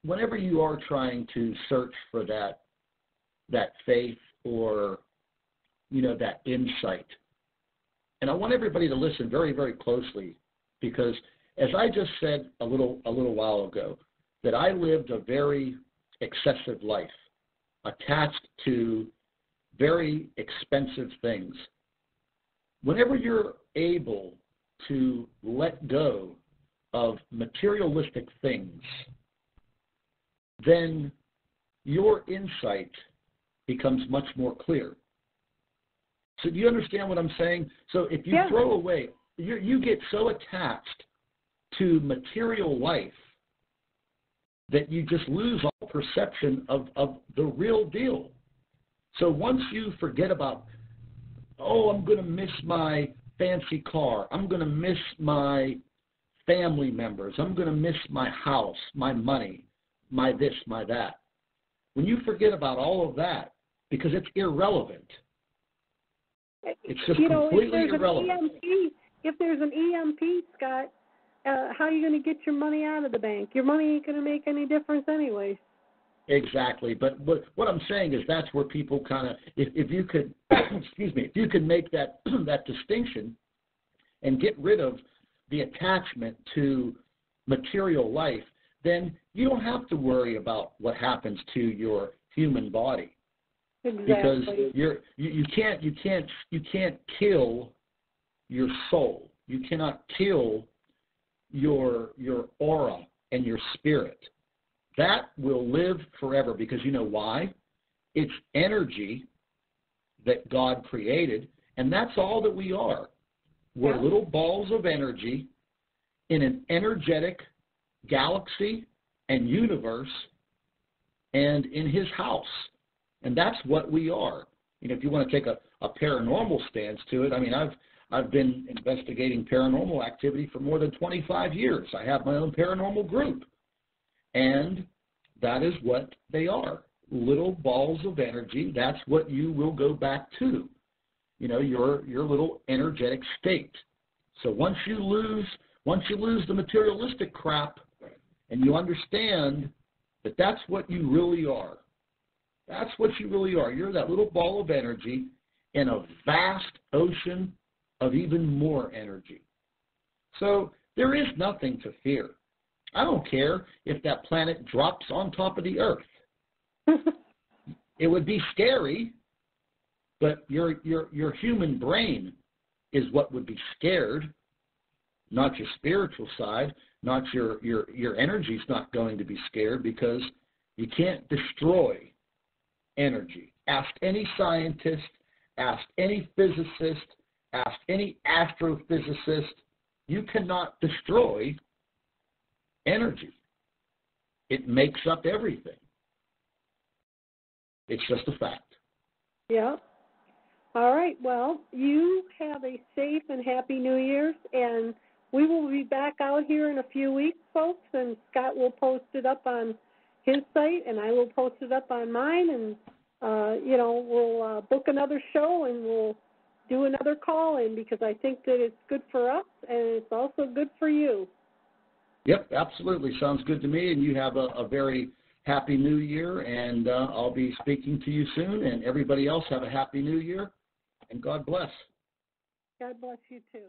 whenever you are trying to search for that faith or that insight, and I want everybody to listen very, very closely, because as I just said a little while ago, that I lived a very excessive life, attached to very expensive things. Whenever you're able to let go of materialistic things, then your insight becomes much more clear. So do you understand what I'm saying? So if you throw away, you get so attached to material life that you just lose all perception of the real deal. So once you forget about, I'm going to miss my fancy car, I'm going to miss my family members, I'm going to miss my house, my money, my this, my that. When you forget about all of that, because it's irrelevant, it's just completely irrelevant. If there's an EMP, Scott, how are you going to get your money out of the bank? Your money ain't going to make any difference anyways. Exactly, but what I'm saying is that's where people kind of, if you could, if you could make that distinction and get rid of the attachment to material life, then you don't have to worry about what happens to your human body. Exactly. Because you can't kill your soul. You cannot kill your aura and your spirit. That will live forever, because you know why? It's energy that God created, and that's all that we are. We're little balls of energy in an energetic galaxy and universe and in his house. And that's what we are. If you want to take a paranormal stance to it, I've been investigating paranormal activity for more than 25 years. I have my own paranormal group. And that is what they are, little balls of energy. That's what you will go back to, your little energetic state. So once you lose the materialistic crap and you understand that that's what you really are, that's what you really are. You're that little ball of energy in a vast ocean of even more energy. So there is nothing to fear. I don't care if that planet drops on top of the Earth. It would be scary, but your human brain is what would be scared, not your spiritual side, not your energy's not going to be scared, because you can't destroy energy. Ask any scientist, ask any physicist, ask any astrophysicist. You cannot destroy energy. It makes up everything. It's just a fact. Yeah. All right. Well, you have a safe and happy New Year's, and we will be back out here in a few weeks, folks, and Scott will post it up on his site, and I will post it up on mine, and, we'll book another show, and we'll do another call-in because I think that it's good for us, and it's also good for you. Yep, absolutely. Sounds good to me, and you have a very happy New Year, and I'll be speaking to you soon, and everybody else have a happy New Year, and God bless. God bless you, too.